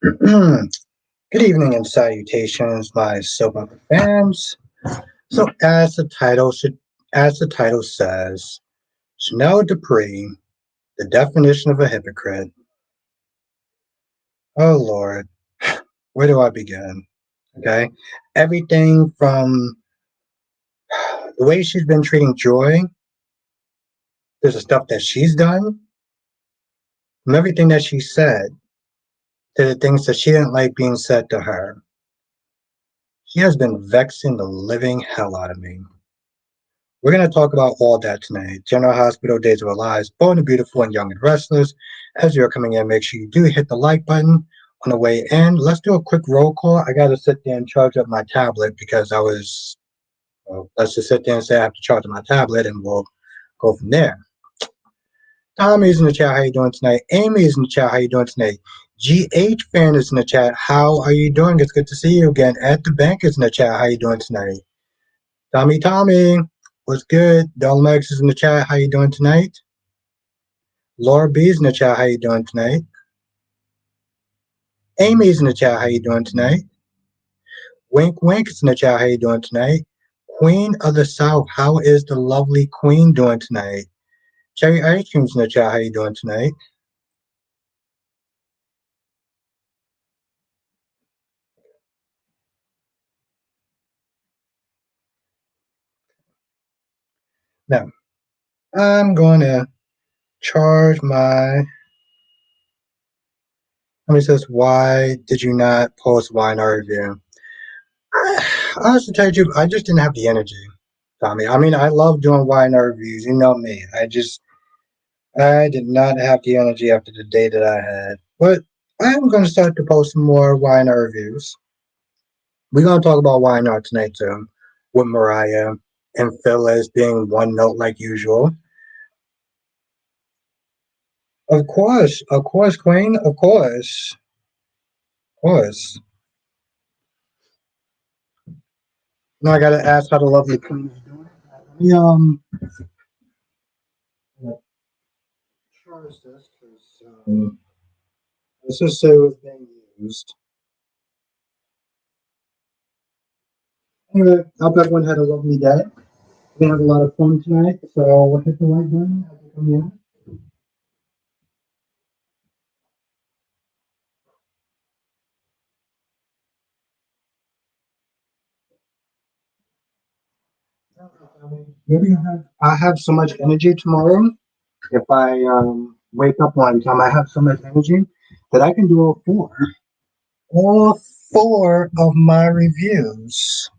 Good evening and salutations, my soap opera fans. So, as the title says, Chanel Dupree, the definition of a hypocrite. Oh Lord, where do I begin? Okay, everything from the way she's been treating Joy, there's the stuff that she's done, from everything that she said to the things that she didn't like being said to her. She has been vexing the living hell out of me. We're going to talk about all that tonight. General Hospital, Days of Our Lives, Bold and Beautiful and Young and Restless. As you're coming in, make sure you do hit the like button on the way in. Let's do a quick roll call. I got to sit there and charge up my tablet because let's just sit there and say I have to charge up my tablet and we'll go from there. Tommy's in the chat. How you doing tonight? Amy's in the chat. How you doing tonight? GH fan is in the chat. How are you doing? It's good to see you again. At the bank is in the chat. How you doing tonight? Tommy, what's good? Dolmex is in the chat. How you doing tonight? Laura B's in the chat. How you doing tonight? Amy's in the chat. How you doing tonight? Wink Wink is in the chat. How you doing tonight? Queen of the South. How is the lovely Queen doing tonight? Cherry Ice Cream's in the chat. How you doing tonight? Now, I'm going to charge my. Somebody says, why did you not post wine art review? Honestly, tell you the truth, I just didn't have the energy, Tommy. I mean, I love doing wine art reviews. You know me. I did not have the energy after the day that I had. But I am going to start to post some more wine art reviews. We're going to talk about wine art tonight, too, with Mariah and Phyllis being one note like usual. Of course, Queen, of course. Of course. Now I gotta ask how the lovely Queen is doing. Let me charge this because let's just say it was being used. Anyway, I hope everyone had a lovely day. We had a lot of fun tonight, so we'll hit the like button as we come in. Maybe I have so much energy tomorrow. If I wake up one time, I have so much energy that I can do all four of my reviews.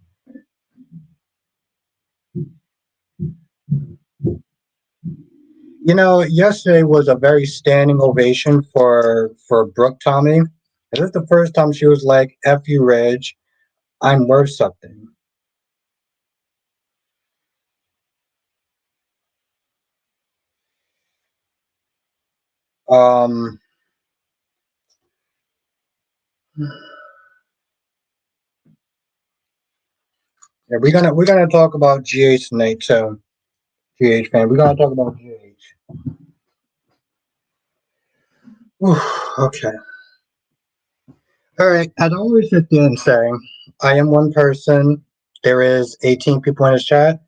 You know, yesterday was a very standing ovation for Brooke Tommy. This is the first time she was like, "F you, Reg, I'm worth something." Um, yeah, we're gonna talk about GH tonight too. GH fan, we're gonna talk about GH. Whew, okay. All right. I'd always sit there and say, I am one person. There is 18 people in this chat.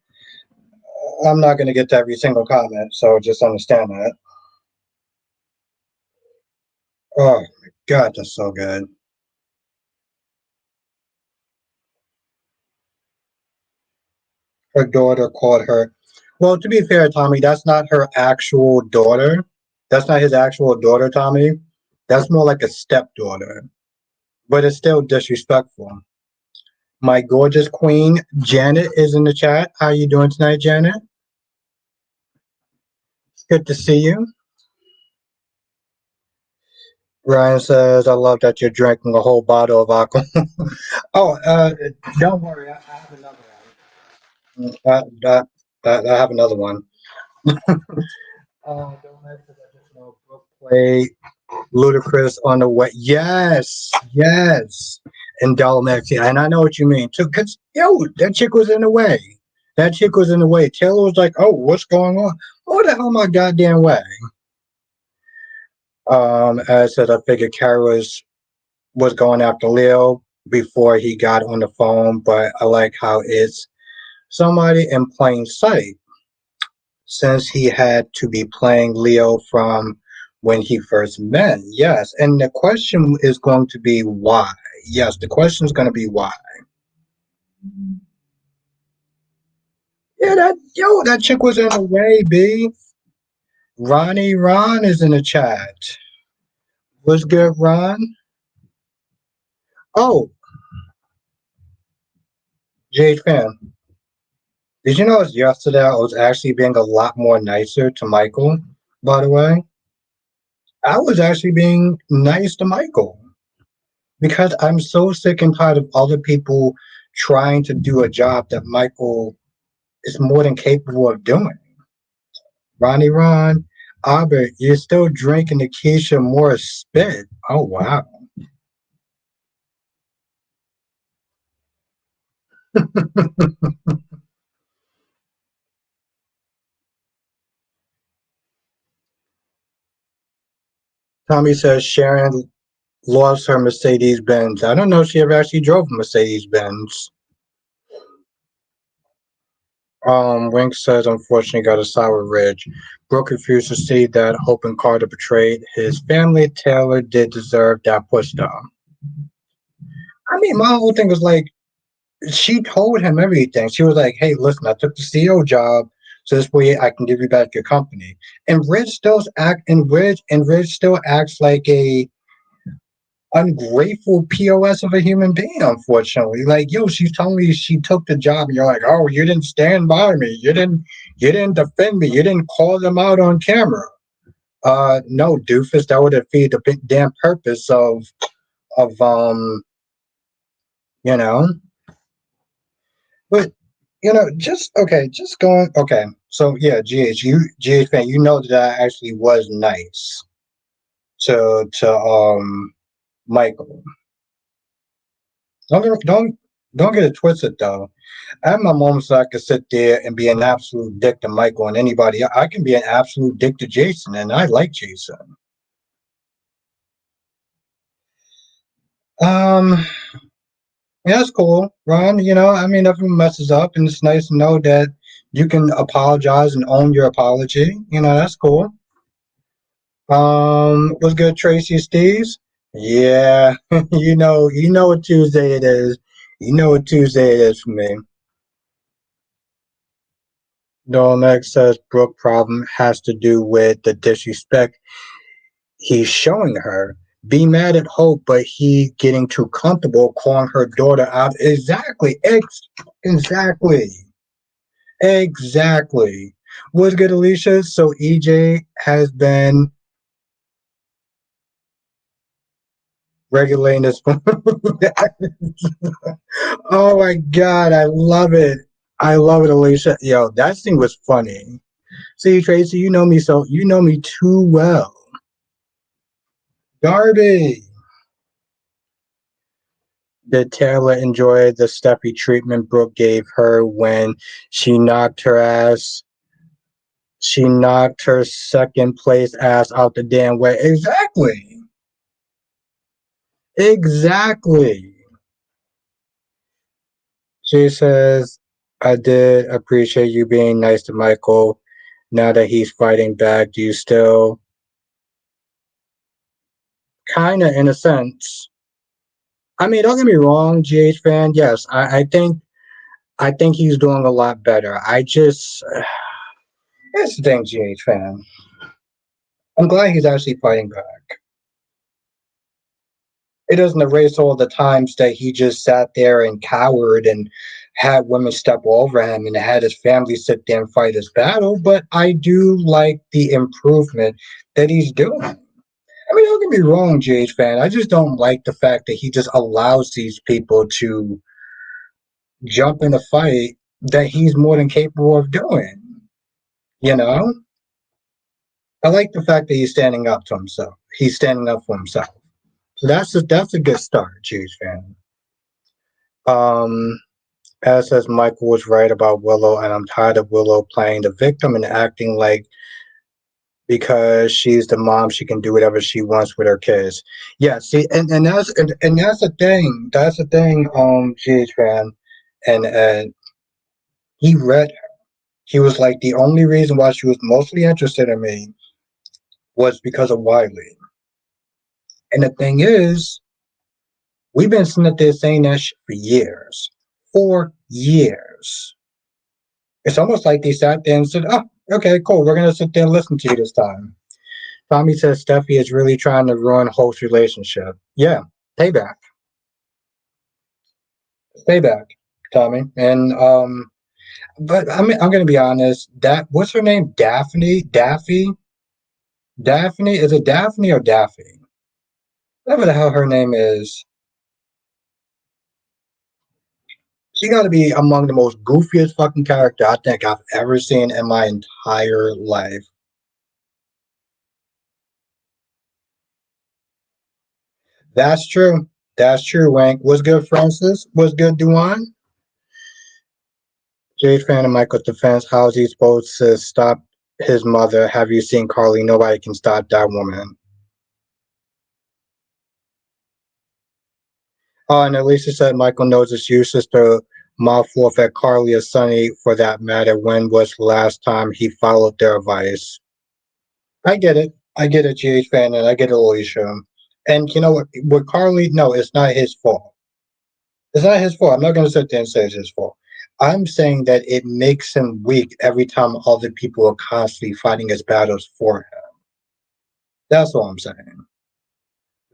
I'm not going to get to every single comment, so just understand that. Oh my God, that's so good. Her daughter called her. Well, to be fair, Tommy, that's not her actual daughter. That's not his actual daughter, Tommy. That's more like a stepdaughter, but it's still disrespectful. My gorgeous queen, Janet, is in the chat. How you doing tonight, Janet? It's good to see you. Ryan says, I love that you're drinking a whole bottle of alcohol. Oh, don't worry. I have another one. I have another one. Don't mention that just know Brooke played Ludacris on the way. Yes, yes. And Dolmex, yeah, and I know what you mean too. Cause that chick was in the way. That chick was in the way. Taylor was like, "Oh, what's going on? What the hell, my goddamn way?" As I said, I figured Kara was was going after Leo before he got on the phone, but I like how it's somebody in plain sight since he had to be playing Leo from when he first met. Yes, and the question is going to be why. Yes, the question is going to be why. Yeah, that chick was in the way, B. Ronnie Ron is in the chat. What's good, Ron? Oh, Jade fam. Did you know yesterday I was actually being a lot more nicer to Michael, by the way? I was actually being nice to Michael because I'm so sick and tired of other people trying to do a job that Michael is more than capable of doing. Ronnie Ron, Albert, you're still drinking the Keisha Moore spit. Oh, wow. Tommy says Sharon lost her Mercedes Benz. I don't know if she ever actually drove a Mercedes Benz. Wink says, unfortunately, got a sour ridge. Brooke refused to see that Hope and Carter betrayed his family. Taylor did deserve that push down. I mean, my whole thing was like, she told him everything. She was like, hey, listen, I took the CEO job, so this way I can give you back your company. And Ridge still acts like a ungrateful POS of a human being, unfortunately. Like, yo, she's telling me she took the job, and you're like, oh, you didn't stand by me. You didn't defend me. You didn't call them out on camera. No, doofus, that would defeat the big damn purpose of you know. But just okay, just going okay. So yeah, GH fan, you know that I actually was nice to Michael. Don't get it twisted though. I have my moments so I can sit there and be an absolute dick to Michael and anybody. I can be an absolute dick to Jason, and I like Jason. Um, yeah, that's cool, Ron. I mean, everyone messes up, and it's nice to know that you can apologize and own your apology. That's cool. What's good, Tracy Steves? Yeah, you know what Tuesday it is. You know what Tuesday it is for me. Dolmex says Brooke problem has to do with the disrespect he's showing her. Be mad at Hope, but he getting too comfortable calling her daughter out. Exactly. Exactly. Exactly. What's good, Alicia? So EJ has been regulating this. Oh my god, I love it. I love it, Alicia. Yo, that thing was funny. See, Tracy, you know me too well. Darby. Did Taylor enjoy the stuffy treatment Brooke gave her when she knocked her ass? She knocked her second place ass out the damn way. Exactly. Exactly. She says, I did appreciate you being nice to Michael. Now that he's fighting back, do you still kinda in a sense? I mean, don't get me wrong, GH fan. Yes, I think he's doing a lot better. I just Here's the thing, GH fan. I'm glad he's actually fighting back. It doesn't erase all the times that he just sat there and cowered and had women step over him and had his family sit there and fight his battle, but I do like the improvement that he's doing. I mean, don't get me wrong, GH fan. I just don't like the fact that he just allows these people to jump in a fight that he's more than capable of doing. You know? I like the fact that he's standing up to himself. He's standing up for himself. So that's a good start, Chiefs fan. Um, as says Michael was right about Willow, and I'm tired of Willow playing the victim and acting like because she's the mom. She can do whatever she wants with her kids. Yeah, see, and that's the thing. That's the thing. GH fan, and he read. He was like, the only reason why she was mostly interested in me was because of Wiley. And the thing is, we've been sitting there saying that shit for years. 4 years. It's almost like they sat there and said, "Oh, okay, cool. We're gonna sit there and listen to you this time." Tommy says Steffi is really trying to ruin Holt's relationship. Yeah, payback. Payback, Tommy. And but I'm gonna be honest. That what's her name? Daphne. Daphne. Is it Daphne or Daffy? Whatever the hell her name is. She got to be among the most goofiest fucking character I think I've ever seen in my entire life. That's true. That's true, Wank. What's good, Francis? What's good, Duan? Jade fan of Michael's defense. How's he supposed to stop his mother? Have you seen Carly? Nobody can stop that woman. Oh, and Alicia said Michael knows it's useless to mouth off at Carly or Sonny for that matter. When was the last time he followed their advice? I get it. I get it, GH fan, and I get it, Alicia. And you know what? With Carly, no, it's not his fault. It's not his fault. I'm not going to sit there and say it's his fault. I'm saying that it makes him weak every time other people are constantly fighting his battles for him. That's all I'm saying.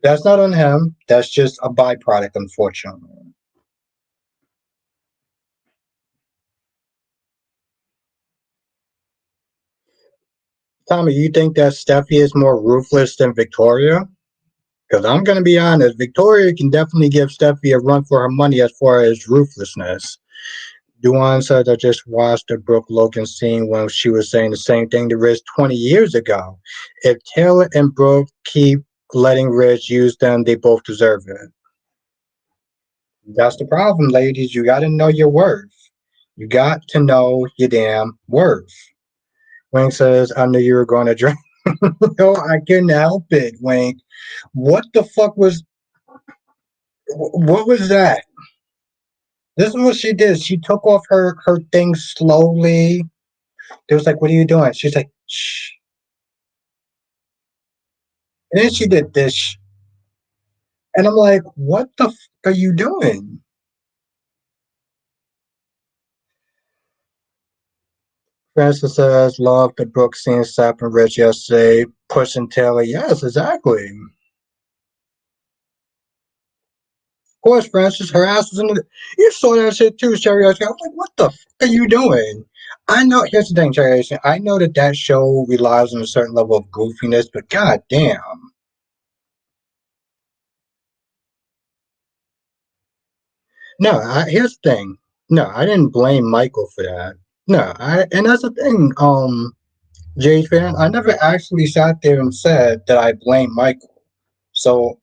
That's not on him. That's just a byproduct, unfortunately. Tommy, you think that Steffi is more ruthless than Victoria? Because I'm going to be honest, Victoria can definitely give Steffi a run for her money as far as ruthlessness. Duan said I just watched the Brooke Logan scene when she was saying the same thing to Rich 20 years ago. If Taylor and Brooke keep letting Rich use them, they both deserve it. That's the problem, ladies. You got to know your worth. You got to know your damn worth. Wayne says, I knew you were going to drink. No, I couldn't help it, Wayne. What the fuck was, what was that? This is what she did. She took off her thing slowly. They was like, what are you doing? She's like, shh. And then she did this. And I'm like, what the fuck are you doing? Francis says, love the book scene Sap and Rich yesterday. Pushing Taylor. Yes, exactly. Of course, Francis, her ass was in the. You saw that shit too, Sherry. I was like, what the fuck are you doing? I know. Here's the thing, Sherry. I know that that show relies on a certain level of goofiness, but god damn. No, here's the thing. No, I didn't blame Michael for that. No, and that's the thing. Jay fan, I never actually sat there and said that I blame Michael. So,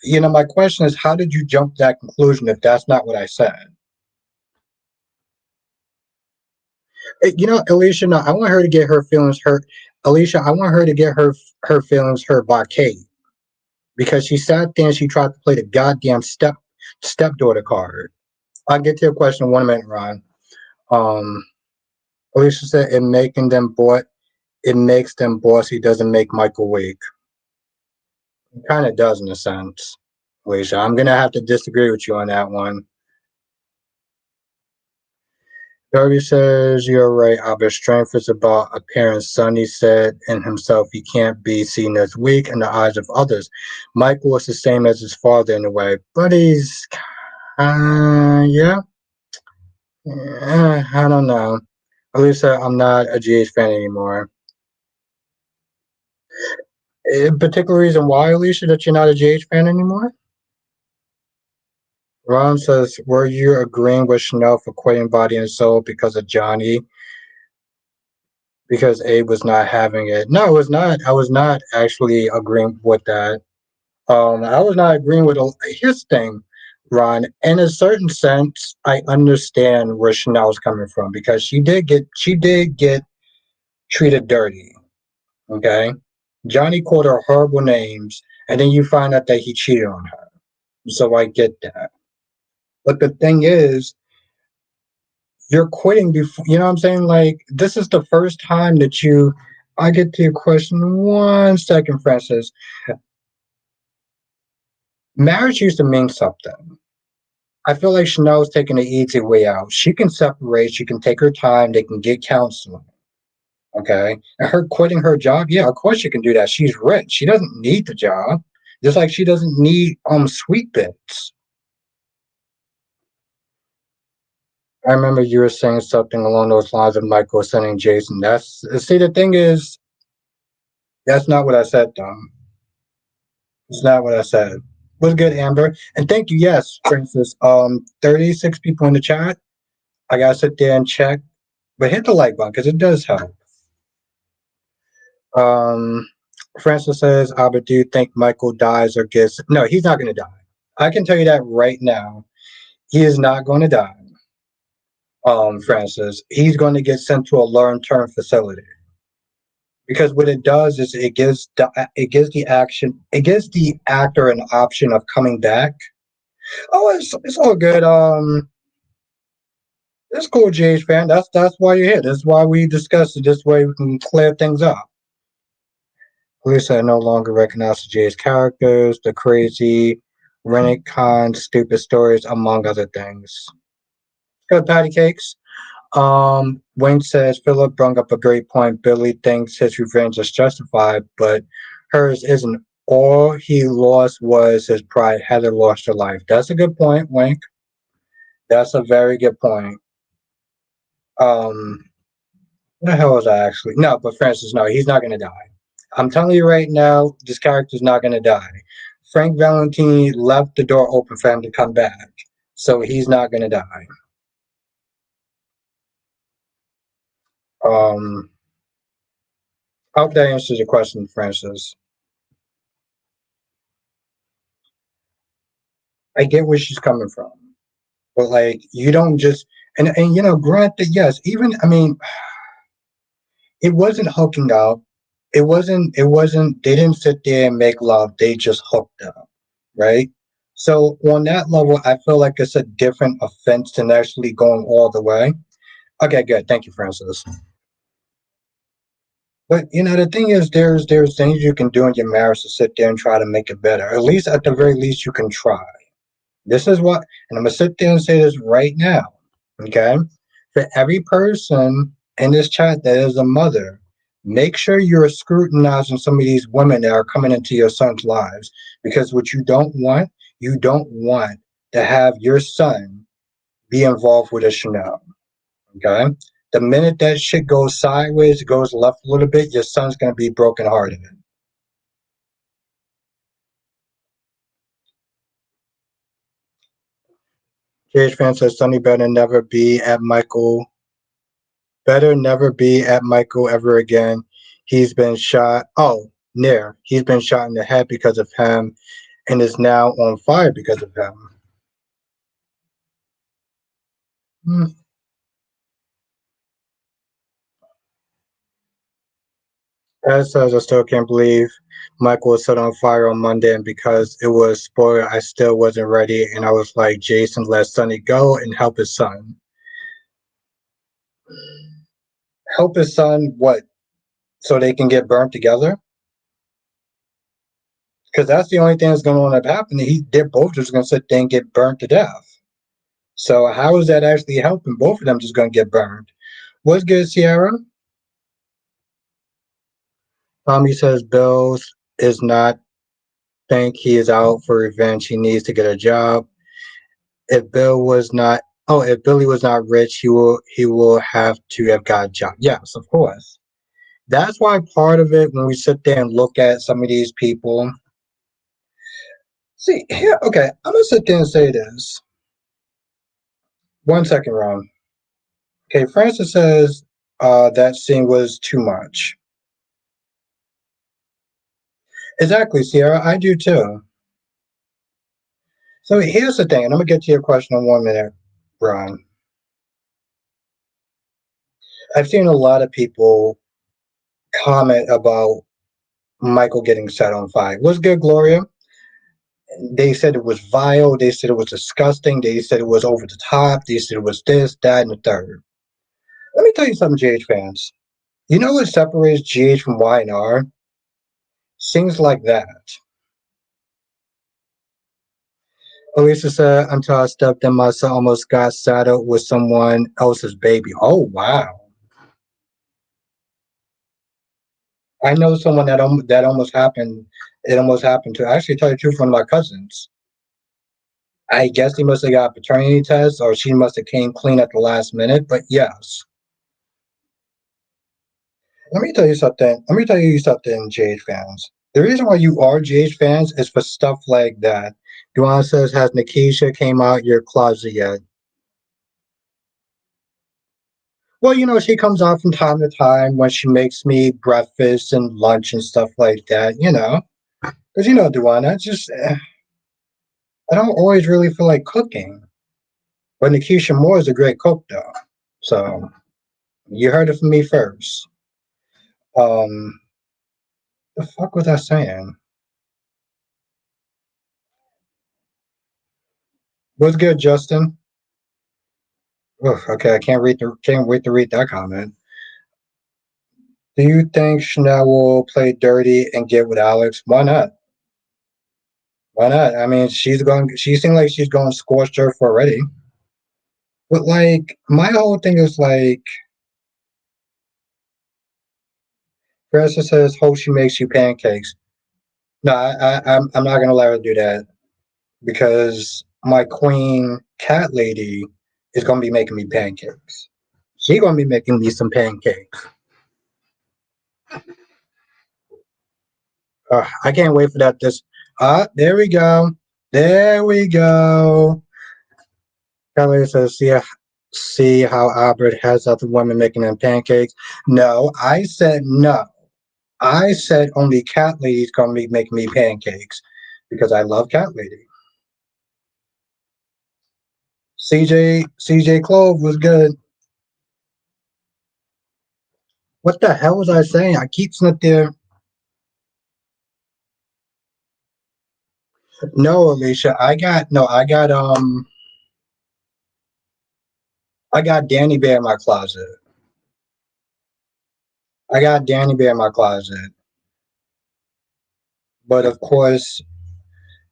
my question is, how did you jump to that conclusion if that's not what I said? Alicia, no, I want her to get her feelings hurt. Alicia, I want her to get her feelings hurt by Kate because she sat there and she tried to play the goddamn stepdaughter card. I'll get to your question in 1 minute, Ron. Um, Alicia said it makes them bossy, doesn't make Michael weak. It kind of does in a sense, Alicia. I'm gonna have to disagree with you on that one. Darby says you're right, Albert. Strength is about appearance. Sonny said in himself he can't be seen as weak in the eyes of others. Michael was the same as his father in a way, but he's yeah. I don't know. Lisa, I'm not a GH fan anymore. A particular reason why, Alicia, that you're not a GH fan anymore? Ron says, were you agreeing with Chanel for quitting Body and Soul because of Johnny? Because Abe was not having it. No, it was not. I was not actually agreeing with that. I was not agreeing with his thing, Ron. In a certain sense, I understand where Chanel's coming from because she did get treated dirty. Okay, Johnny called her horrible names, and then you find out that he cheated on her. So I get that. But the thing is, you're quitting before, you know what I'm saying? Like, this is the first time that you. I get to your question 1 second, Francis. Marriage used to mean something. I feel like Chanel's taking the easy way out. She can separate, she can take her time, they can get counseling. Okay. And her quitting her job, yeah, of course she can do that. She's rich. She doesn't need the job. Just like she doesn't need sweet bits. I remember you were saying something along those lines of Michael sending Jason. That's see the thing is, that's not what I said, Tom. It's not what I said. Was good, Amber. And thank you, yes, Francis. 36 people in the chat. I gotta sit there and check. But hit the like button because it does help. Um Francis says, Albert, do you think Michael dies or gets no, he's not gonna die. I can tell you that right now. He is not gonna die. Francis. He's going to get sent to a long-term facility because what it does is it gives the actor an option of coming back. Oh, it's all good. It's cool, GH fan. That's why you're here. That's why we discuss it. This way we can clear things up. Lisa no longer recognizes Jay's characters, the crazy, Rennicon, stupid stories, among other things. Good patty cakes. Wayne says Philip brought up a great point. Billy thinks his revenge is justified, but hers isn't. All he lost was his pride. Heather lost her life. That's a good point, Wink. That's a very good point. Um, what the hell was I actually? No, but Francis, no, he's not gonna die. I'm telling you right now, this character's not gonna die. Frank Valentini left the door open for him to come back, so he's not gonna die. Um, I hope that answers your question, Francis. I get where she's coming from, but like you don't just and granted, yes, even I mean, it wasn't hooking up. It wasn't. They didn't sit there and make love. They just hooked up, right? So on that level, I feel like it's a different offense than actually going all the way. Okay, good. Thank you, Francis. But the thing is, there's things you can do in your marriage to sit there and try to make it better. At least, at the very least, you can try. This is what, and I'm gonna sit there and say this right now, okay? For every person in this chat that is a mother, make sure you're scrutinizing some of these women that are coming into your son's lives, because what you don't want to have your son be involved with a Chanel, okay? The minute that shit goes sideways, goes left a little bit, your son's gonna be brokenhearted. JH fan says Sonny better never be at Michael ever again. He's been shot. Oh, near. He's been shot in the head because of him and is now on fire because of him. Hmm. As says, I still can't believe Michael was set on fire on Monday, and because it was spoiled, I still wasn't ready. And I was like, Jason, let Sonny go and help his son. Help his son, what? So they can get burnt together? Because that's the only thing that's going to end up happening. They're both just going to sit there and get burnt to death. So how is that actually helping? Both of them just going to get burned. What's good, Sierra? Tommy says Bills is not think he is out for revenge. He needs to get a job. If Billy was not rich, he will have to have got a job. Yes, of course. That's why part of it when we sit there and look at some of these people. See here, okay, I'm gonna sit there and say this. 1 second, Ron. Okay, Francis says that scene was too much. Exactly, Sierra. I do too. So here's the thing, and I'm gonna get to your question in 1 minute, Ron. I've seen a lot of people comment about Michael getting set on fire. What's good, Gloria? They said it was vile. They said it was disgusting. They said it was over the top. They said it was this, that, and the third. Let me tell you something, GH fans. You know what separates GH from Y&R? Things like that. Elisa said, until I stepped in, my son almost got saddled with someone else's baby. Oh, wow. I know someone that almost happened. It almost happened to. Actually, tell you the truth, one of my cousins. I guess he must have got a paternity test, or she must have came clean at the last minute. But yes, let me tell you something. Let me tell you something, GH fans. The reason why you are GH fans is for stuff like that. Duan says, has Nikisha came out your closet yet? Well, she comes out from time to time when she makes me breakfast and lunch and stuff like that, Because, Duan, I don't always really feel like cooking. But Nikisha Moore is a great cook, though. So, you heard it from me first. Um, the fuck was I saying? What's good, Justin? Ugh, okay, I can't wait to read that comment. Do you think Chanel will play dirty and get with Alex? Why not? Why not? I mean, she seems like she's going scorched earth already. But like, my whole thing is like, Francis says, hope she makes you pancakes. No, I'm not gonna let her do that because my queen cat lady is gonna be making me pancakes. She gonna be making me some pancakes. I can't wait for that. There we go. There we go. Kelly says, see how Albert has other women making them pancakes. No, I said no. I said only cat lady's gonna be making me pancakes because I love cat lady. CJ Clove was good. What the hell was I saying? I keep sitting there. No, Alicia, I got Danny Bear in my closet. I got Danny Bear in my closet. But of course,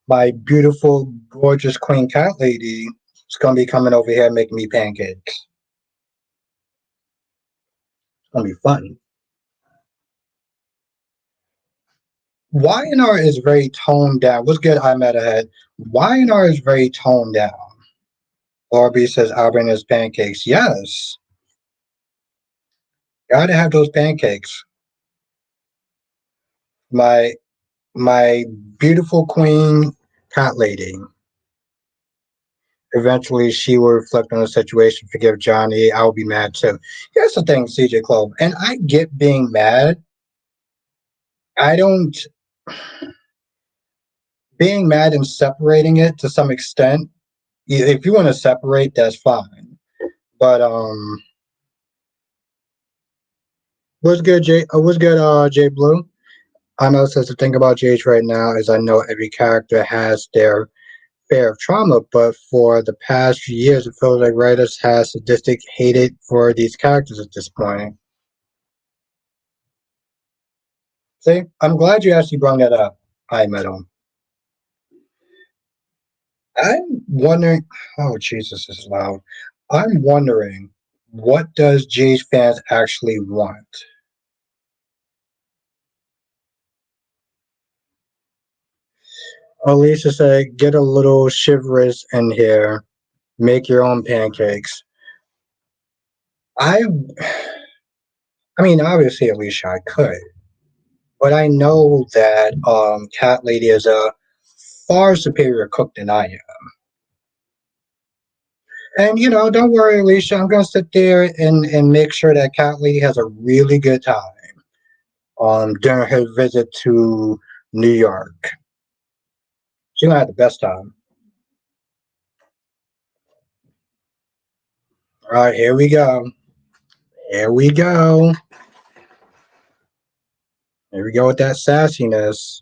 my beautiful, gorgeous queen cat lady is gonna be coming over here making me pancakes. It's gonna be fun. Y&R is very toned down. What's good, I met ahead. Y&R is very toned down. Orby says I'll bring his pancakes. Yes. Gotta have those pancakes. My my beautiful queen cat lady. Eventually she will reflect on the situation, forgive Johnny. I'll be mad too. Here's the thing, CJ Clove, and I get being mad. I don't being mad and separating it to some extent. If you want to separate, that's fine. But what's good, Jay? What's good, Jay Blue? I know says the thing about JH right now is I know every character has their fair of trauma, but for the past few years, it feels like writers have sadistic hated for these characters at this point. See, I'm glad you actually brought that up. I met him. I'm wondering. Oh Jesus, this is loud. I'm wondering what does JH fans actually want? Alicia said, "Get a little chivalrous in here. Make your own pancakes." I, I mean, obviously, Alicia, I could, but I know that Cat Lady is a far superior cook than I am. And don't worry, Alicia. I'm gonna sit there and make sure that Cat Lady has a really good time during her visit to New York. She's gonna have the best time. All right, here we go. Here we go. Here we go with that sassiness.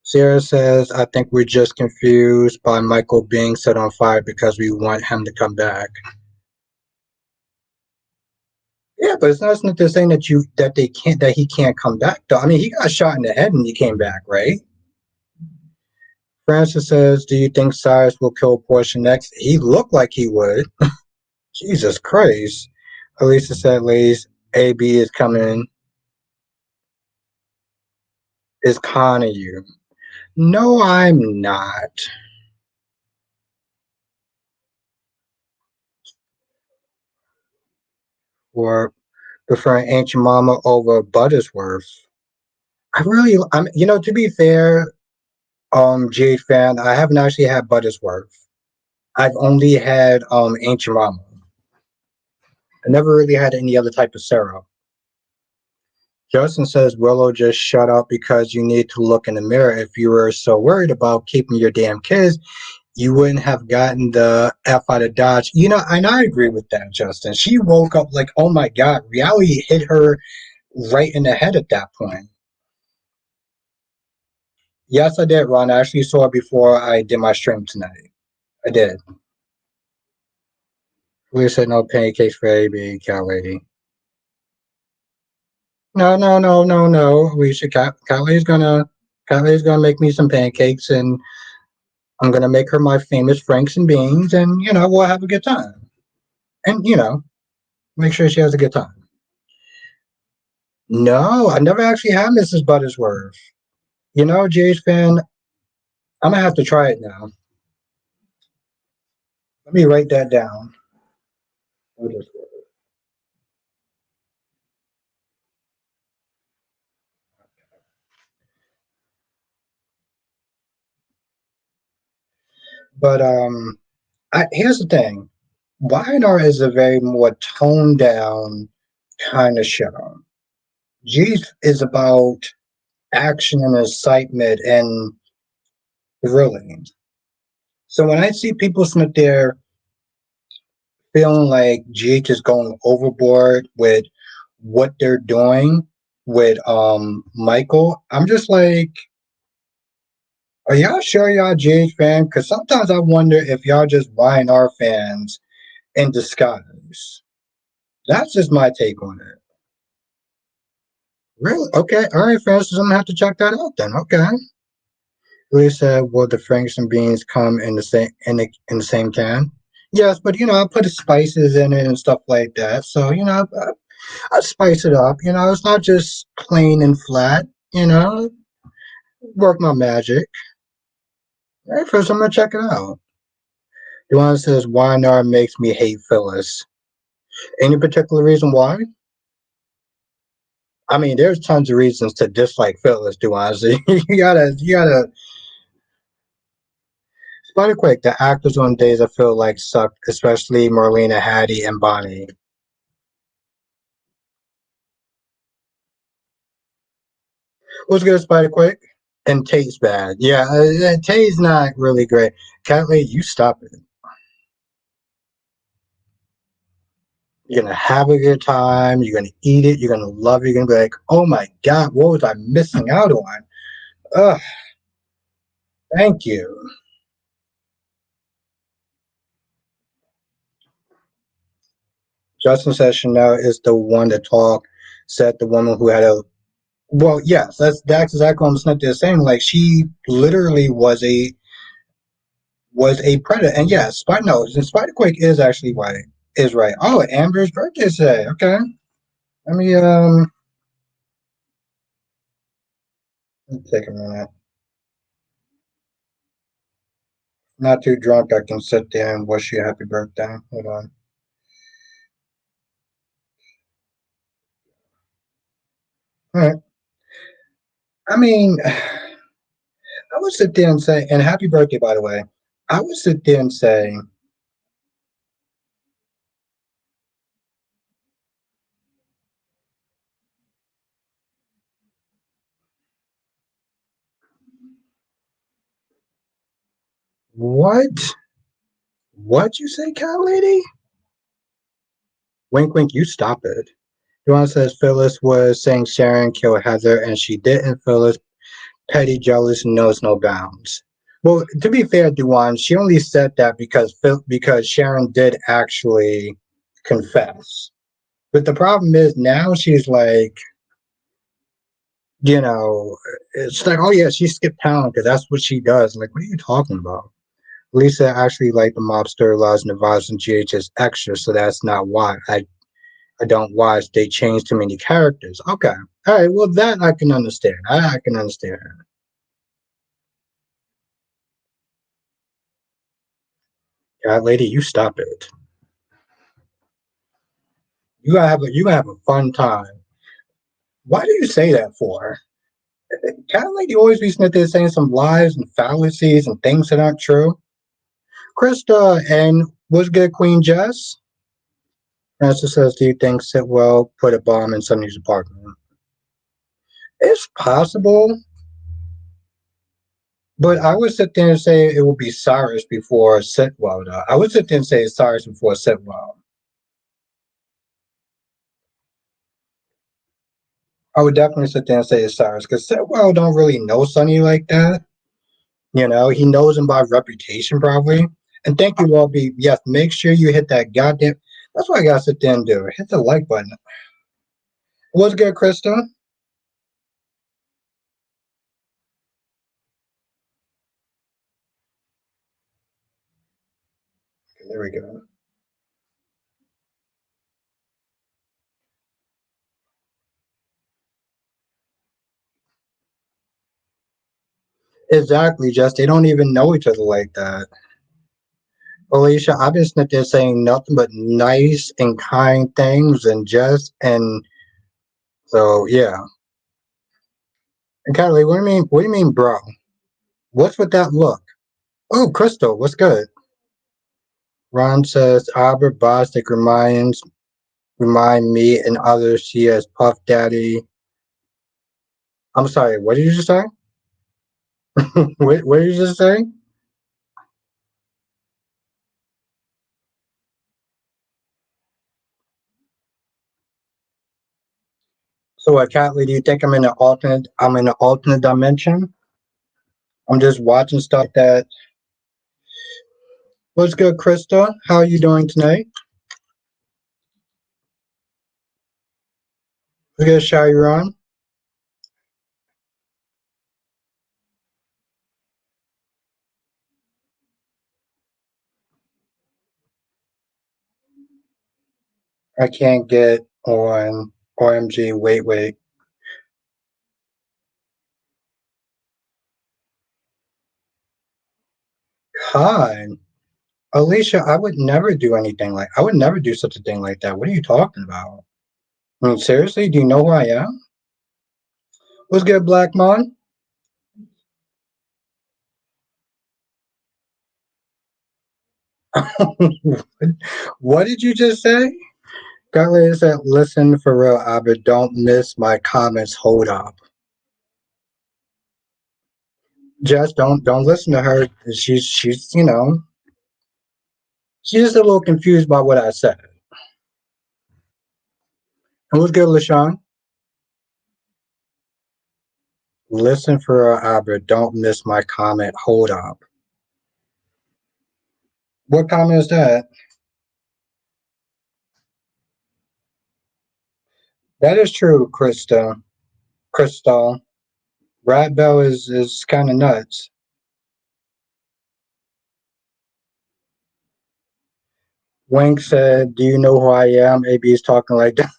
Sarah says, I think we're just confused by Michael being set on fire because we want him to come back. Yeah, but it's not they're saying that he can't come back though. I mean, he got shot in the head and he came back, right? Francis says, do you think Cyrus will kill Portia next? He looked like he would. Jesus Christ. Elisa said, ladies, AB is coming, is conning you. No, I'm not. Or preferring Ancient Mama over Buttersworth. To be fair, Jade fan, I haven't actually had Buttersworth. I've only had Ancient Mama. I never really had any other type of syrup. Justin says, Willow, just shut up because you need to look in the mirror. If you were so worried about keeping your damn kids, you wouldn't have gotten the F out of Dodge. And I agree with that, Justin. She woke up like, oh my God, reality hit her right in the head at that point. Yes, I did, Ron. I actually saw it before I did my stream tonight. I did. We said no pancakes for A B cat lady. No, no, no, no, no. We should cat lady's gonna make me some pancakes and I'm gonna make her my famous Franks and beans and we'll have a good time. And make sure she has a good time. No, I never actually had Mrs. Buttersworth. Jay's fan, I'm gonna have to try it now. Let me write that down. But here's the thing. YNR is a very more toned down kind of show. G is about action and excitement and thrilling. So when I see people sit there feeling like G is going overboard with what they're doing with Michael, I'm just like, are y'all sure y'all GH fan? Because sometimes I wonder if y'all just YNR fans in disguise. That's just my take on it. Really? Okay. All right, Francis. I'm gonna have to check that out then. Okay. Lee said, "Will the Franks and beans come in the same can?" Yes, but I put the spices in it and stuff like that. So I spice it up. It's not just plain and flat. Work my magic. All right, first I'm gonna check it out. Duane says, "YNR makes me hate Phyllis." Any particular reason why? I mean, there's tons of reasons to dislike Phyllis, Duane. So you gotta Spider Quake, the actors on days I feel like sucked, especially Marlena, Hattie, and Bonnie. What's good, Spider Quake? And Tate's bad. Yeah, Tate's not really great. Catley, you stop it. You're gonna have a good time. You're gonna eat it. You're gonna love it. You're gonna be like, oh my God, what was I missing out on? Ugh, thank you. Justin says Chanel is the one to talk, said the woman who had a. Well, yes, that's exactly what I'm saying. They're saying like she literally was a predator, and yes, Spider-Quake is actually right. Is right. Oh, Amber's birthday today. Okay, let me take a minute. Not too drunk. I can sit there and wish you a happy birthday. Hold on. All right. I mean, I would sit there and say, and happy birthday, by the way. I would sit there and say, what? What you say, cat lady? Wink, wink. You stop it. Duan says Phyllis was saying Sharon killed Heather and she didn't. Phyllis, petty, jealous, knows no bounds. Well, to be fair, Duan, she only said that because Sharon did actually confess. But the problem is now she's like, you know, it's like, oh yeah, she skipped town because that's what she does. Like, what are you talking about? Lisa actually liked the mobster laws Nevada's and GHS extra, so that's not why. I don't watch. They change too many characters. Okay. All right. Well, that I can understand. I can understand. God, lady, you stop it. You gotta have a fun time. Why do you say that for? Cat lady always be sitting there saying some lies and fallacies and things that aren't true. Krista and what's good, Queen Jess? Francis says, "Do you think Sitwell put a bomb in somebody's apartment?" It's possible, but I would sit there and say it would be Cyrus before Sitwell. Though I would sit there and say it's Cyrus before Sitwell. I would definitely sit there and say it's Cyrus because Sitwell don't really know Sonny like that. You know, he knows him by reputation probably. And thank you, Lobby. Yes, make sure you hit that goddamn. That's what I gotta sit there and do. Hit the like button. What's good, Krista? Okay, there we go. Exactly, Jess. They don't even know each other like that. Alicia, I've been sitting there saying nothing but nice and kind things, and Jess, and so yeah. And Kylie, what do you mean? What do you mean, bro? What's with that look? Oh, Crystal, what's good? Ron says Albert Bostic remind me and others she has Puff Daddy. I'm sorry, what did you just say? What did you just say? So what, Catley, do you think I'm in an alternate dimension? I'm just watching stuff like that. What's good, Krista? How are you doing tonight? What's good, Shairon? I can't get on OMG, wait. Hi. Alicia, I would never do such a thing like that. What are you talking about? I mean, seriously, do you know who I am? What's good, Black Mon? What did you just say? Garland said, listen for real, Abba, don't miss my comments. Hold up. Just don't listen to her. She's she's just a little confused by what I said. And what's good, LaShawn? Listen for real, Abba, don't miss my comment. Hold up. What comment is that? That is true, Crystal. Rat Bell is kind of nuts. Wink said, "Do you know who I am?" AB is talking like that.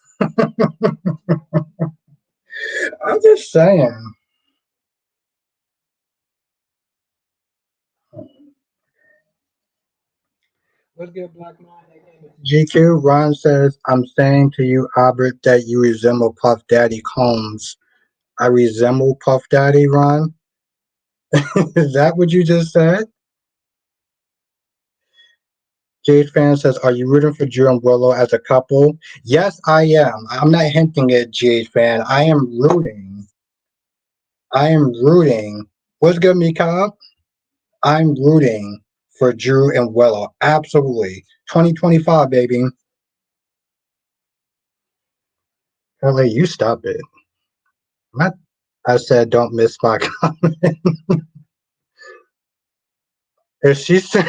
I'm just saying. What's good, Black Man? GQ, Ron says, I'm saying to you, Albert, that you resemble Puff Daddy Combs. I resemble Puff Daddy, Ron? Is that what you just said? Jade Fan says, are you rooting for Drew and Willow as a couple? Yes, I am. I'm not hinting at Jade Fan. I am rooting. What's good, Mikab? I'm rooting for Drew and Willow. Absolutely. 2025, baby. Ellie, you stop it. Not, I said don't miss my comment. If she said,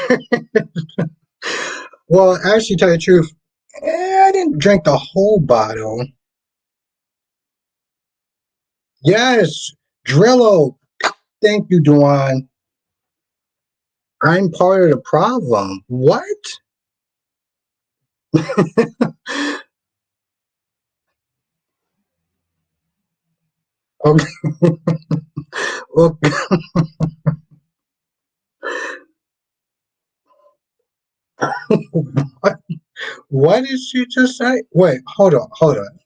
well, actually, tell you the truth, I didn't drink the whole bottle. Yes, Drillo. Thank you, Duan. I'm part of the problem. What? Okay. Okay. What? What did she just say? Wait, hold on, hold on.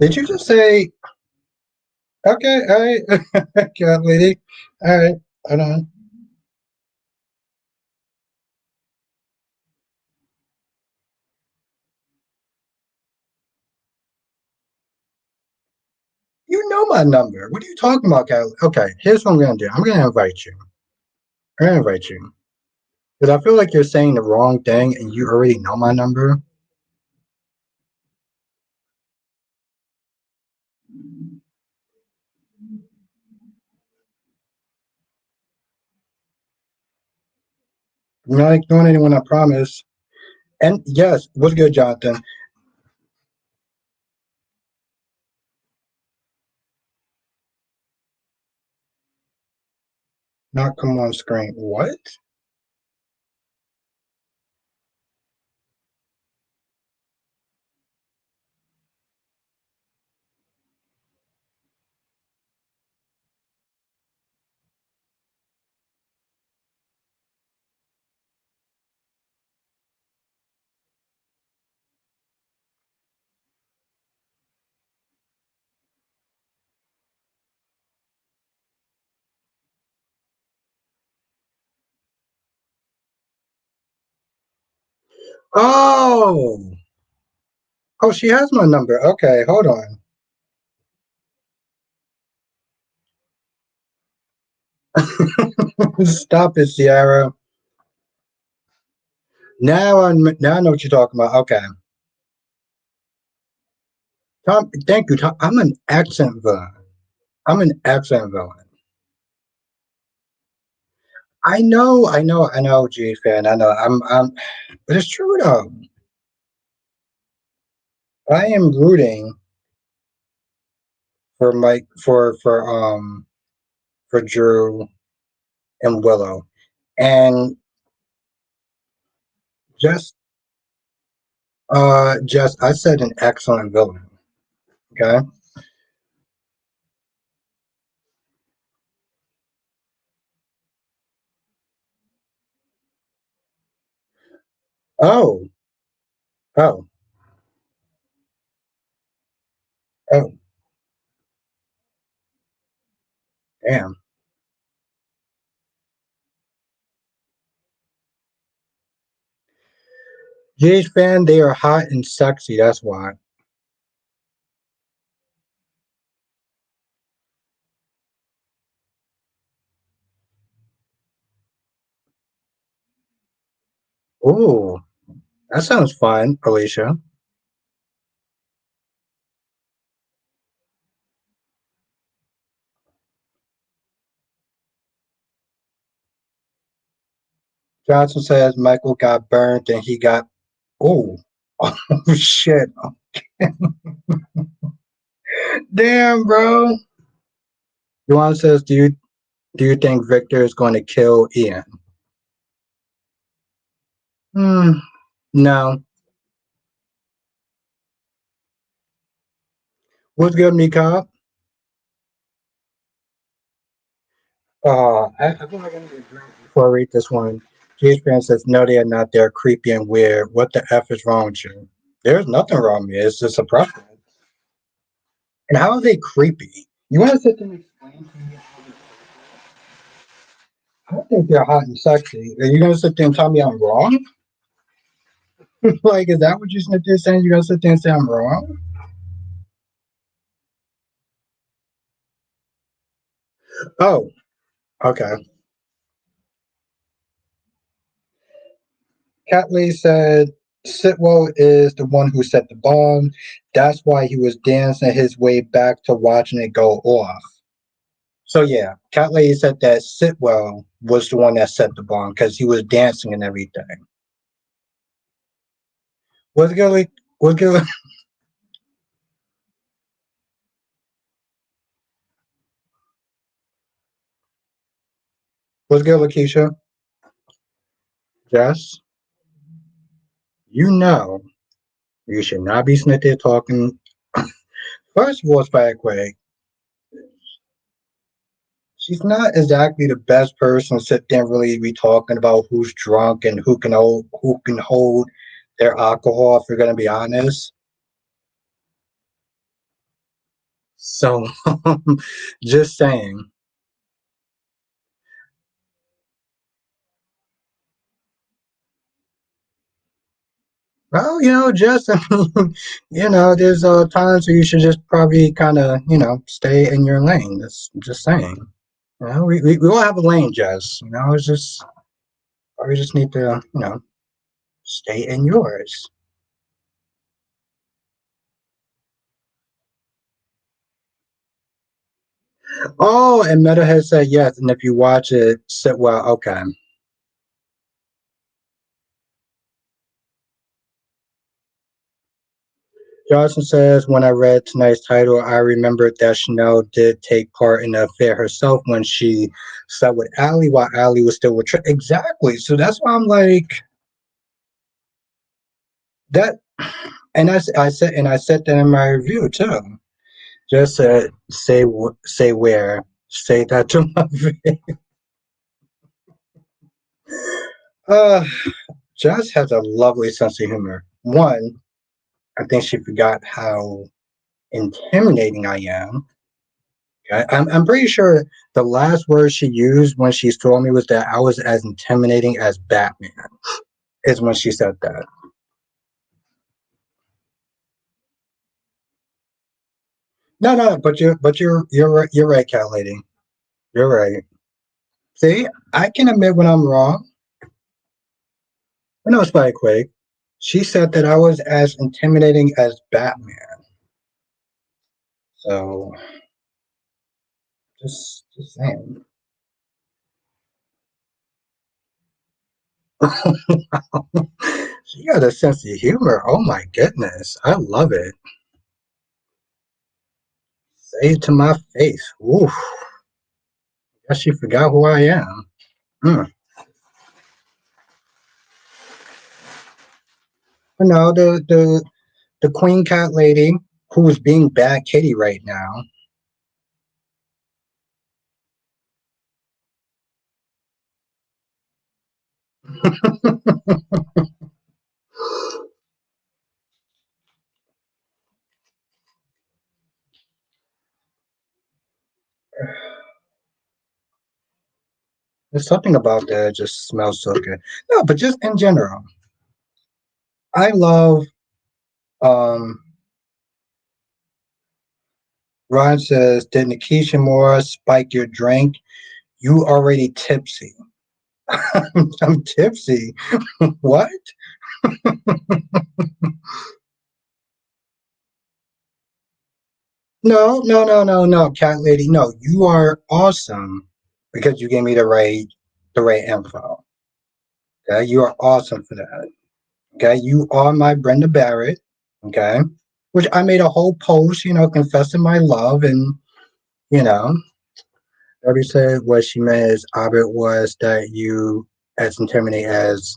Did you just say, okay, all right, cat lady, all right, hold on. You know my number. What are you talking about, cat? Okay, here's what I'm gonna do. I'm gonna invite you. I'm gonna invite you because I feel like you're saying the wrong thing, and you already know my number. I'm not ignoring anyone. I promise. And yes, what's good, Jonathan? Not come on screen. What? Oh, oh, she has my number. Okay, hold on. Stop it, Sierra. Now I know what you're talking about. Okay, Tom. Thank you, Tom. I'm an accent villain. I'm an accent villain. I know, G fan. I know. But it's true though. I am rooting for Mike for Drew and Willow, and just just I said an excellent villain. Okay. Oh, oh, oh, damn. GH fan, they are hot and sexy. That's why. Ooh, that sounds fun, Alicia. Johnson says Michael got burnt and he got. Oh, oh shit. Damn, bro. Juan says, do you think Victor is going to kill Ian? Hmm. No. What's good, Mika? I feel like I need a drink before I read this one. GH fan says, no, they are not. They're creepy and weird. What the F is wrong with you? There's nothing wrong with me. It's just a preference. And how are they creepy? You want to sit there and explain to me how they're I think they're hot and sexy. Are you gonna sit there and tell me I'm wrong? Like, is that what you sit there saying? You're gonna sit there and say I'm wrong? Oh, okay. Catley said Sitwell is the one who set the bomb. That's why he was dancing his way back to watching it go off. So yeah, Catley said that Sitwell was the one that set the bomb because he was dancing and everything. What's good? What's good? What's good, Lakeisha? Jess, you know you should not be sitting there talking. First of all, Spagway, she's not exactly the best person to sit there and really be talking about who's drunk and who can hold their alcohol. If you're gonna be honest, so just saying. Well, just I mean, there's times where you should just probably kind of stay in your lane. That's just saying. We all have a lane, Jess. It's just we just need to stay in yours. Oh, and Metalhead said yes, and if you watch it, sit well. Okay. Johnson says, when I read tonight's title, I remembered that Chanel did take part in the affair herself when she slept with Allie while Allie was still with Trip. Exactly. So that's why I'm like that. And I said that in my review too. Just say where, say that to my face. Uh, Josh has a lovely sense of humor. One, I think she forgot how intimidating I am. I'm pretty sure the last word she used when she saw me was that I was as intimidating as Batman. Is when she said that. No, no, but you're right, cat lady. You're right. See, I can admit when I'm wrong. No, it's by Quake. She said that I was as intimidating as Batman. So just saying. She got a sense of humor. Oh my goodness, I love it. Say it to my face. Oof. Guess she forgot who I am. Hmm. No, the queen cat lady who is being bad kitty right now. There's something about that that just smells so good. No, but just in general, I love. Um, Ron says, "Did Nikisha Moore spike your drink? You already tipsy." I'm tipsy. What? No, no, no, no, no, cat lady. No, you are awesome because you gave me the right info. Okay, you are awesome for that. Okay, you are my Brenda Barrett. Okay, which I made a whole post, confessing my love, and you know, Debbie said what she meant is Albert was that you as intimidating as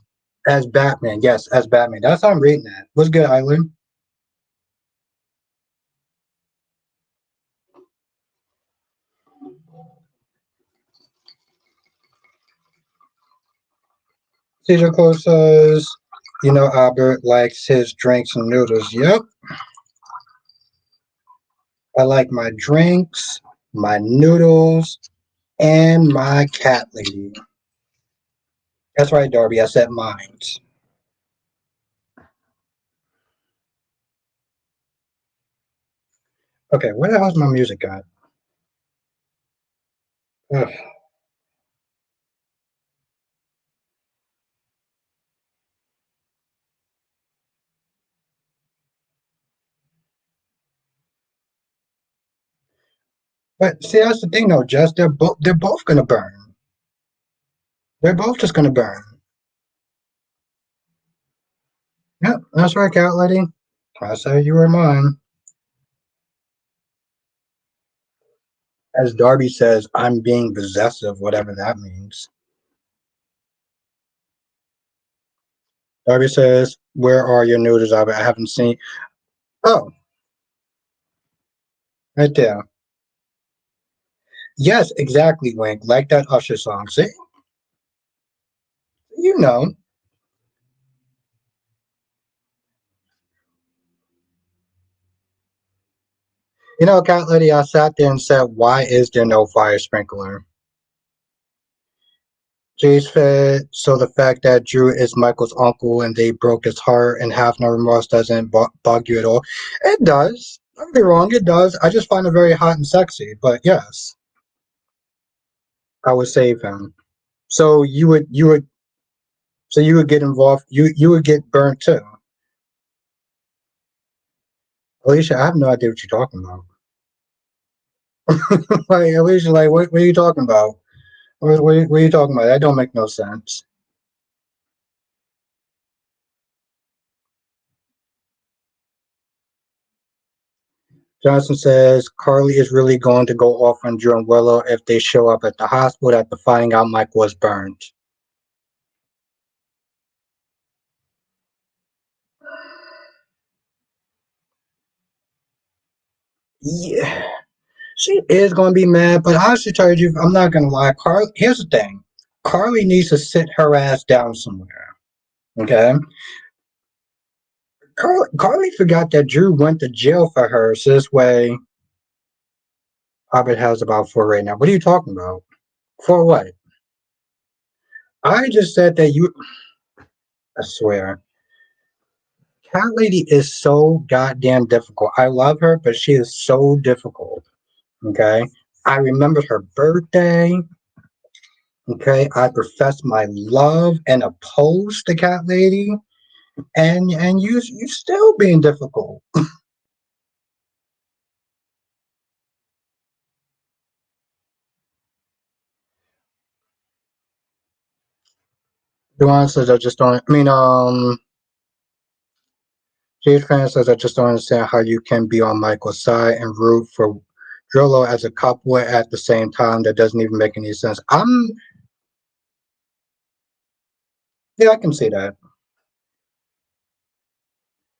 Batman. Yes, as Batman. That's how I'm reading that. What's good, Island? Cedar Close says, Albert likes his drinks and noodles. Yep, I like my drinks, my noodles, and my cat lady. That's right, Darby. I said mine. Okay, where the hell's my music at? Ugh. But see, that's the thing, though, Jess. They're both gonna burn. They're both just gonna burn. Yep, that's right, cat lady. I said you were mine. As Darby says, I'm being possessive, whatever that means. Darby says, "Where are your noodles, Albert? I haven't seen." Oh, right there. Yes, exactly, Wink. Like that Usher song. See, you know. You know, cat lady. I sat there and said, "Why is there no fire sprinkler?" Jay's fed. So the fact that Drew is Michael's uncle and they broke his heart and have no remorse doesn't bug you at all. It does. Don't get me wrong, it does. I just find it very hot and sexy. But yes, I would save him. So you would get involved. You would get burnt too. Alicia, I have no idea what you're talking about. Like Alicia, like what are you talking about? What are you talking about? That don't make no sense. Johnson says Carly is really going to go off on Drew and Willow if they show up at the hospital after finding out Mike was burned. Yeah, she is going to be mad, but I should tell you, I'm not going to lie. Carly, here's the thing: Carly needs to sit her ass down somewhere. Okay, Carly forgot that Drew went to jail for her, so this way Albert has about four right now. What are you talking about? For what? I just said that you. I swear. Cat Lady is so goddamn difficult. I love her, but she is so difficult. Okay. I remembered her birthday. Okay. I professed my love and opposed the Cat Lady. And you still being difficult. Duane says I just don't I mean Jade Fan says I just don't understand how you can be on Michael's side and root for Drillo as a couple at the same time. That doesn't even make any sense. Yeah, I can see that.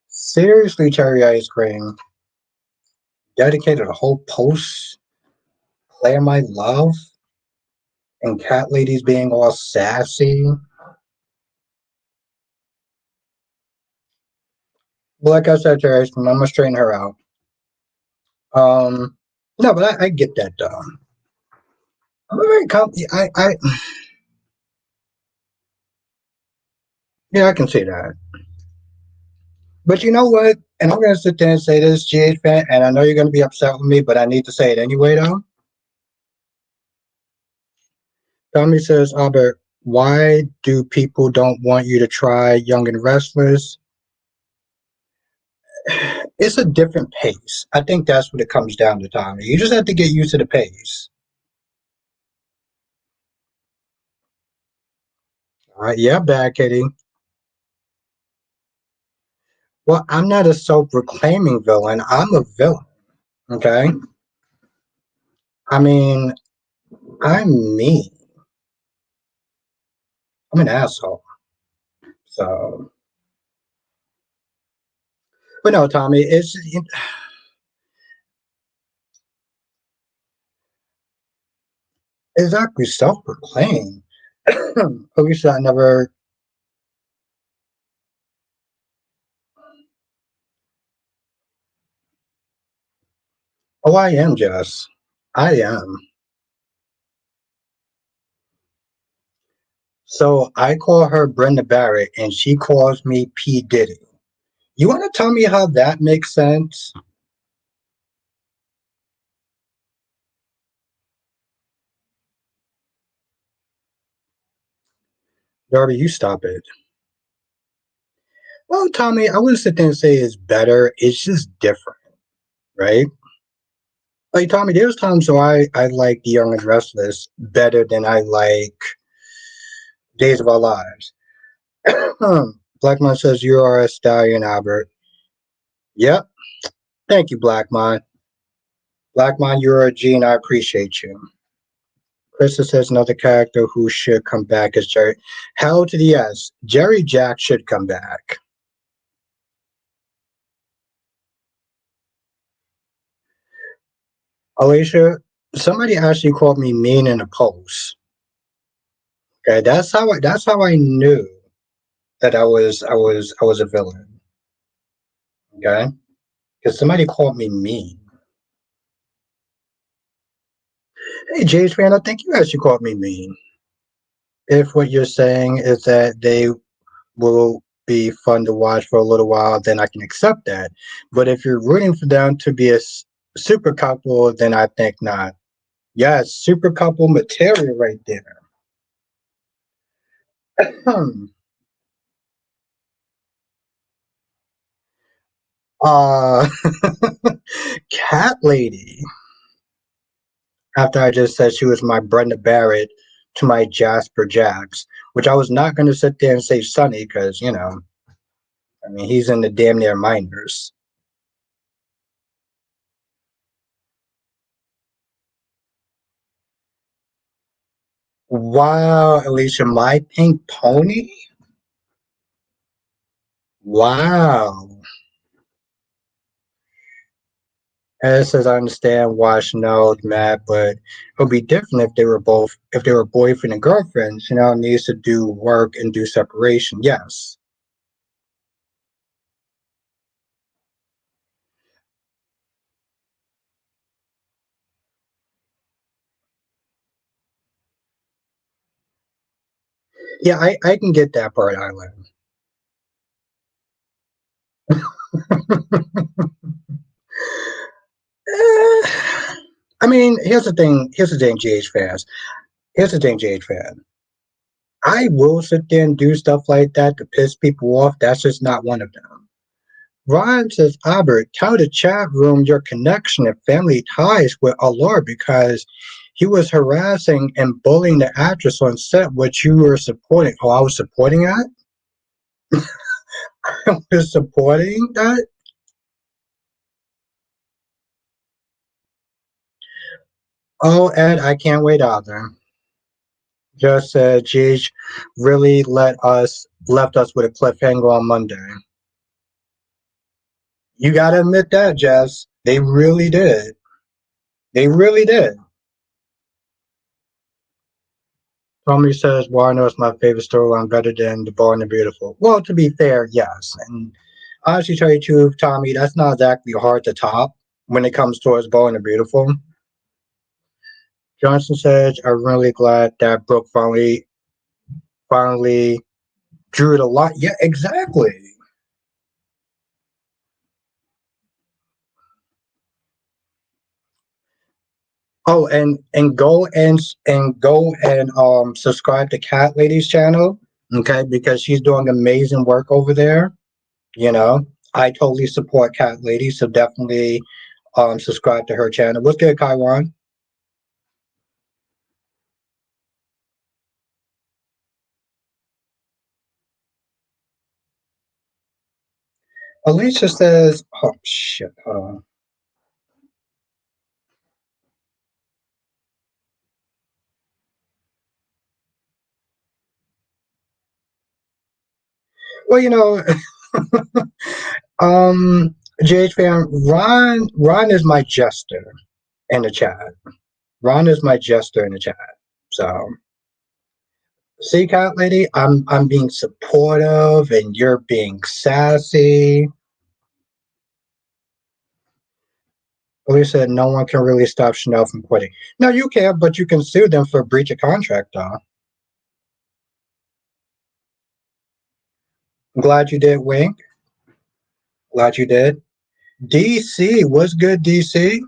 Seriously, cherry ice cream dedicated a whole post, Claire My Love, and Cat Ladies being all sassy. Well, like I said, cherry ice cream, I'm gonna straighten her out. Um, no, but I get that though. I'm a very yeah, I can see that. But you know what? And I'm gonna sit there and say this, GH fan, and I know you're gonna be upset with me, but I need to say it anyway though. Tommy says, Albert, why do people don't want you to try Young and Restless? It's a different pace. I think that's what it comes down to, Tommy. You just have to get used to the pace. All right, yeah, bad kitty. Well, I'm not a self-proclaiming villain. I'm a villain. Okay. I mean, I'm me. I'm an asshole. So, but no, Tommy, it's exactly self-proclaimed. At least I never. Oh, I am, Jess. I am. So I call her Brenda Barrett, and she calls me P Diddy. You want to tell me how that makes sense? Darby, you stop it. Well, Tommy, I wouldn't sit there and say it's better. It's just different, right? Like Tommy, there's times where I like The Young and Restless better than I like Days of Our Lives. Blackmon says you are a stallion, Albert. Yep. Thank you, Blackmon. Blackmon, you're a G and I appreciate you. Krista says another character who should come back is Jerry. Hell to the yes. Jerry Jack should come back. Alicia, somebody actually called me mean in a post. Okay, that's how I knew that I was a villain. Okay, because somebody called me mean. Hey, James fan, I think you actually called me mean. If what you're saying is that they will be fun to watch for a little while, then I can accept that. But if you're rooting for them to be a super couple, then I think not. Yeah, super couple material right there. uh, Cat Lady. After I just said she was my Brenda Barrett to my Jasper Jacks, which I was not going to sit there and say Sonny because, you know, I mean, he's in the damn near minors. Wow, Alicia, my pink pony? Wow. And it says I understand why Chanel's mad, but it would be different if they were boyfriend and girlfriend. Chanel needs to do work and do separation. Yes. Yeah, I can get that part, Island. Eh, I mean, here's the thing. Here's the thing, GH fans. Here's the thing, GH fan. I will sit there and do stuff like that to piss people off. That's just not one of them. Ryan says, Albert, tell the chat room your connection and family ties with Allah because he was harassing and bullying the actress on set, which you were supporting. Oh, I was supporting that? I was supporting that? Oh, Ed, I can't wait either. Just said, Gage really left us with a cliffhanger on Monday. You gotta admit that, Jess. They really did. They really did. Tommy says Warner is my favorite storyline better than The Bold and the Beautiful. Well, to be fair, yes. And honestly, tell you the truth, Tommy, that's not exactly hard to top when it comes towards Bold and the Beautiful. Johnson says, I'm really glad that Brooke finally drew the line. Yeah, exactly. Oh, and go and subscribe to Cat Lady's channel, okay? Because she's doing amazing work over there. You know, I totally support Cat Lady, so definitely subscribe to her channel. What's good, Kaiwan? Alicia says, oh shit, hold on. Well, you know, JH fan, Ron is my jester in the chat. Ron is my jester in the chat. So see, Cat Lady, I'm being supportive and you're being sassy. Police said no one can really stop Chanel from quitting. No, you can, but you can sue them for breach of contract, though. I'm glad you did, Wink. Glad you did. DC, what's good, DC?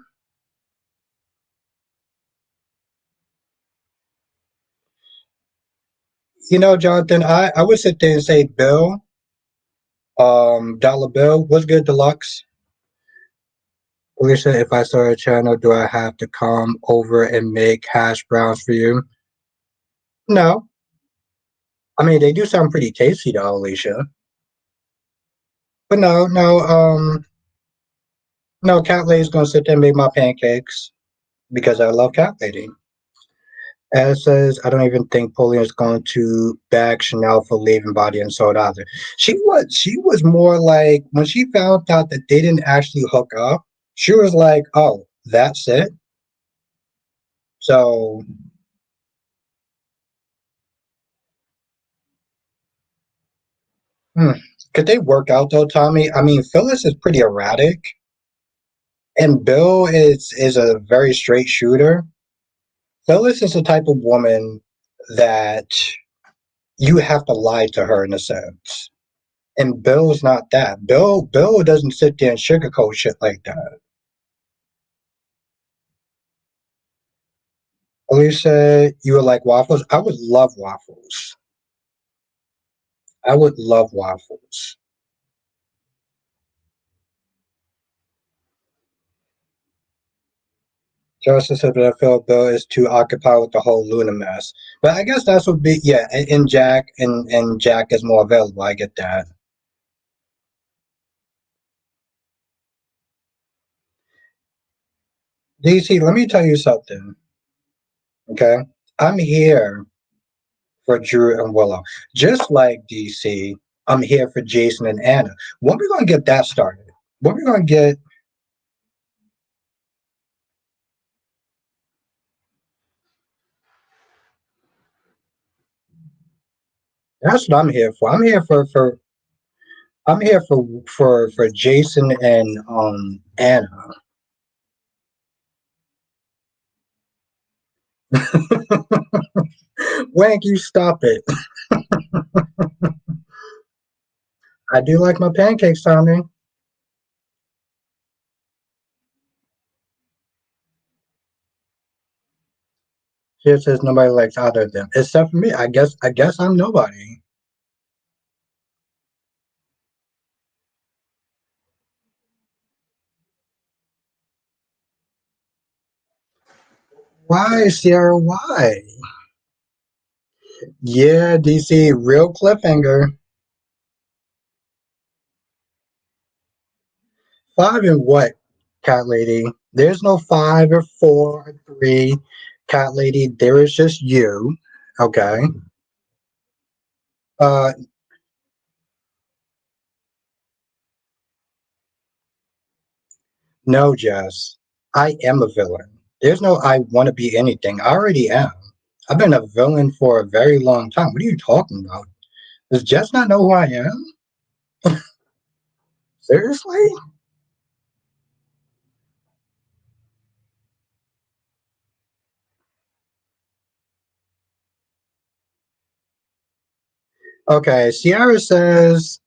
Jonathan, I would sit there and say Bill, Dollar Bill, what's good, Deluxe? Alicia, if I start a channel, do I have to come over and make hash browns for you? No. I mean, they do sound pretty tasty though, Alicia. But no, Cat Lady's gonna sit there and make my pancakes because I love Cat Lady. As says, I don't even think Pauline is going to bag Chanel for leaving Body and Soul either. She was more like when she found out that they didn't actually hook up, she was like, oh, that's it. So hmm, could they work out though, Tommy? I mean, Phyllis is pretty erratic, and Bill is a very straight shooter. Phyllis is the type of woman that you have to lie to her in a sense. And Bill's not that. Bill doesn't sit there and sugarcoat shit like that. Alicia, you would like waffles? I would love waffles. I would love waffles. Justice said that I feel Bill is too occupied with the whole Luna mess. But I guess that's what be yeah, and Jack and Jack is more available. I get that. DC, let me tell you something. Okay? I'm here for Drew and Willow. Just like DC, I'm here for Jason and Anna. When we gonna get that started? When we gonna get that's what I'm here for. I'm here for Jason and Anna. Wank, you stop it. I do like my pancakes, Tommy. She says nobody likes either of them except for me. I guess I'm nobody. Why, Sierra? Why? Yeah, DC, real cliffhanger. Five and what, cat lady? There's no five or four or three, cat lady. There is just you. Okay. Uh, no, Jess. I am a villain. There's no I want to be anything. I already am. I've been a villain for a very long time. What are you talking about? Does Jess not know who I am? Seriously? Okay, Sierra says,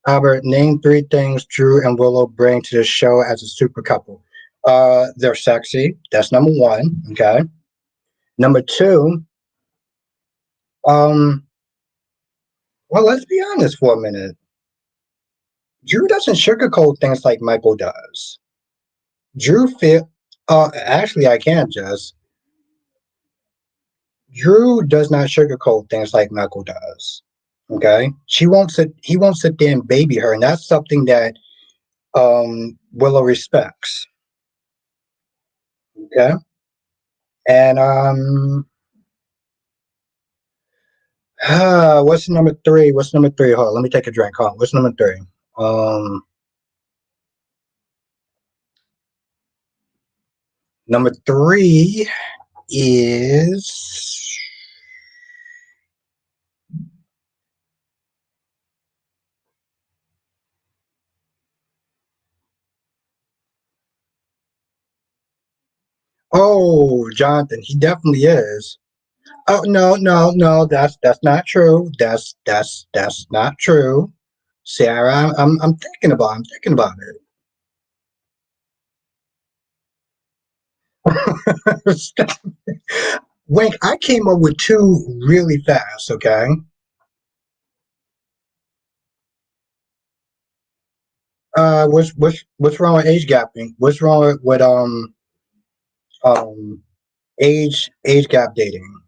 Albert, name three things Drew and Willow bring to the show as a super couple. They're sexy. That's number one. Okay. Number two, um, well, let's be honest for a minute. Drew doesn't sugarcoat things like Michael does. Drew feel actually I can't just. Drew does not sugarcoat things like Michael does. Okay. He won't sit there and baby her, and that's something that Willow respects. Okay. And what's number three? What's number three? Hold on, let me take a drink. Hold on. What's number three? Um, Number three is oh, Jonathan. He definitely is. Oh no, no, no. That's not true. That's not true. Sarah, I'm thinking about. I'm thinking about it. Wink, I came up with two really fast, okay? What's wrong with age gapping? What's wrong with um age gap dating?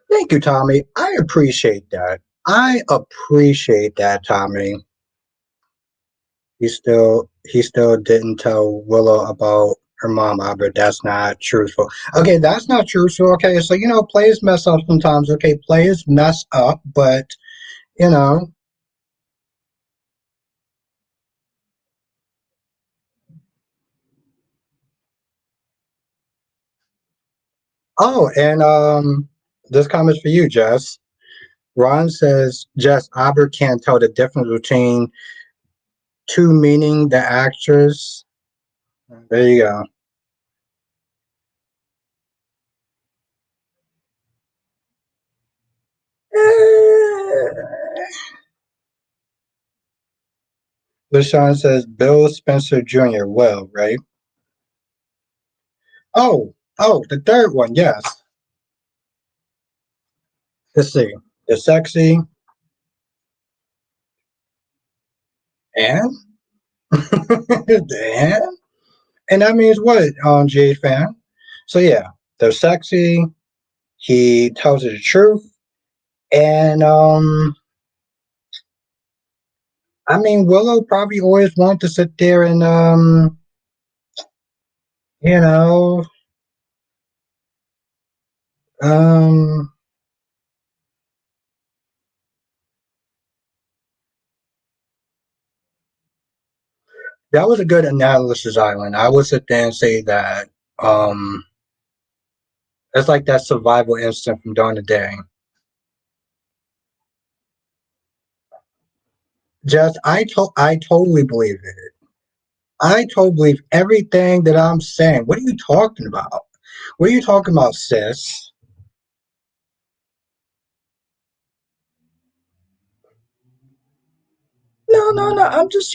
Thank you, Tommy. I appreciate that. I appreciate that, Tommy. He still didn't tell Willow about her mom, Albert. That's not truthful. Okay, that's not truthful. Okay, so players mess up sometimes. Okay, players mess up, but you know. Oh, and this comment's for you, Jess. Ron says, Jess, Albert can't tell the difference between two meaning the actress. There you go. LaShawn says Bill Spencer Jr. Will, right? Oh, the third one, yes. Let's see. The sexy and and and that means what, J fan? So yeah, they're sexy. He tells her the truth, and I mean Willow probably always wanted to sit there and you know, um, that was a good analysis, Island. I would sit there and say that it's like that survival instinct from during the day. Just I totally believe it. I totally believe everything that I'm saying. What are you talking about? What are you talking about, sis? No, no, no. I'm just,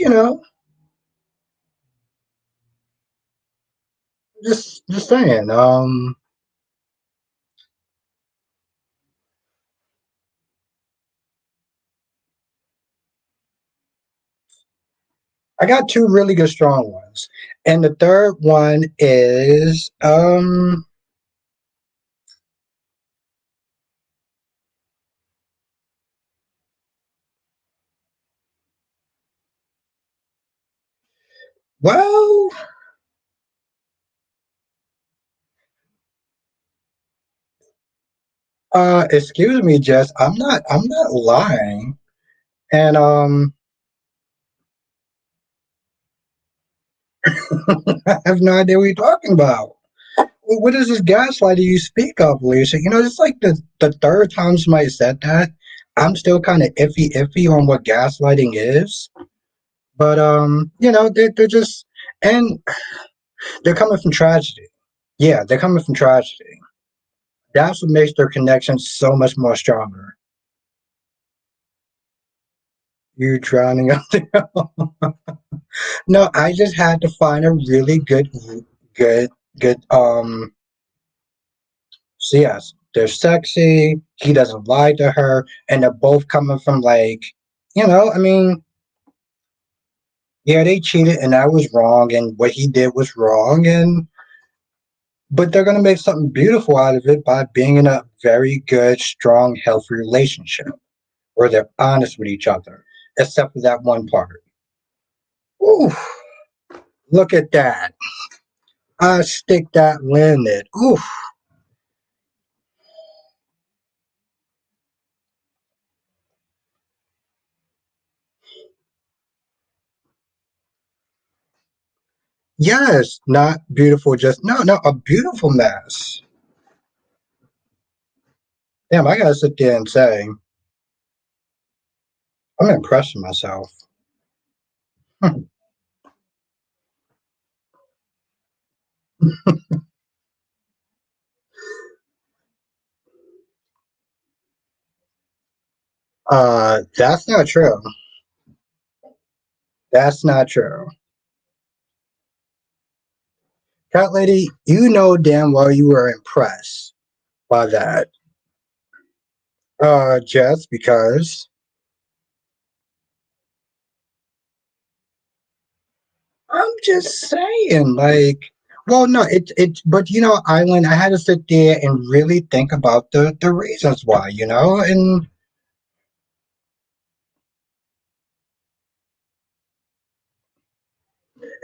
just saying. I got two really good strong ones. And the third one is well, excuse me, Jess. I'm not lying. And I have no idea what you're talking about. What is this gaslighting you speak of, Lisa? It's like the third time somebody said that. I'm still kind of iffy on what gaslighting is. But they're just and they're coming from tragedy. Yeah, they're coming from tragedy. That's what makes their connection so much more stronger. You drowning out there. No, I just had to find a really good, good. So yes, they're sexy. He doesn't lie to her, and they're both coming from like, I mean, yeah, they cheated, and that was wrong, and what he did was wrong, and but they're gonna make something beautiful out of it by being in a very good, strong, healthy relationship where they're honest with each other, except for that one part. Ooh, look at that. I stick that landed. Ooh, yes, not beautiful, just no, a beautiful mess. Damn, I gotta sit there and say, I'm impressed with myself. That's not true. That's not true. Cat lady, you know damn well you were impressed by that. Just because I'm just saying, like, well, no, but Island, I had to sit there and really think about the reasons why, and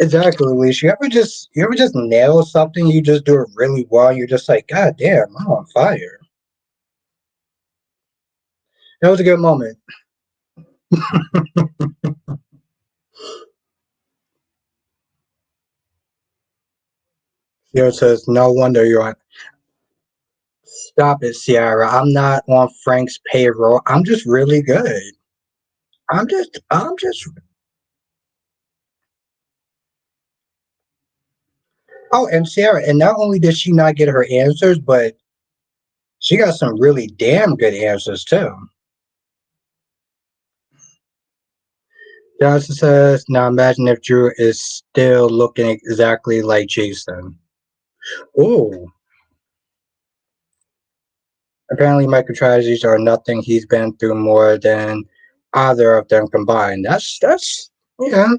exactly, Luis. You ever just nail something, you just do it really well, you're just like, God damn, I'm on fire. That was a good moment. Sierra says, no wonder you're on. Stop it, Sierra. I'm not on Frank's payroll. I'm just really good. I'm just. Oh, and Sierra, and not only did she not get her answers, but she got some really damn good answers too. Johnson says, now imagine if Drew is still looking exactly like Jason. Oh, apparently microtragedies are nothing. He's been through more than either of them combined. That's yeah,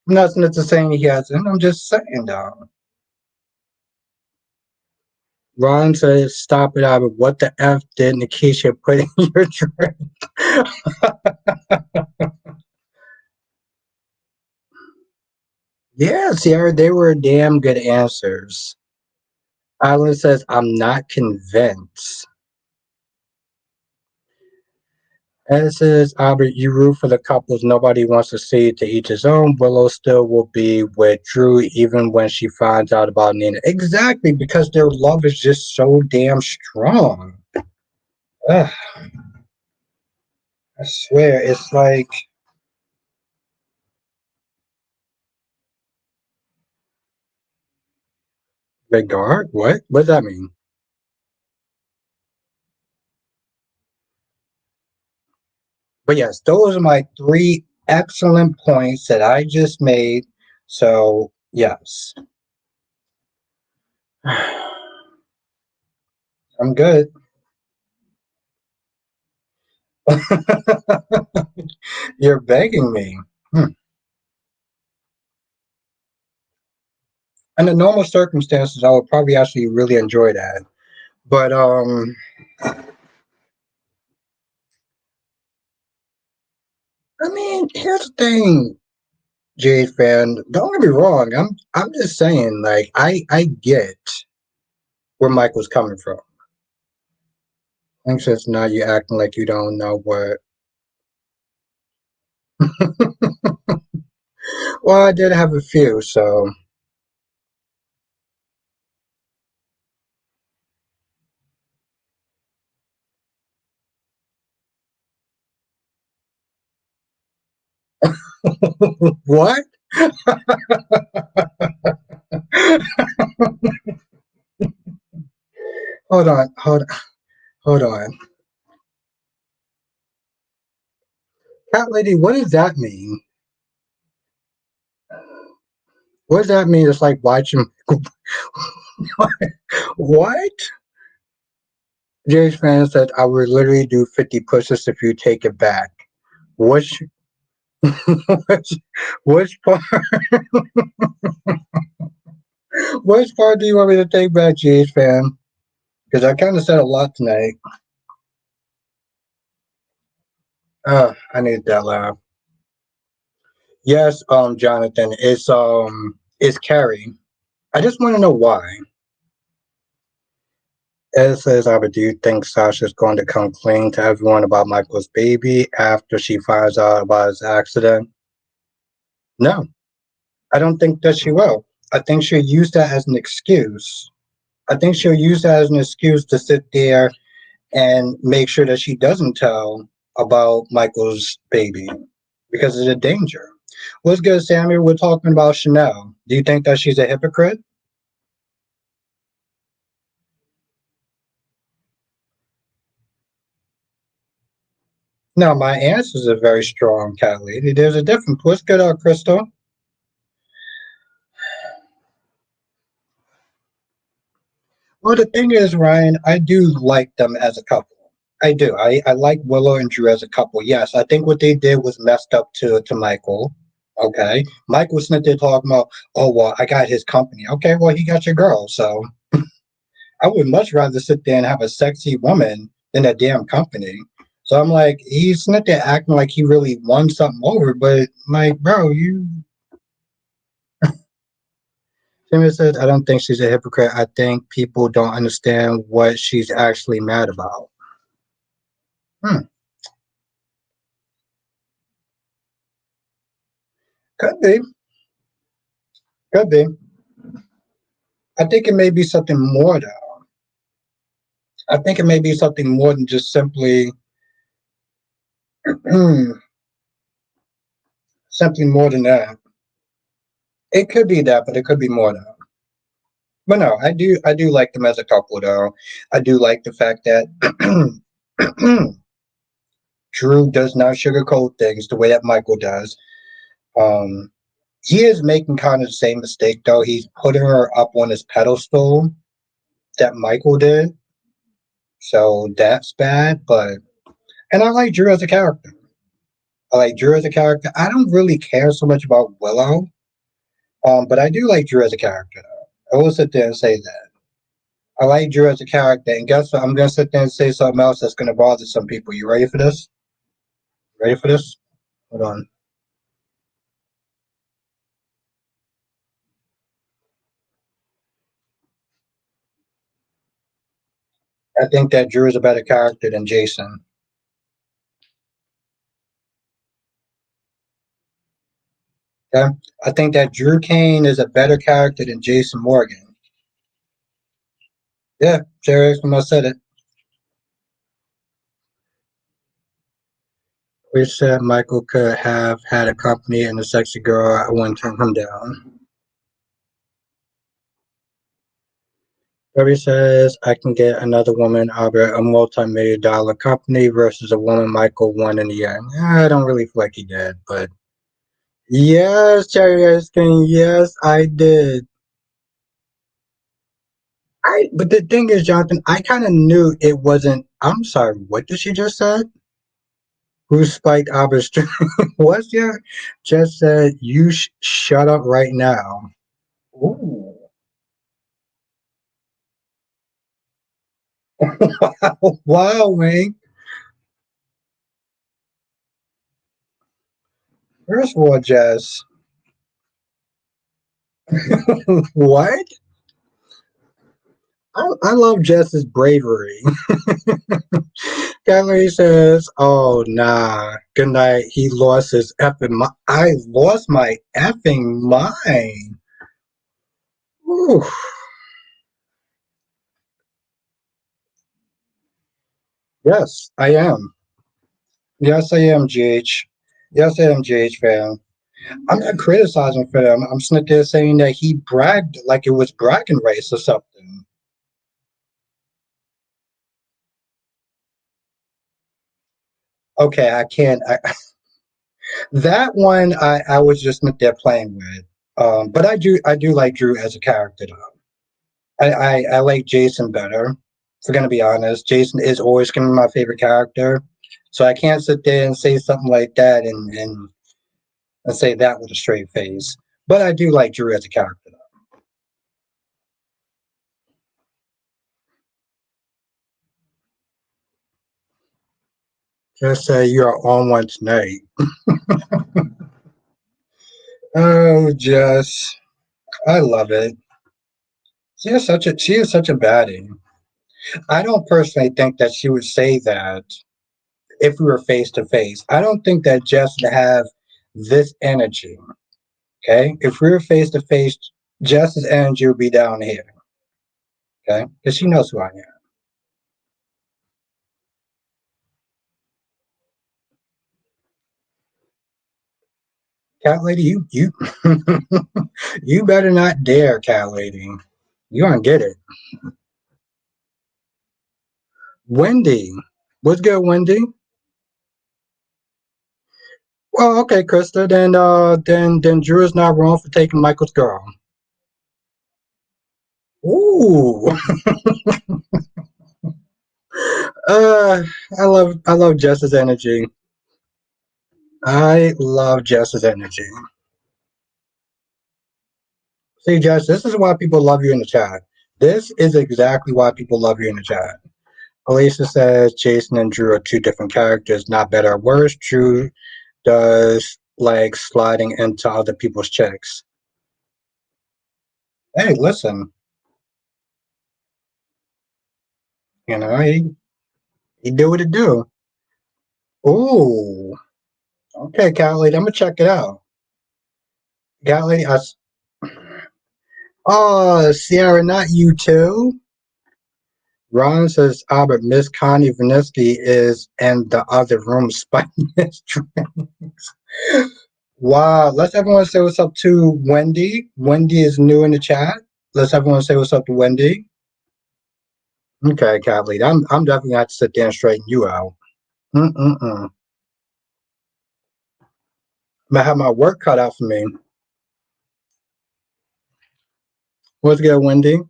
nothing to say he hasn't. I'm just saying though. Ron says, stop it, Albert. What the F did Nikisha put in your drink? Yeah, Sierra, they were damn good answers. Island says, I'm not convinced. And it says, Albert, you root for the couples nobody wants to see, to each his own. Willow still will be with Drew even when she finds out about Nina. Exactly, because their love is just so damn strong. Ugh, I swear, it's like, regard? What? What does that mean? But yes, those are my three excellent points that I just made. So, yes, I'm good. You're begging me. Hmm. Under normal circumstances, I would probably actually really enjoy that. But I mean, here's the thing, Jade fan. Don't get me wrong. I'm just saying, like, I get where Michael's coming from. And since now you're acting like you don't know what. Well, I did have a few, so what? Hold on. Cat lady, what does that mean? What does that mean? It's like watching. What? James fan said, I would literally do 50 pushes if you take it back. Which, which, which part, which part do you want me to take back, James fan? Because I kind of said a lot tonight. I need that laugh. Yes, Jonathan, it's Carrie. I just want to know why. Ed says, but do you think Sasha's going to come clean to everyone about Michael's baby after she finds out about his accident? No, I don't think that she will. I think she'll use that as an excuse. I think she'll use that as an excuse to sit there and make sure that she doesn't tell about Michael's baby because it's a danger. What's good, Sammy? We're talking about Chanel. Do you think that she's a hypocrite? No, my answers are very strong, cat lady. There's a difference. What's good, Crystal? Well, the thing is, Ryan, I do like them as a couple. I do. I like Willow and Drew as a couple. Yes, I think what they did was messed up to Michael. Okay. Michael sitting there talking about, oh, well, I got his company. Okay, well, he got your girl. So I would much rather sit there and have a sexy woman than a damn company. So I'm like, he's sitting there acting like he really won something over, but like, bro, you. Timmy says, I don't think she's a hypocrite. I think people don't understand what she's actually mad about. Hmm. Could be. Could be. I think it may be something more though. I think it may be something more than just simply something more than that. It could be that, but it could be more though. But no, I do like them as a couple though. I do like the fact that Drew does not sugarcoat things the way that Michael does. Um he is making kind of the same mistake though. He's putting her up on his pedestal that Michael did. So that's bad, but and I like Drew as a character. I like Drew as a character. I don't really care so much about Willow, but I do like Drew as a character. Though. I will sit there and say that. I like Drew as a character, and guess what? I'm gonna sit there and say something else that's gonna bother some people. You ready for this? Ready for this? Hold on. I think that Drew is a better character than Jason. Okay? I think that Drew Kane is a better character than Jason Morgan. Yeah, Jerry, I said it. We said Michael could have had a company and a sexy girl. I wouldn't turn him down. Debbie says I can get another woman out of a multi-million dollar company versus a woman Michael won in the end. I don't really feel like he did, but yes, Cherry Ice Cream, yes, I did. But the thing is, Jonathan, I kind of knew it wasn't. I'm sorry, what did she just say? Who spiked Abba's What's your just said you shut up right now. Ooh. Wow, Wayne. First of all, Jess, what? I love Jess's bravery. Kelly says, "Oh nah, good night." He lost his effing. I lost my effing mind. Ooh. Yes, I am. Yes, I am, GH. Yes, I am, GH fan. I'm not criticizing for him. I'm sitting there saying that he bragged like it was bragging rights or something. Okay, I can't. That one I was just not there playing with. But I do like Drew as a character though. I like Jason better. If we're gonna be honest, Jason is always gonna be my favorite character. So I can't sit there and say something like that and say that with a straight face. But I do like Drew as a character though. Just say you're on one tonight. Oh, Jess, I love it. She is such a baddie. I don't personally think that she would say that if we were face to face. I don't think that Jess would have this energy. Okay, if we were face to face, Jess's energy would be down here. Okay, because she knows who I am. Cat lady, you you better not dare, cat lady. You gonna get it. Wendy, what's good, Wendy? Well, okay, Krista. Then Drew is not wrong for taking Michael's girl. Ooh. Uh, I love Jess's energy. I love Jess's energy. See, Jess, this is why people love you in the chat. This is exactly why people love you in the chat. Elisa says Jason and Drew are two different characters, not better or worse. Drew does like sliding into other people's checks. Hey, listen, he do what it do. Ooh, okay, cat lady, I'm gonna check it out. Cat lady, oh, Sierra, not you too. Ron says Albert, Miss Connie Vanesky is in the other room spiking his drinks. Wow, let's everyone say what's up to Wendy. Wendy is new in the chat. Let's everyone say what's up to Wendy. Okay, cat lady, I'm definitely gonna have to sit there and straighten you out. Mm-mm-mm. I'm gonna have my work cut out for me. What's good, Wendy?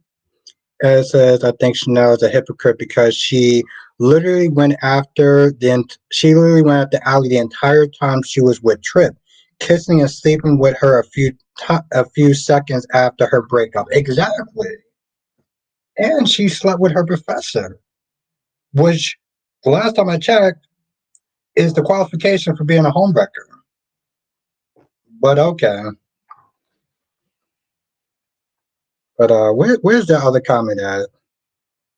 It says, I think Chanel is a hypocrite because she literally went after Allie the entire time she was with Trip, kissing and sleeping with her a few seconds after her breakup. Exactly. And she slept with her professor, which the last time I checked is the qualification for being a homewrecker. But okay. But where's the other comment at?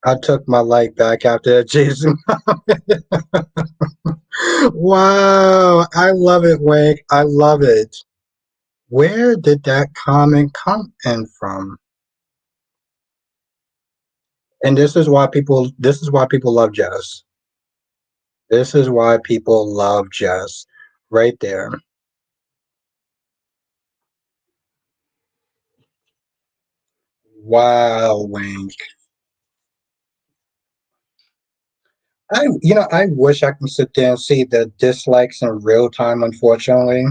I took my life back after that Jason. Wow, I love it, Wake. I love it. Where did that comment come in from? And this is why people love Jess. This is why people love Jess. Right there. Wow, Wink. I wish I could sit there and see the dislikes in real time, unfortunately.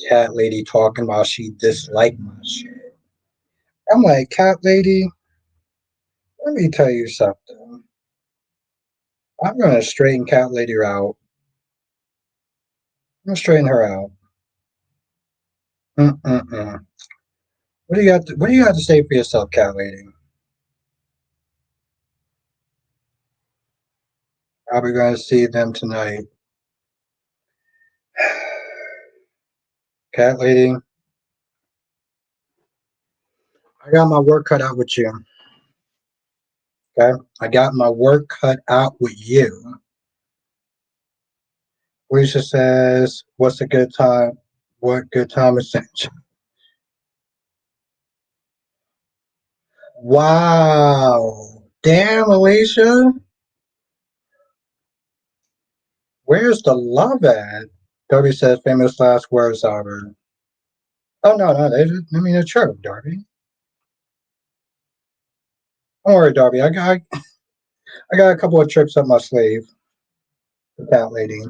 Cat lady talking about she disliked my shit. I'm like, cat lady, let me tell you something. I'm gonna straighten cat lady out. I'm gonna straighten her out. Mm-mm-mm. What do you got to say for yourself, cat lady? Are we gonna see them tonight? Cat lady, I got my work cut out with you. Okay? I got my work cut out with you. Lisa says, what's a good time? What good time is it? Wow. Damn, Alicia. Where's the love at? Darby says famous last words, Albert. Oh no, no, they're true, Darby. Don't worry, Darby. I got a couple of tricks up my sleeve. The cat lady.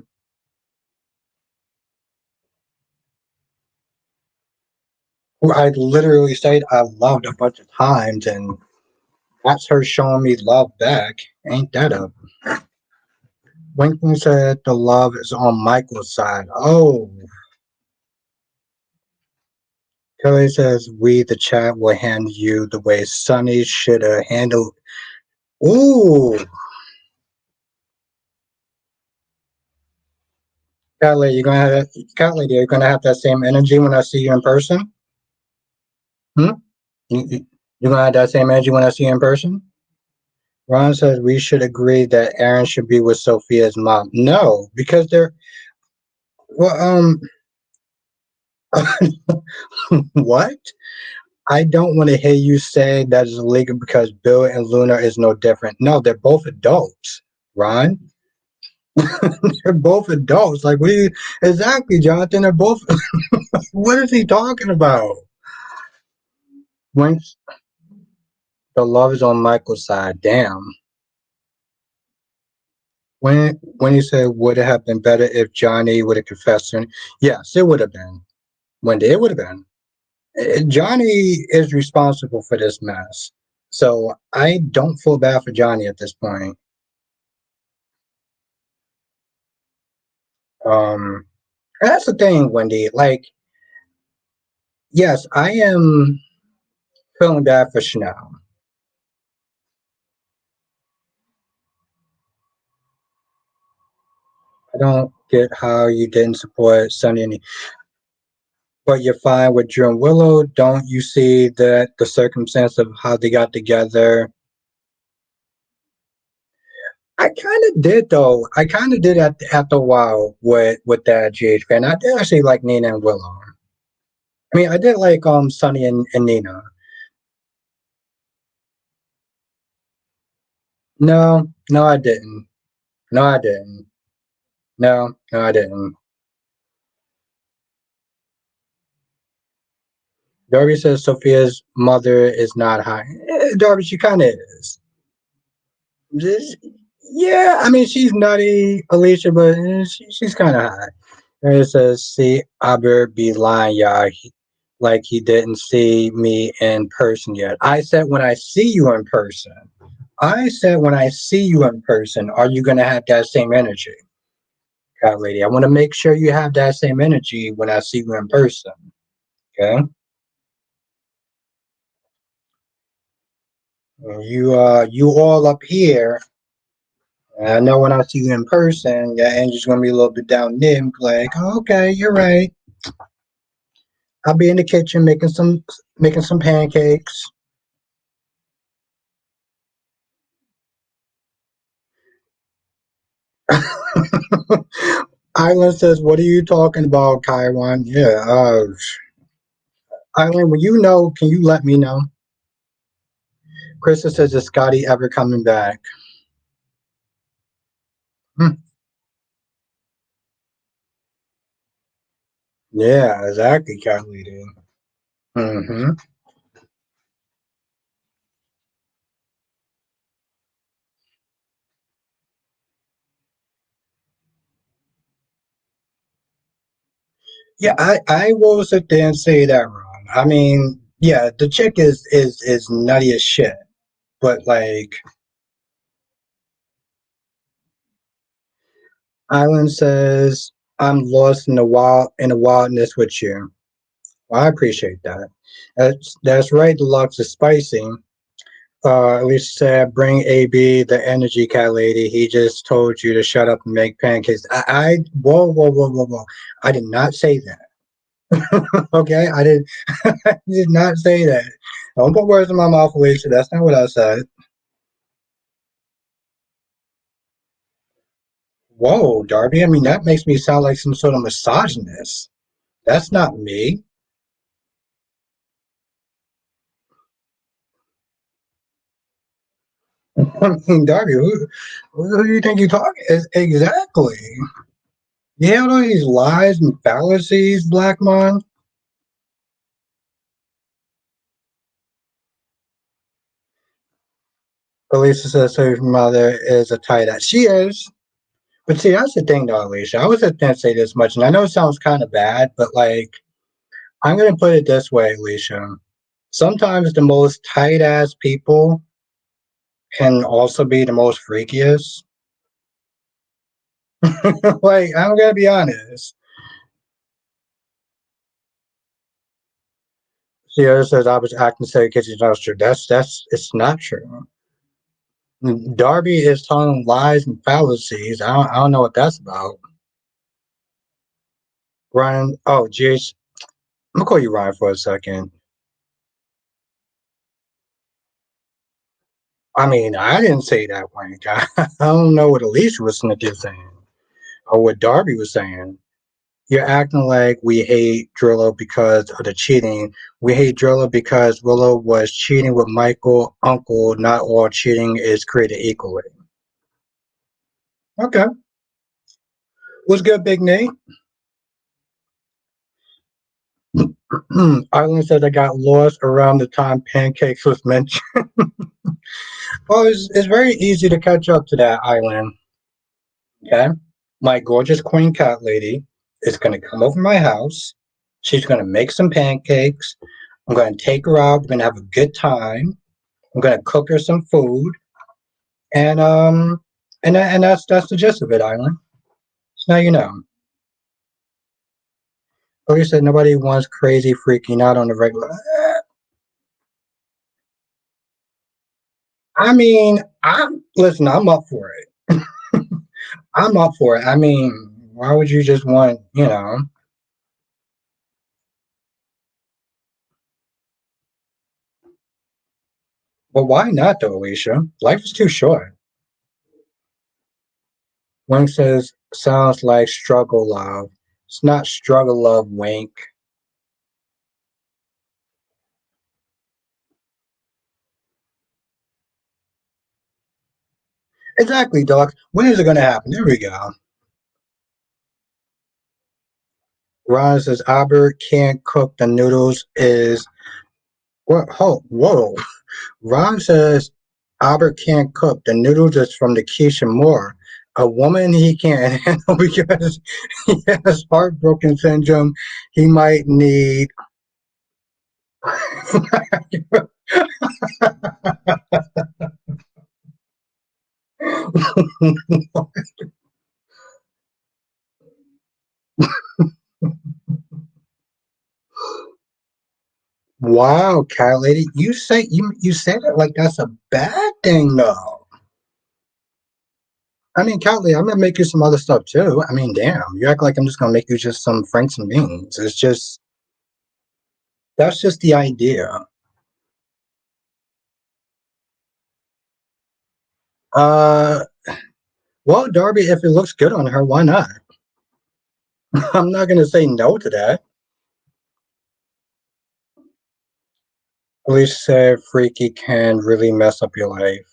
Who I literally said I loved a bunch of times, and that's her showing me love back. Ain't that a Winkton said the love is on Michael's side. Oh, Kelly says we the chat will handle you the way Sonny should have handled. Ooh, cat lady, cat lady, you're gonna have that same energy when I see you in person. Hmm? You're gonna have that same energy when I see you in person. Ron says we should agree that Aaron should be with Sophia's mom. No, because they're well. What? I don't want to hear you say that is illegal because Bill and Luna is no different. No, they're both adults, Ron. They're both adults. Like we exactly, Jonathan. They're both. What is he talking about? When the love is on Michael's side, damn. When you said would it have been better if Johnny would have confessed? Yes, it would have been. Wendy, it would have been. Johnny is responsible for this mess. So I don't feel bad for Johnny at this point. Um, and that's the thing, Wendy. Like, yes, I am feeling bad for Chanel. I don't get how you didn't support Sunny and but you're fine with Drew and Willow. Don't you see that the circumstance of how they got together? I kind of did though. I kind of did after a while with that GH fan. I did actually like Nina and Willow. I mean, I did like Sunny and Nina. No, no, I didn't. No, I didn't. No, no, I didn't. Darby says Sophia's mother is not high. Darby, she kind of is. Just, yeah, I mean, she's nutty, Alicia, but she's kind of high. And it says, see, Aber be lying, y'all. Like he didn't see me in person yet. I said, when I see you in person. I said, when I see you in person, are you going to have that same energy? Cat lady, I want to make sure you have that same energy when I see you in person. Okay. You all up here. And I know when I see you in person, your energy's gonna be a little bit down there. Like, oh, okay, you're right. I'll be in the kitchen making some pancakes. Island says, "What are you talking about, Kaiwan?" Yeah, Island. When you know, can you let me know? Krista says, "Is Scotty ever coming back?" Hmm. Yeah, exactly, cat lady. Mm-hmm. Yeah, I will sit there and say that wrong. I mean, yeah, the chick is nutty as shit, but like Island says, I'm lost in the wildness with you. Well, I appreciate that. That's right, the Lux is spicy. At least said, bring AB the energy cat lady. He just told you to shut up and make pancakes. Whoa, whoa, whoa, whoa, whoa. I did not say that. Okay, I did not say that. Don't put words in my mouth, Alicia. That's not what I said. Whoa, Darby. I mean, that makes me sound like some sort of misogynist. That's not me. I mean, Darby, who do you think you're talking? Exactly. You have all these lies and fallacies, Black Man. Alicia says her mother is a tight ass. She is. But see, that's the thing, though, Alicia. I was going to say this much, and I know it sounds kind of bad, but like, I'm going to put it this way, Alicia. Sometimes the most tight ass people can also be the most freakiest. Like, I'm going to be honest. Sierra says I was acting so because it's not true. It's not true. Darby is telling lies and fallacies. I don't know what that's about. Ryan, oh jeez, I'm gonna call you Ryan for a second. I mean, I didn't say that, Wank. I don't know what Alicia was saying or what Darby was saying. You're acting like we hate Drillo because of the cheating. We hate Drillo because Willow was cheating with Michael Uncle. Not all cheating is created equally. Okay. What's good, Big Nate? Arlen said I got lost around the time pancakes was mentioned. Well, it's very easy to catch up to that island. Okay. My gorgeous queen cat lady is going to come over my house. She's going to make some pancakes. I'm going to take her out. We're going to have a good time. I'm going to cook her some food, and that's the gist of it, Island. So now you know. Like I said, nobody wants crazy freaking out on the regular. I mean, I'm listen. I'm up for it. I'm up for it. I mean, why would you just want, But why not though, Alicia? Life is too short. Wink says, sounds like struggle love. It's not struggle love, Wink. Exactly, Doc. When is it going to happen? There we go. Ron says, Albert can't cook the noodles is. What? Oh, whoa. Ron says, Albert can't cook. The noodles is from the Keisha Moore. A woman he can't handle because he has heartbroken syndrome. He might need. Wow, cat lady, you said it like that's a bad thing though. I mean, cat lady, I'm gonna make you some other stuff too. I mean, damn, you act like I'm just gonna make you just some franks and beans. It's just that's just the idea. Uh, well, Darby, if it looks good on her, why not? I'm not gonna say no to that. At least say freaky can really mess up your life.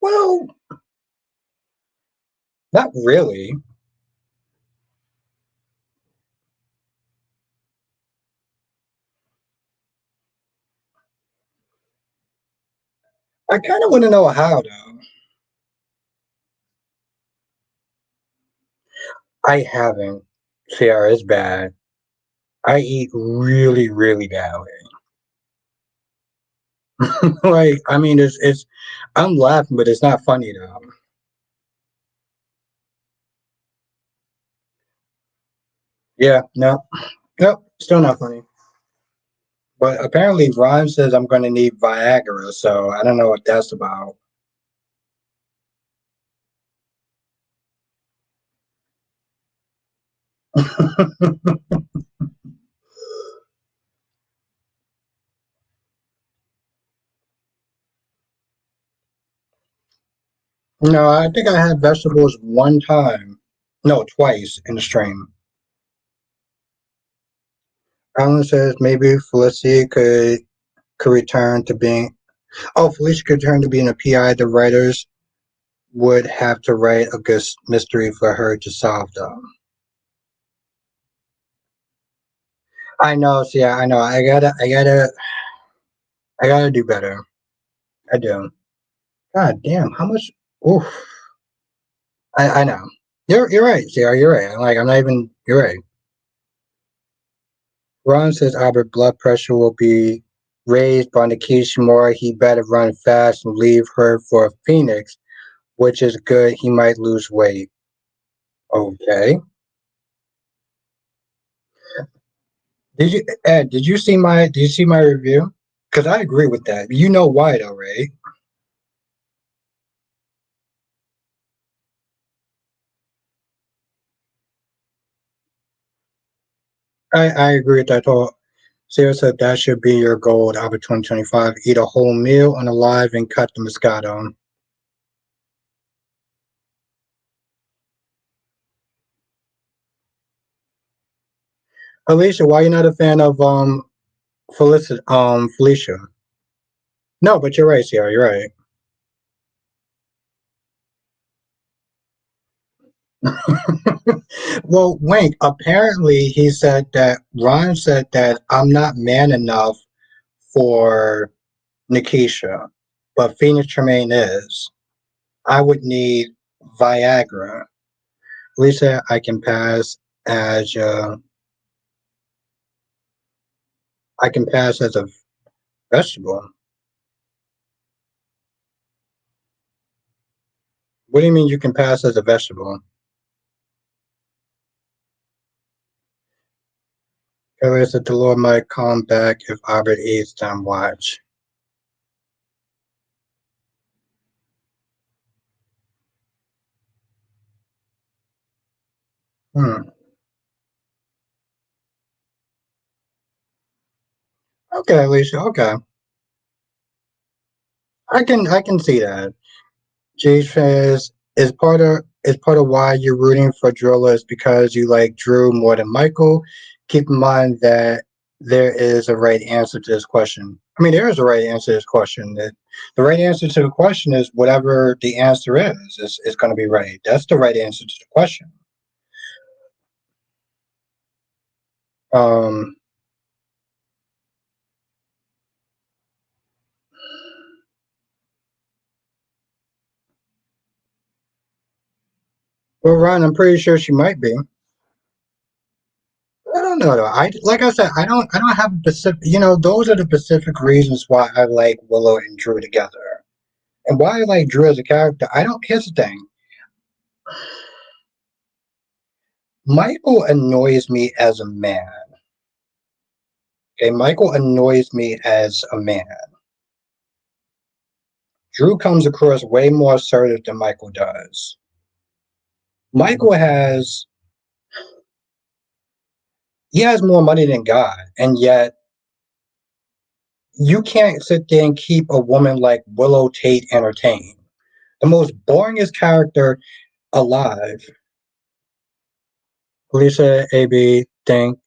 Well, not really. I kind of want to know how though. I haven't. Sierra, it's bad. I eat really, really badly. Like, I mean, I'm laughing, but it's not funny though. Yeah, no, nope, still not funny. But apparently, Rhyme says I'm going to need Viagra, so I don't know what that's about. No, I think I had vegetables one time. No, twice in the stream. Alan says maybe Felicity could return to being. Oh, Felicia could return to being a PI. The writers would have to write a good mystery for her to solve, though. I know. So yeah, I know. I gotta do better. I do. God damn, how much? Oof. I know. You're right, Sarah. You're right. I'm not even. You're right. Ron says Albert blood pressure will be raised by Nikisha more. He better run fast and leave her for a Phoenix, which is good. He might lose weight. Okay. Did you Ed? Did you see my review? Because I agree with that. You know why though, right? I agree with that. All Sarah said that should be your goal, Albert 2025. Eat a whole meal on a live and cut the Moscato. Alicia, why you not a fan of Felicia? No, but you're right, Sierra. You're right. Well, Wink, apparently he said that Ron said that I'm not man enough for Nikisha, but Phoenix Tremaine is. I would need Viagra. Lisa, I can pass. as I can pass as a vegetable. What do you mean you can pass as a vegetable? Curious that the Lord might come back if Albert eats them watch. Hmm. Okay, Alicia. Okay, I can see that. Jay says is part of why you're rooting for Drilla is because you like Drew more than Michael. Keep in mind that there is a right answer to this question. I mean, there is a right answer to this question. The right answer to the question is whatever the answer is going to be right. That's the right answer to the question. Um, well, Ron, I'm pretty sure she might be. I don't know though. I like I said, I don't have a specific. Those are the specific reasons why I like Willow and Drew together, and why I like Drew as a character. I don't. Here's the thing. Michael annoys me as a man. Okay, Michael annoys me as a man. Drew comes across way more assertive than Michael does. Michael has more money than God, and yet you can't sit there and keep a woman like Willow Tate entertained. The most boringest character alive. Lisa, AB think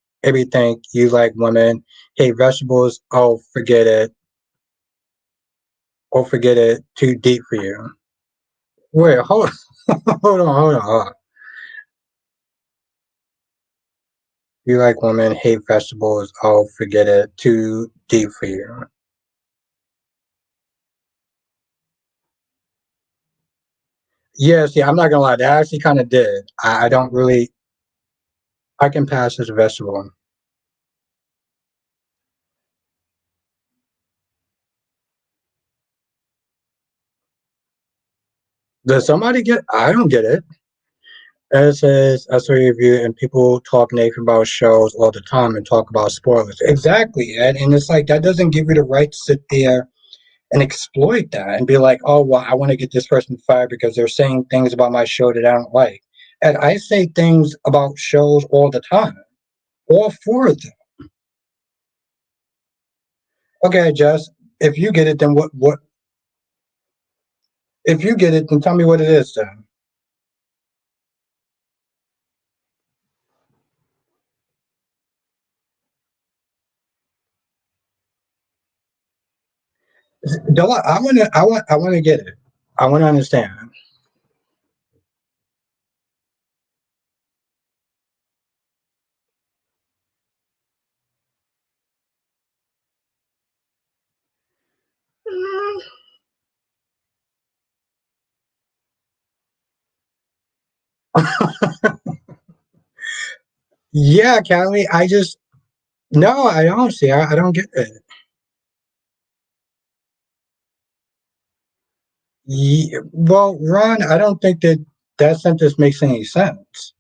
you like women. Hey, vegetables. Oh, forget it. Oh, forget it. Too deep for you. Wait, hold, hold on. You like women, hate vegetables. Oh, forget it. Too deep for you. Yeah, see, I'm not gonna lie. That actually kind of did. I don't really. I can pass as a vegetable. Does somebody get? I don't get it. And it says, I saw your review, and people talk negative about shows all the time and talk about spoilers. Exactly, Ed. And it's like that doesn't give you the right to sit there and exploit that and be like, oh, well, I want to get this person fired because they're saying things about my show that I don't like. And I say things about shows all the time, all four of them. Okay, Jess, if you get it, then what? If you get it, then tell me what it is then. I want to get it. I want to understand. Yeah, Callie, I just no, I don't see. I don't get it. Well, Ron, I don't think that sentence makes any sense.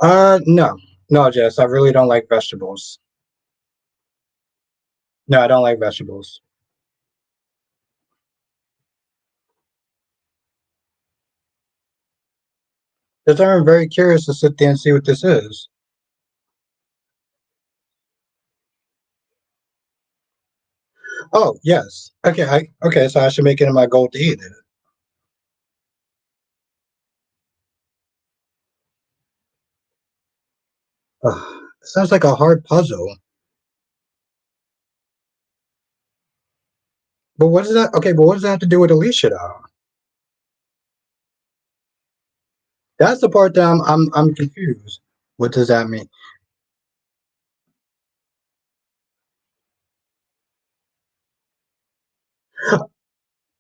No, no, Jess, I really don't like vegetables. No, I don't like vegetables. Because I'm very curious to sit there and see what this is. Oh, yes. Okay, okay, so I should make it in my goal to eat it. Sounds like a hard puzzle. But what does that? Okay, but what does that have to do with Alicia though? That's the part that I'm confused. What does that mean?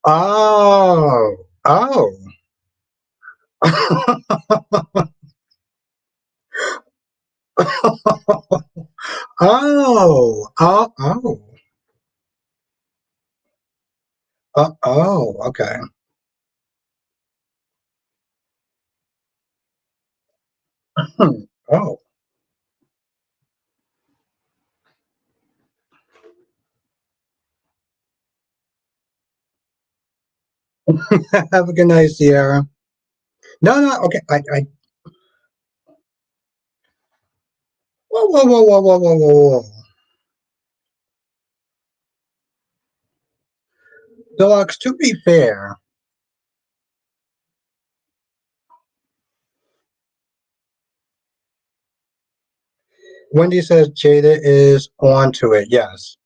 Oh, oh, oh, oh, oh, oh, okay. Oh, have a good night, Sierra. No, no, okay. Whoa, whoa, whoa, whoa, whoa, whoa, whoa, whoa. Deluxe, to be fair, Wendy says Jada is onto it. Yes.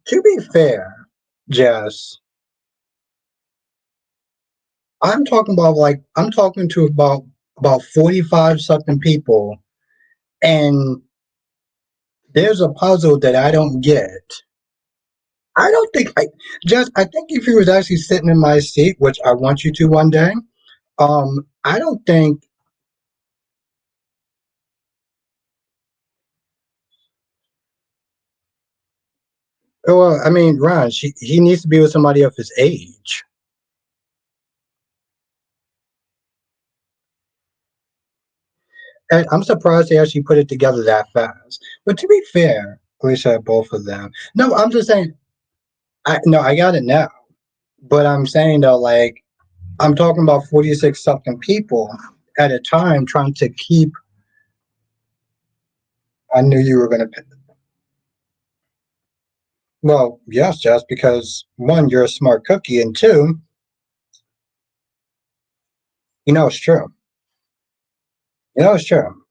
To be fair, Jess, I'm talking to about 45 something people, and there's a puzzle that I don't get. I don't think I Jess, I think if you was actually sitting in my seat, which I want you to one day, I don't think well, I mean, Ron, he needs to be with somebody of his age. And I'm surprised they actually put it together that fast. But to be fair, Alicia, both of them. No, I'm just saying. I got it now. But I'm saying though, like I'm talking about 46 something people at a time trying to keep. I knew you were gonna. Well, yes, just because one, you're a smart cookie, and two, you know it's true. You know it's true.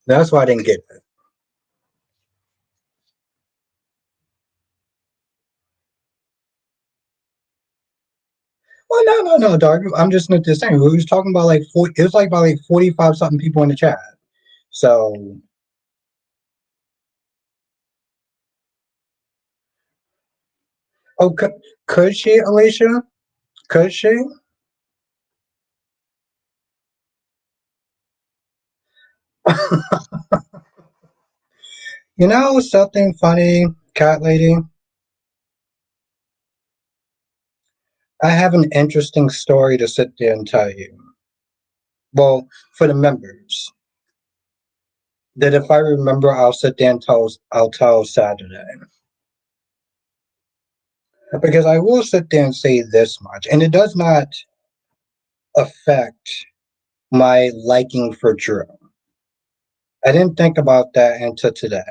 That's why I didn't get it. Well, no, no, no, dog. I'm just not the same. We was talking about like 40, it was like about like 45 something people in the chat. So, oh, could she, Alicia? Could she? You know something funny, cat lady? I have an interesting story to sit there and tell you. Well, for the members, that if I remember, I'll sit there and I'll tell Saturday. Because I will sit there and say this much, and it does not affect my liking for Drew. I didn't think about that until today.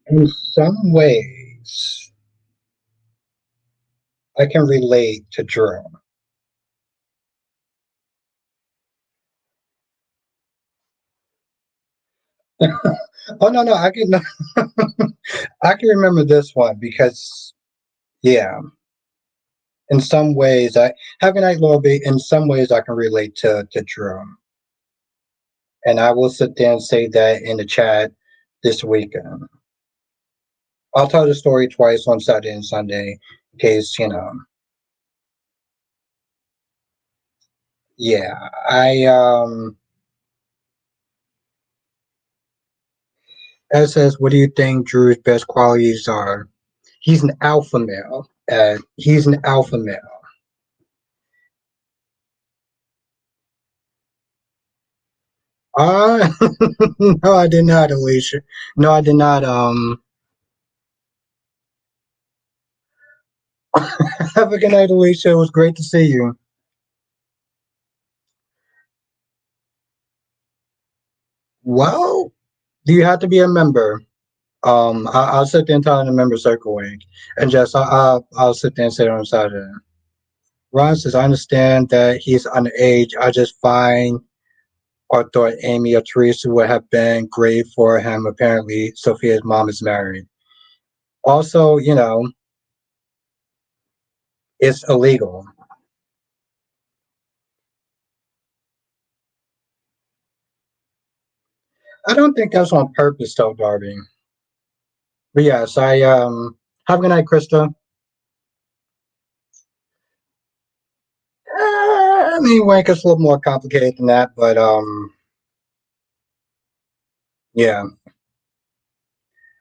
In some ways, I can relate to Drew. Oh no, no, I can I can remember this one because yeah, in some ways I have a night little bit. In some ways, I can relate to Drew, and I will sit there and say that in the chat this weekend. I'll tell the story twice on Saturday and Sunday in case Yeah, I Ed says, what do you think Drew's best qualities are? He's an alpha male. He's an alpha male. Uh no, I did not, Alicia. No, I did not. Have a good night, Alicia. It was great to see you. Well, do you have to be a member? I'll sit there and tell in the member circle week, and just I'll sit there and sit on Saturday. Ron says, I understand that he's underage. I just find or thought Amy or Teresa would have been great for him. Apparently, Sophia's mom is married. Also, it's illegal. I don't think that's on purpose, though, Darby. But yes, I have a good night, Krista. I mean, Wank is a little more complicated than that, but yeah.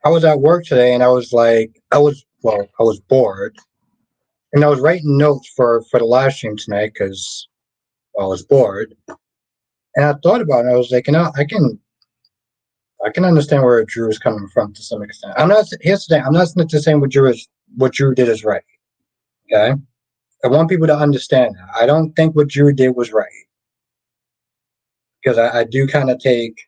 I was at work today, and I was like, I was bored, and I was writing notes for the live stream tonight because I was bored, and I thought about it. I was like, I can understand where Drew is coming from to some extent. I'm not here's the thing. I'm not saying what Drew did is right. Okay, I want people to understand that. I don't think what Drew did was right because I do kind of take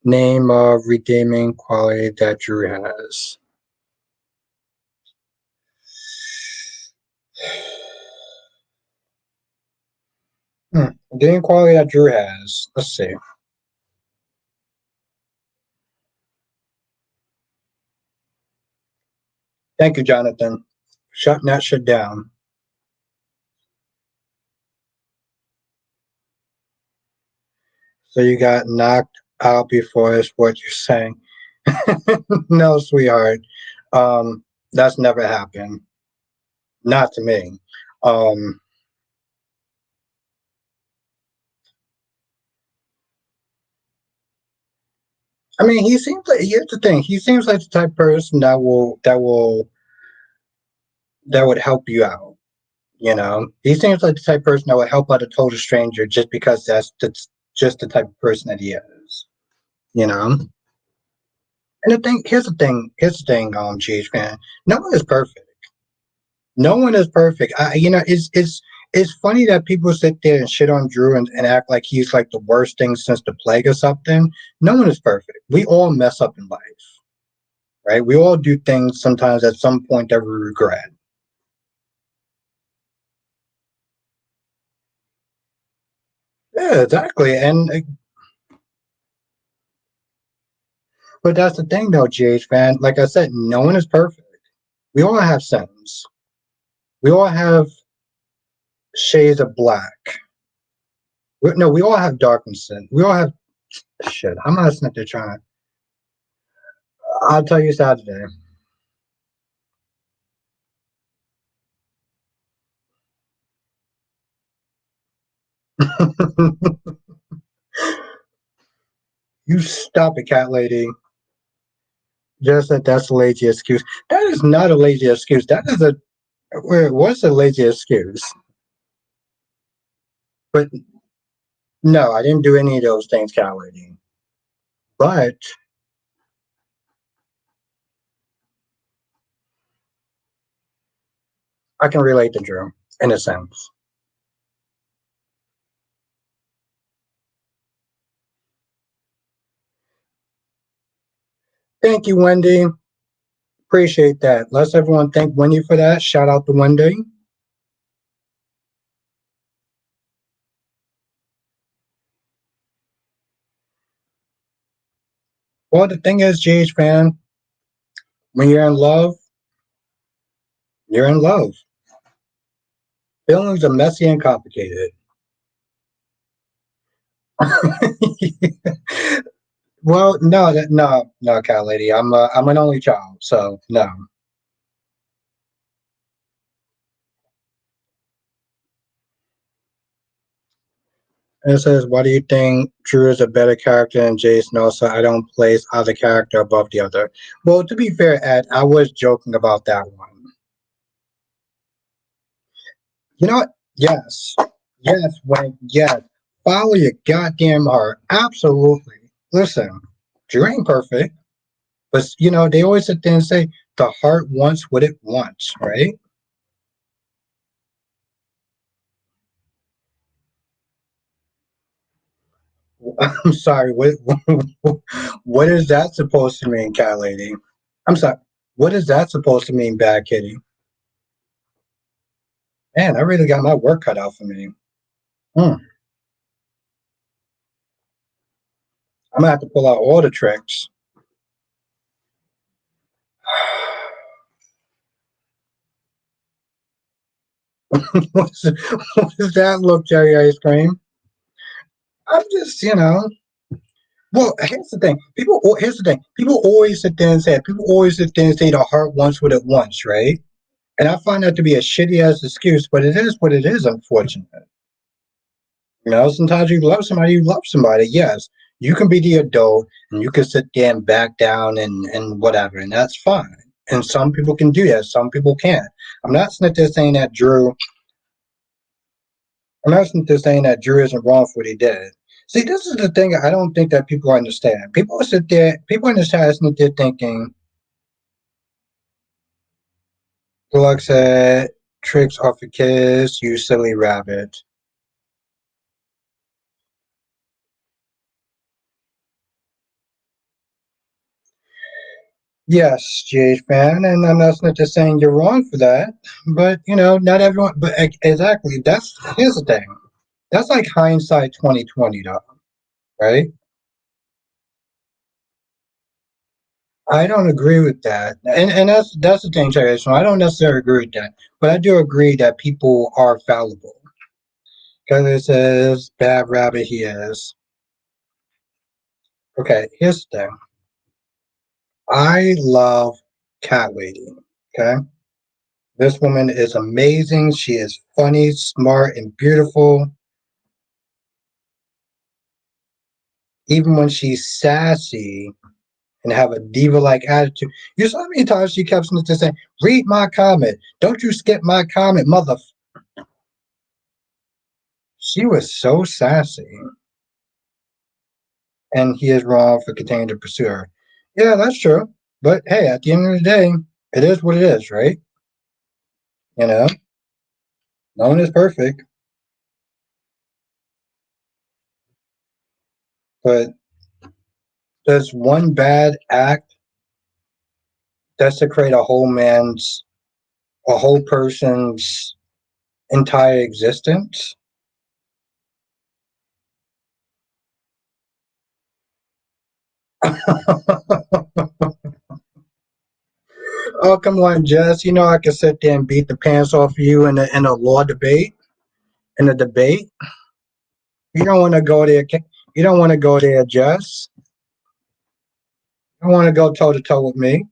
name of redeeming quality that Drew has. Redeeming quality that Drew has. Let's see. Thank you, Jonathan. Shutting that shit down. So you got knocked out before is what you're saying. No, sweetheart. That's never happened. Not to me. Um, I mean, he seems like here's the thing. He seems like the type of person that would help you out. He seems like the type of person that would help out a total stranger just because that's just the type of person that he is. You know. And here's the thing, GH man. No one is perfect. No one is perfect. It's funny that people sit there and shit on Drew and act like he's like the worst thing since the plague or something. No one is perfect. We all mess up in life, right? We all do things sometimes at some point that we regret. Yeah, exactly. But that's the thing though, GH man. Like I said, no one is perfect. We all have sins. We all have shades of black. No, we all have darkness in. We all have shit. I'm not listening to trying. I'll tell you Saturday. You stop it, cat lady. Just that's a lazy excuse. That is not a lazy excuse. That is a what's a lazy excuse? But no, I didn't do any of those things, cat lady. But I can relate to Drew in a sense. Thank you, Wendy. Appreciate that. Let's everyone thank Wendy for that. Shout out to Wendy. Well, the thing is, GH fan, when you're in love, you're in love. Feelings are messy and complicated. Well, no, no, cat lady. I'm an only child, so no. And it says, "Why do you think Drew is a better character than Jason?" Also, I don't place either character above the other. Well, to be fair, Ed, I was joking about that one. You know what? Yes, yes, yes. Follow your goddamn heart. Absolutely. Listen, Drew ain't perfect, but they always sit there and say the heart wants what it wants, right? I'm sorry. What what is that supposed to mean, cat lady? I'm sorry. What is that supposed to mean, bad kitty? Man, I really got my work cut out for me. Hmm. I'm gonna have to pull out all the tricks. What's, what does that look, Cherry Ice Cream? I'm just, well, here's the thing. Here's the thing. People always sit there and say, the heart wants what it wants, right? And I find that to be a shitty ass excuse, but it is what it is, unfortunately. Sometimes you love somebody, yes. You can be the adult and you can sit there and back down and whatever, and that's fine. And some people can do that, some people can't. I'm not sitting there saying that Drew I'm not sitting there saying that Drew isn't wrong for what he did. See, this is the thing I don't think that people understand. People understand sit there thinking, like said, tricks off for kids, you silly rabbit. Yes, GH fan, and I'm not just saying you're wrong for that, but not everyone. But exactly, here's the thing. That's like hindsight 2020, though, right? I don't agree with that, and that's the thing, Terry. So I don't necessarily agree with that, but I do agree that people are fallible. Because it says bad rabbit he is. Okay, here's the thing. I love Cat Lady. Okay, this woman is amazing. She is funny, smart, and beautiful. Even when she's sassy and have a diva-like attitude. You saw how many times she kept saying, "Read my comment. Don't you skip my comment, mother." She was so sassy, and he is wrong for continuing to pursue her. Yeah, that's true. But hey, at the end of the day, it is what it is, right? You know, no one is perfect, but does one bad act desecrate a whole person's entire existence? Oh, come on, Jess. You know I can sit there and beat the pants off you in a law debate. In a debate, you don't want to go there. You don't want to go there, Jess. You want to go toe to toe with me.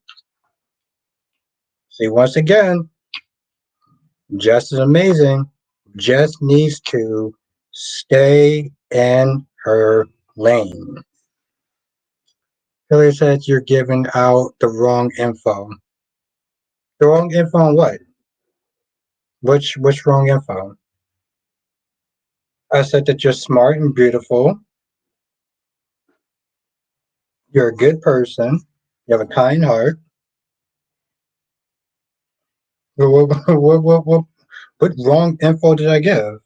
See, once again, Jess is amazing. Jess needs to stay in her lane. Billy says you're giving out the wrong info. The wrong info on what? Which wrong info? I said that you're smart and beautiful. You're a good person. You have a kind heart. What wrong info did I give?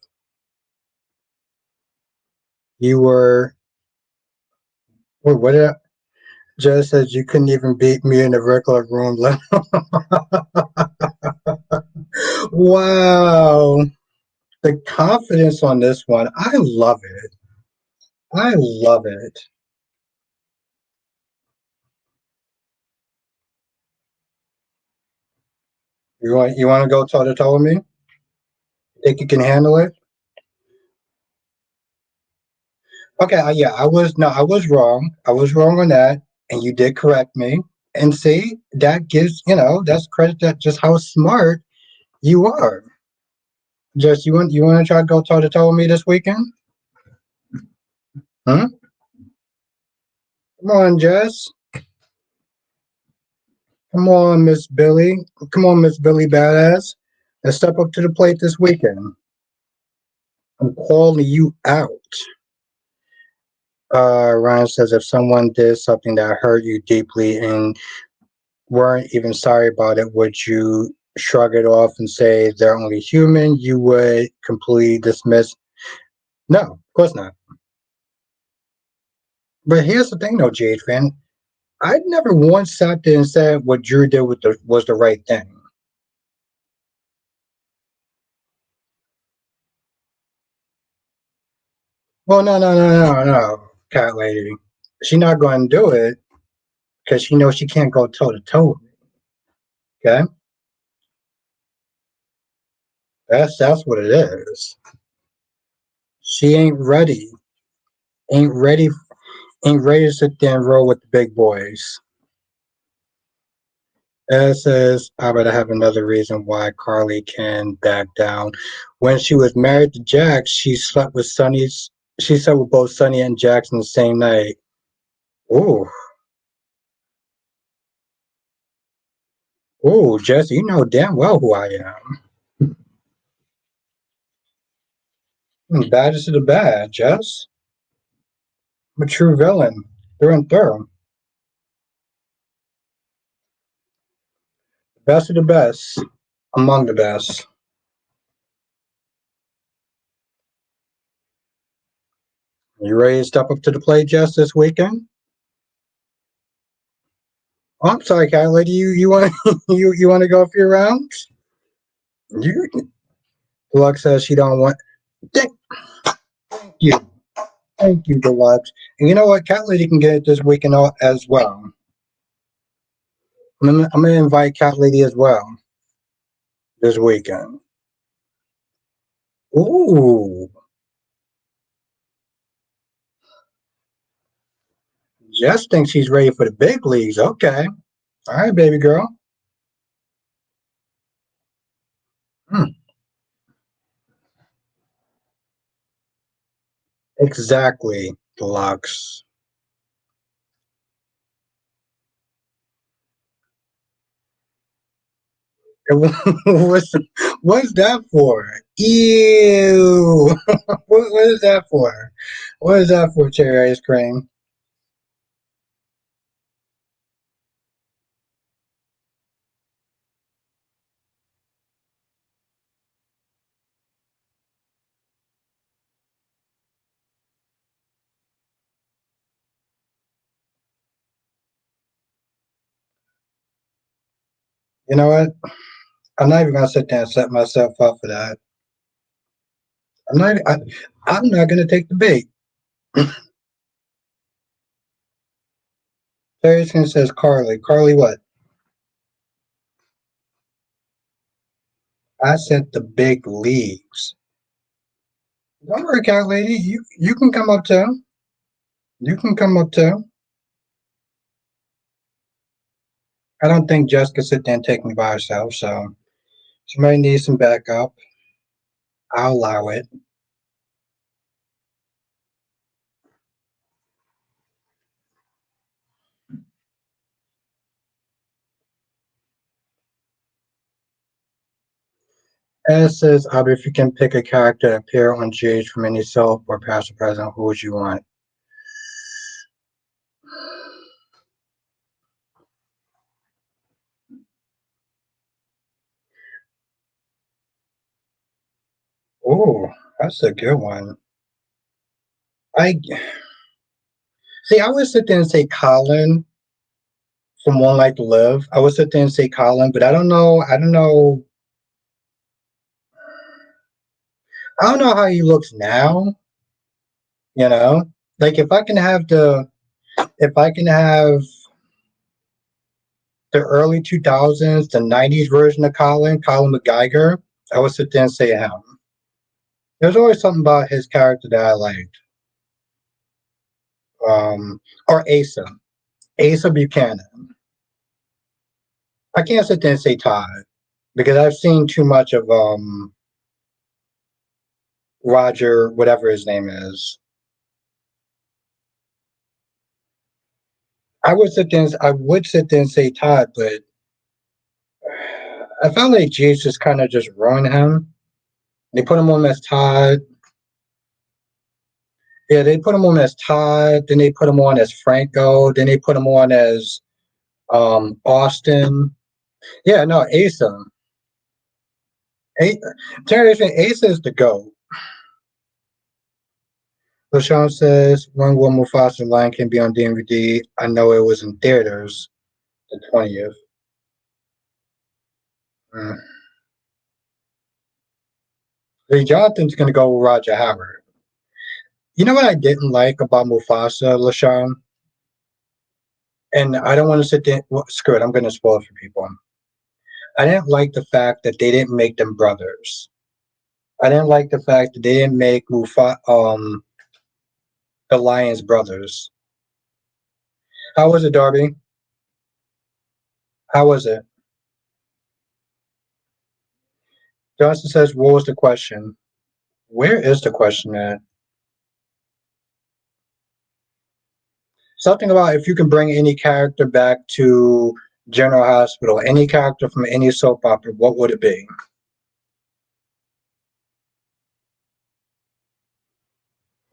You were. What did I? Jess says you couldn't even beat me in a regular room. Wow. The confidence on this one. I love it. I love it. You want to go toe to toe with me? Think you can handle it? Okay, yeah, I was wrong. I was wrong on that, and you did correct me. And see, that gives that's credit that just how smart you are. Just you want to try to go toe to toe with me this weekend? Huh? Come on, Jess. Come on, Miss Billy. Come on, Miss Billy Badass. Let's step up to the plate this weekend. I'm calling you out. Ryan says if someone did something that hurt you deeply and weren't even sorry about it, would you shrug it off and say they're only human? You would completely dismiss? No, of course not. But here's the thing, though, Jade fan. I never once sat there and said what Drew did was the right thing. Well, no, cat lady. She's not going to do it because she knows she can't go toe to toe with me. Okay, that's what it is. She ain't ready, ain't ready to sit there and roll with the big boys. Ed says, I better have another reason why Carly can back down. When she was married to Jax, she slept with both Sonny and Jax in the same night. Ooh, ooh, Jesse, you know damn well who I am. Baddest of the bad, Jess. I'm a true villain, through and through. Best of the best, among the best. You ready to step up to the plate, Jess, this weekend? Oh, I'm sorry, cat lady. You want you want to go a few rounds? You Luck says she don't want. Thank you, thank you, Deluxe. And you know what? Cat lady can get it this weekend as well. I'm gonna invite Cat lady as well this weekend. Ooh, Jess thinks she's ready for the big leagues. Okay, all right, baby girl. Hmm. Exactly, Deluxe. what's what's that for? Ew. What is that for? What is that for, cherry ice cream? You know what? I'm not even gonna sit there and set myself up for that. I'm not. I'm not gonna take the bait. Ferguson says Carly. Carly, what? I said the big leagues. Don't worry, cat lady. You can come up too. You can come up too. I don't think Jess could sit there and take me by herself. So she might need some backup. I'll allow it. And it says, if you can pick a character to appear on stage from any soap or past or present, who would you want? Oh, that's a good one. I see. I would sit there and say Colin from One Life to Live. I would sit there and say Colin, but I don't know. I don't know. I don't know how he looks now. You know, like if I can have the early 2000s, the 90s version of Colin McGeiger, I would sit there and say him. There's always something about his character that I liked. Or Asa Buchanan. I can't sit there and say Todd because I've seen too much of Roger, whatever his name is. I would sit there and say Todd, but I felt like Jeeves just kind of just ruined him. They put him on as Todd. Yeah, they put him on as Todd. Then they put him on as Franco. Then they put him on as Austin. Yeah, no, Asa. A- Asa is the GOAT. LaShawn says, when will Mufasa Lion King be on DVD? I know it was in theaters the 20th. Mm. Lee Jonathan's going to go with Roger Howard. You know what I didn't like about Mufasa, LaShawn? And I don't want to sit there. Well, screw it. I'm going to spoil it for people. I didn't like the fact that they didn't make them brothers. I didn't like the fact that they didn't make the Lions brothers. How was it, Darby? How was it? Johnson says, what was the question? Where is the question at? Something about if you can bring any character back to General Hospital, any character from any soap opera, what would it be?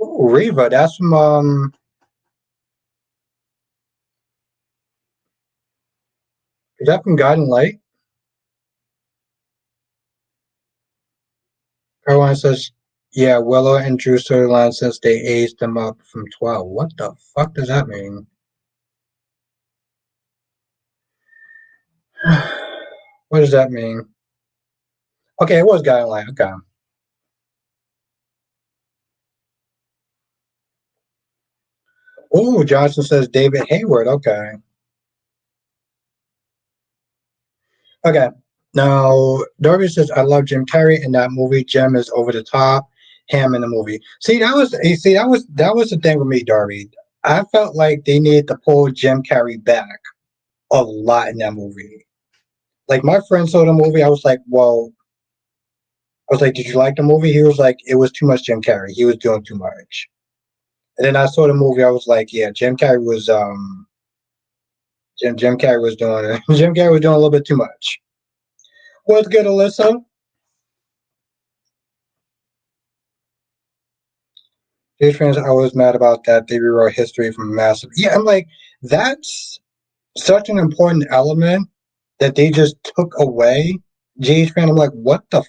Ooh, Reva, that's from is that from Guiding Light? Caroline says, yeah, Willow and Drew storyline since they aged them up from 12. What the fuck does that mean? What does that mean? Okay, it was Guiding Light. Okay. Oh, Johnson says David Hayward. Okay. Okay. Now, Darby says, I love Jim Carrey in that movie. Jim is over the top. Him in the movie. See, that was the thing with me, Darby. I felt like they needed to pull Jim Carrey back a lot in that movie. Like my friend saw the movie, I was like, did you like the movie? He was like, it was too much Jim Carrey. He was doing too much. And then I saw the movie, I was like, yeah, Jim Carrey was doing it. Jim Carrey was doing a little bit too much. What's good, Alyssa? Jay fans are always mad about that. They rewrote history from massive. Yeah, I'm like, that's such an important element that they just took away. Jay's fan, I'm like, what the?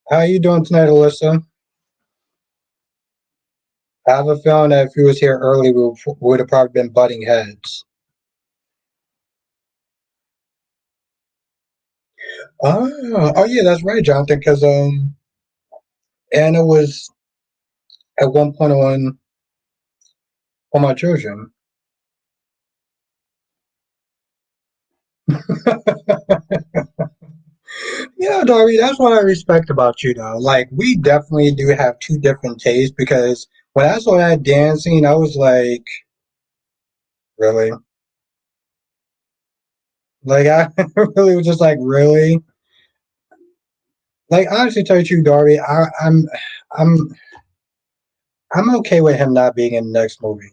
How you doing tonight, Alyssa? I have a feeling that if he was here early, we would have probably been butting heads. Oh yeah, that's right, Jonathan. Because Anna was at one point on my children. Yeah, Darby, that's what I respect about you, though. Like, we definitely do have two different tastes because when I saw that dancing, I was like, really? Like, I really was just like, really? Like, honestly, tell you the truth, Darby, I'm, I'm okay with him not being in the next movie.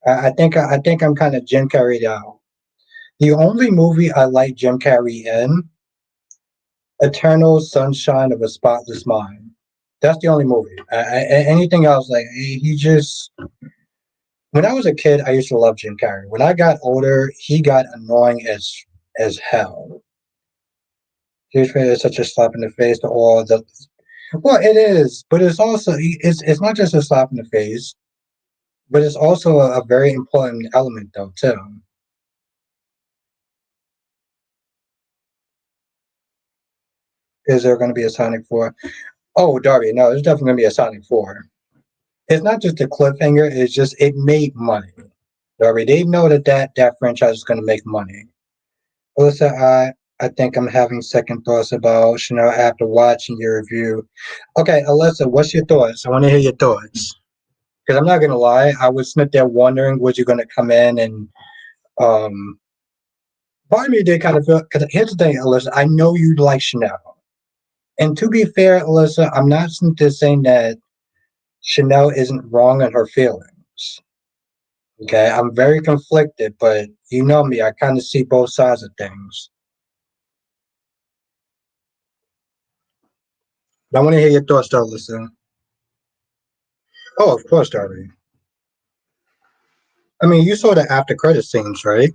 I think I'm kind of Jim Carreyed out. The only movie I like Jim Carrey in, Eternal Sunshine of a Spotless Mind. That's the only movie. Anything else, like he just. When I was a kid, I used to love Jim Carrey. When I got older, he got annoying as hell. Huge is such a slap in the face to all the. Well, it is, but it's not just a slap in the face, but it's also a very important element though too. Is there going to be a Sonic 4? Oh, Darby, no, there's definitely going to be a Sonic 4. It's not just a cliffhanger, it's just it made money. Darby, they know that franchise is going to make money. Alyssa, I think I'm having second thoughts about Chanel after watching your review. Okay, Alyssa, what's your thoughts? I want to hear your thoughts. Because I'm not going to lie, I was sitting there wondering, was you going to come in and um, part of me did kind of feel, because here's the thing, Alyssa, I know you like Chanel. And to be fair, Alyssa, I'm not just saying that Chanel isn't wrong in her feelings. Okay, I'm very conflicted, but you know me, I kind of see both sides of things. But I want to hear your thoughts, though, Alyssa. Oh, of course, Darby. I mean, you saw the after credit scenes, right?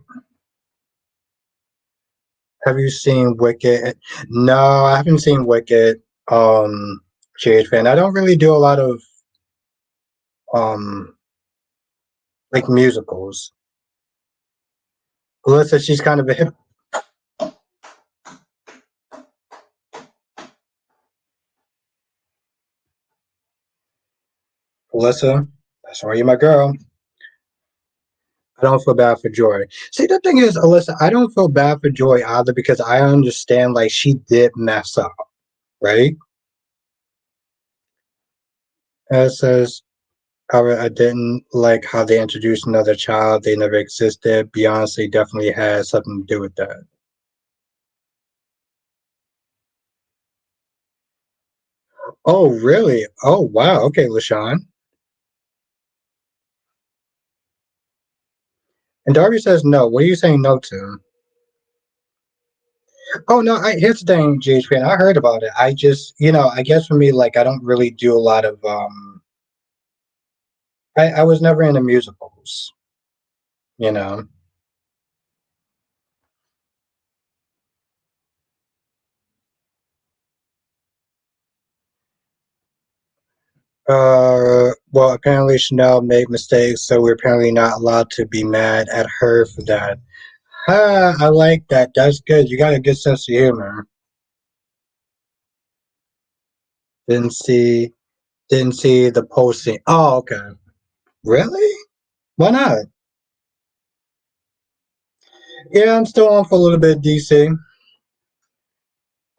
Have you seen Wicked? No, I haven't seen Wicked. Um, GH fan. I don't really do a lot of um like musicals. Alyssa, she's kind of a hip. Alyssa, that's why you're my girl. I don't feel bad for Joy. See, the thing is, Alyssa, I don't feel bad for Joy either because I understand like she did mess up, right? And it says, however, I didn't like how they introduced another child. They never existed. Beyonce definitely had something to do with that. Oh, really? Oh, wow. Okay, LaShawn. And Darby says no. What are you saying no to? Oh no, here's the thing, GHP, and I heard about it. I just, I guess for me, like, I don't really do a lot of. I was never into musicals. You know. Well, apparently Chanel made mistakes, so we're apparently not allowed to be mad at her for that. Ah, I like that. That's good. You got a good sense of humor. Didn't see, didn't see the posting. Oh, okay. Really? Why not? Yeah, I'm still on for a little bit, DC.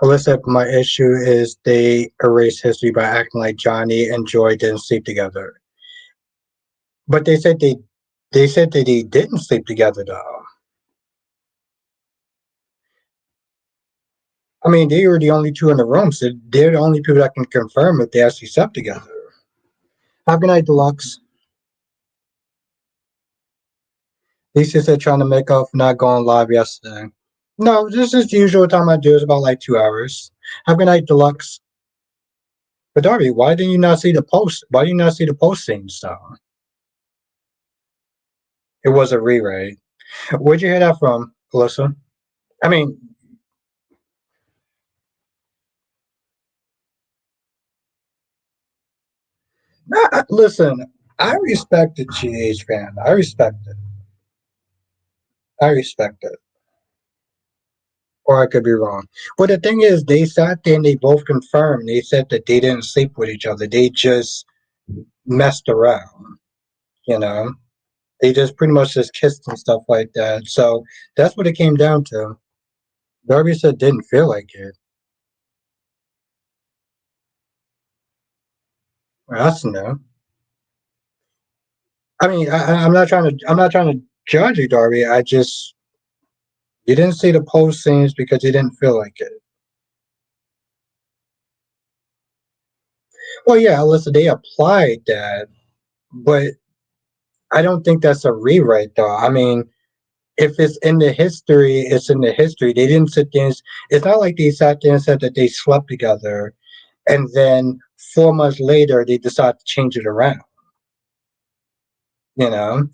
Alyssa, my issue is they erase history by acting like Johnny and Joy didn't sleep together. But they said that they didn't sleep together though. I mean, they were the only two in the room, so they're the only people that can confirm if they actually slept together. Have a good night, Deluxe. Lisa said trying to make up for not going live yesterday. No, this is the usual time I do. It's about like 2 hours. Have a good night, Deluxe. But Darby, why didn't you not see the post? Why did you not see the posting stuff? It was a re-rate. Where'd you hear that from, Alyssa? I mean, listen, I respect the GH fan. I respect it. I respect it. Or I could be wrong. But the thing is, they sat there and they both confirmed. They said that they didn't sleep with each other. They just messed around, you know? They just pretty much just kissed and stuff like that. So that's what it came down to. Darby said didn't feel like it. Well, that's new. I mean, I'm not trying to judge you, Darby. I just you didn't see the post scenes because you didn't feel like it. Well, yeah, listen, they applied that, but I don't think that's a rewrite, though. I mean, if it's in the history, it's in the history. They didn't sit there. It's not like they sat there and said that they slept together, and then 4 months later they decide to change it around. You know,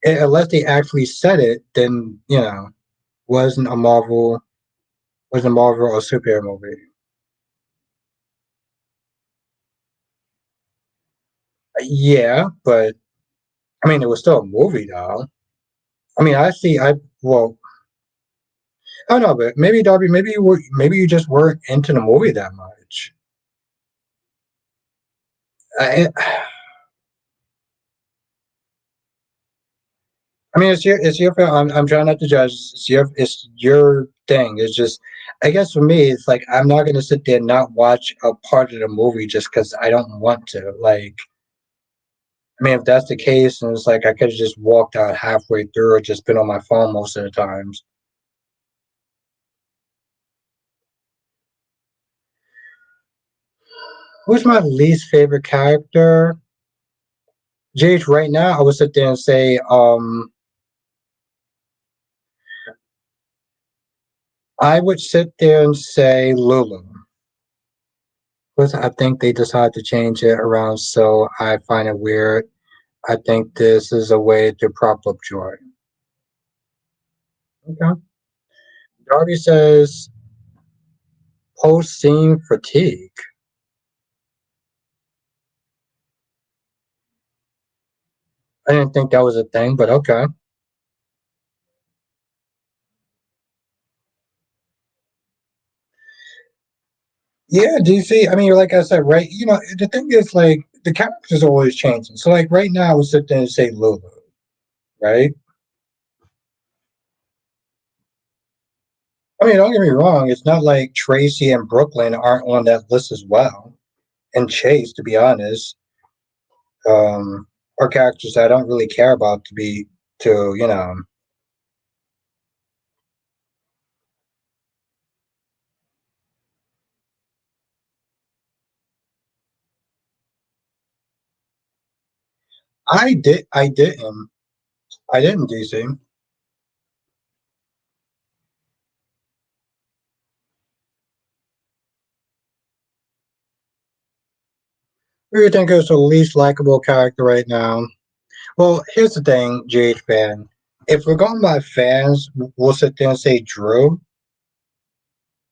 unless they actually said it, then wasn't a Marvel wasn't a Marvel or superhero movie. Yeah, but I mean, it was still a movie, though. I mean, I see. Well, I don't know, but maybe Darby, maybe you just weren't into the movie that much. I, I mean, it's your film. I'm trying not to judge. It's your thing. It's just, I guess for me, it's like I'm not gonna sit there and not watch a part of the movie just because I don't want to. Like, I mean, if that's the case, and it's like I could have just walked out halfway through or just been on my phone most of the times. Who's my least favorite character? JH, right now, I would sit there and say, I would sit there and say Lulu. Because I think they decided to change it around, so I find it weird. I think this is a way to prop up Joy. Okay. Darby says post scene fatigue. I didn't think that was a thing, but okay. Yeah, DC. I mean, like I said, right? The thing is, like, the characters are always changing. So, like, right now, I would sit there and say Lulu, right? I mean, don't get me wrong. It's not like Tracy and Brooklyn aren't on that list as well, and Chase, to be honest, are characters that I don't really care about to. I didn't, DC. Who do you think is the least likable character right now? Well, here's the thing, GH fan. If we're going by fans, we'll sit there and say Drew,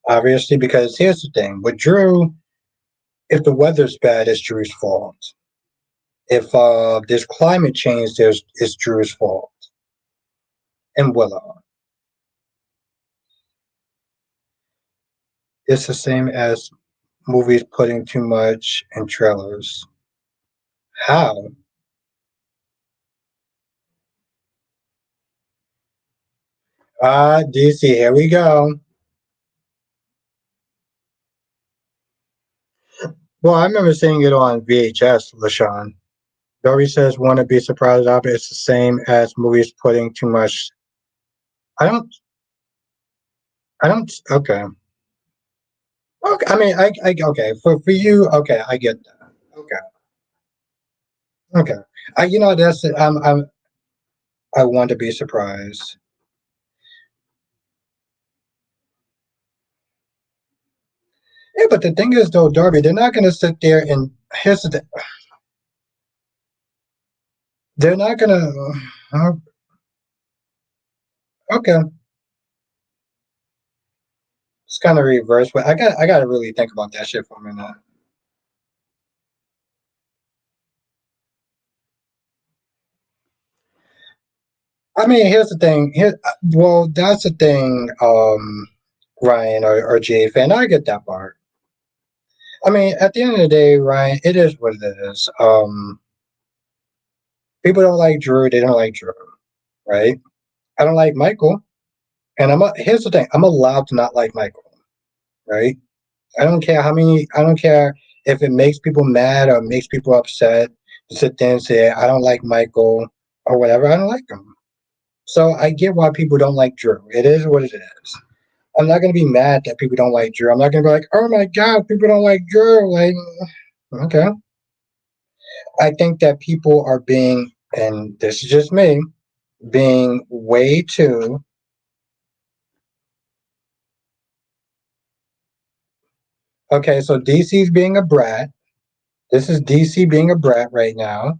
obviously, because here's the thing with Drew, if the weather's bad, it's Drew's fault. If there's climate change, it's Drew's fault. And Willow, it's the same as movies putting too much in trailers. How? DC, here we go. Well, I remember seeing it on VHS, LaShawn. Dory says, "Want to be surprised?" Of it's the same as movies putting too much. I don't. I don't. Okay. Okay. I mean, okay. For you, okay, I get that. Okay. Okay. That's it. I want to be surprised. Yeah, but the thing is, though, Darby, they're not going to sit there and here's the thing. They're not going to. Okay, it's kind of reverse, but I got to really think about that shit for a minute. I mean, here's the thing. Well, that's the thing, Ryan or Jay fan. I get that part. I mean, at the end of the day, Ryan, it is what it is. People don't like Drew. They don't like Drew, right? I don't like Michael, and here's the thing. I'm allowed to not like Michael, right? I don't care how many. I don't care if it makes people mad or makes people upset to sit there and say I don't like Michael or whatever. I don't like him. So I get why people don't like Drew. It is what it is. I'm not gonna be mad that people don't like Drew. I'm not gonna be like, oh my god, people don't like Drew. Like, okay. I think that people are being, and this is just me, being way too. Okay, so DC's being a brat. This is DC being a brat right now.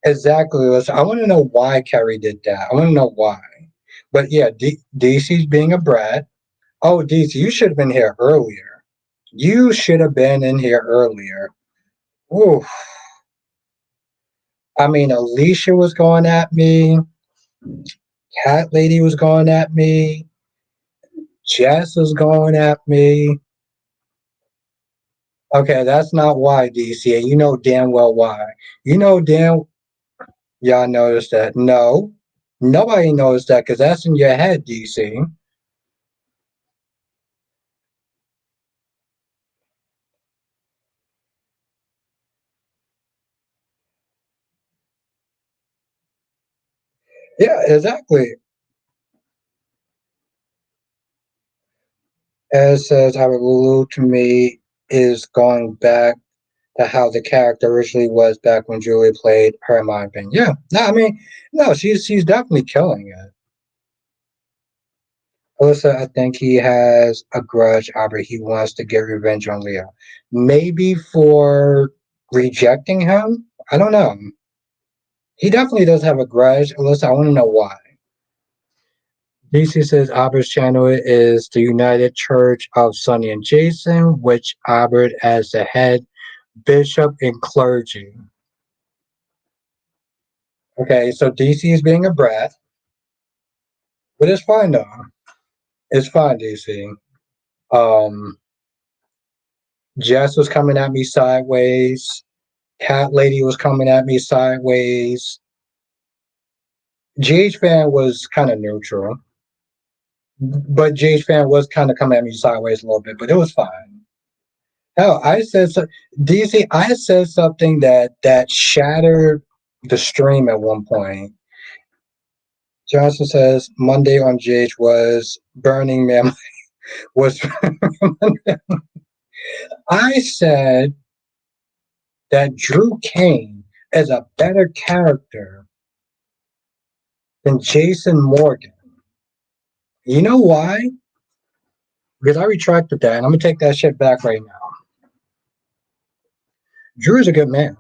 Exactly. Listen, I want to know why Kerry did that. I want to know why. But yeah, DC's being a brat. Oh, DC, you should have been here earlier. You should have been in here earlier. Ooh. I mean, Alicia was going at me. Cat Lady was going at me. Jess was going at me. Okay, that's not why, DC. And you know damn well why. You know damn y'all noticed that. No, nobody knows that because that's in your head, DC. Yeah, exactly. As says, Lulu to me is going back to how the character originally was back when Julie played her, in my opinion. Yeah, no, I mean, no, she's definitely killing it. Alyssa, I think he has a grudge, Albert. He wants to get revenge on Leo. Maybe for rejecting him? I don't know. He definitely does have a grudge. Alyssa, I want to know why. DC says Albert's channel is the United Church of Sonny and Jason, which Albert as the head bishop, and clergy. Okay, so DC is being a brat, but it's fine though. It's fine, DC. Um, Jess was coming at me sideways. Cat Lady was coming at me sideways. GH fan was kind of neutral, but GH fan was kind of coming at me sideways a little bit, but it was fine. Hell, I said so, DC. I said something that shattered the stream at one point. Johnson says Monday on GH was Burning Man. Was I said that Drew Kane is a better character than Jason Morgan. You know why? Because I retracted that, and I'm gonna take that shit back right now. Drew is a good man.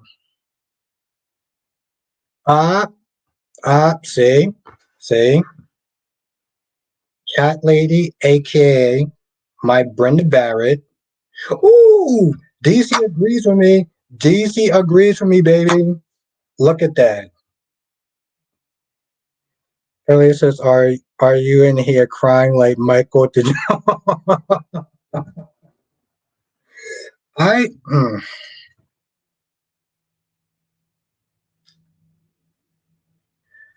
See, Cat Lady, aka my Brenda Barrett. Ooh, DC agrees with me. DC agrees with me, baby. Look at that. Elliot says, "Are you in here crying like Michael?" Did I?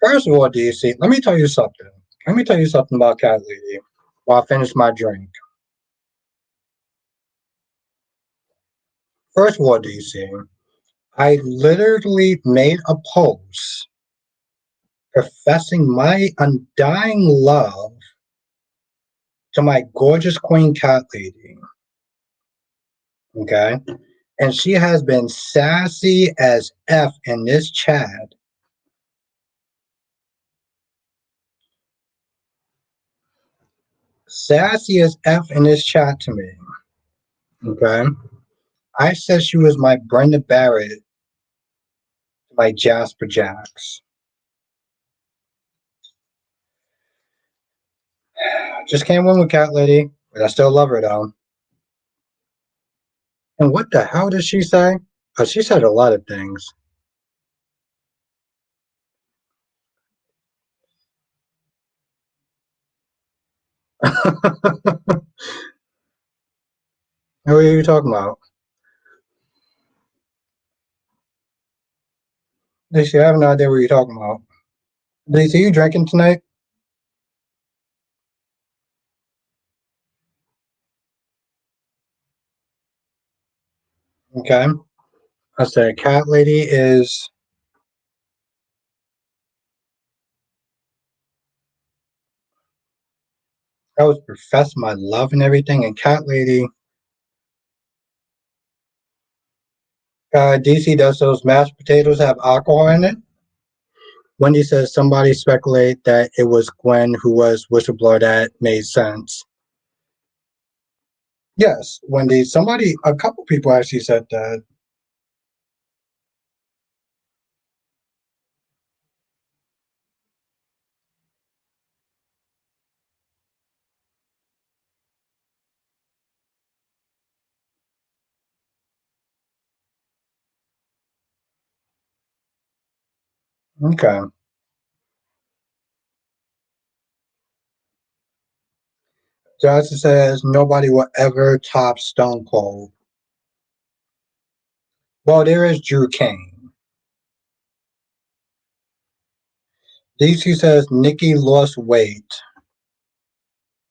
First of all, DC, let me tell you something. Let me tell you something about Cat Lady while I finish my drink. First of all, DC, I literally made a post professing my undying love to my gorgeous queen Cat Lady. Okay? And she has been sassy as F in this chat. Sassy as F in this chat to me. Okay? I said she was my Brenda Barrett, my Jasper Jacks. Just can't win with Cat Lady, but I still love her though. And what the hell did she say? Oh, she said a lot of things. What are you talking about? Lacey, I have no idea what you're talking about. Lacey, you drinking tonight? Okay. I said Cat Lady is I was profess my love and everything, and Cat Lady DC does those mashed potatoes have alcohol in it? Wendy says somebody speculate that it was Gwen who was whistleblower. That made sense. Yes, Wendy. A couple people actually said that. Okay. Johnson says nobody will ever top Stone Cold. Well, there is Drew Kane. DC says Nikki lost weight.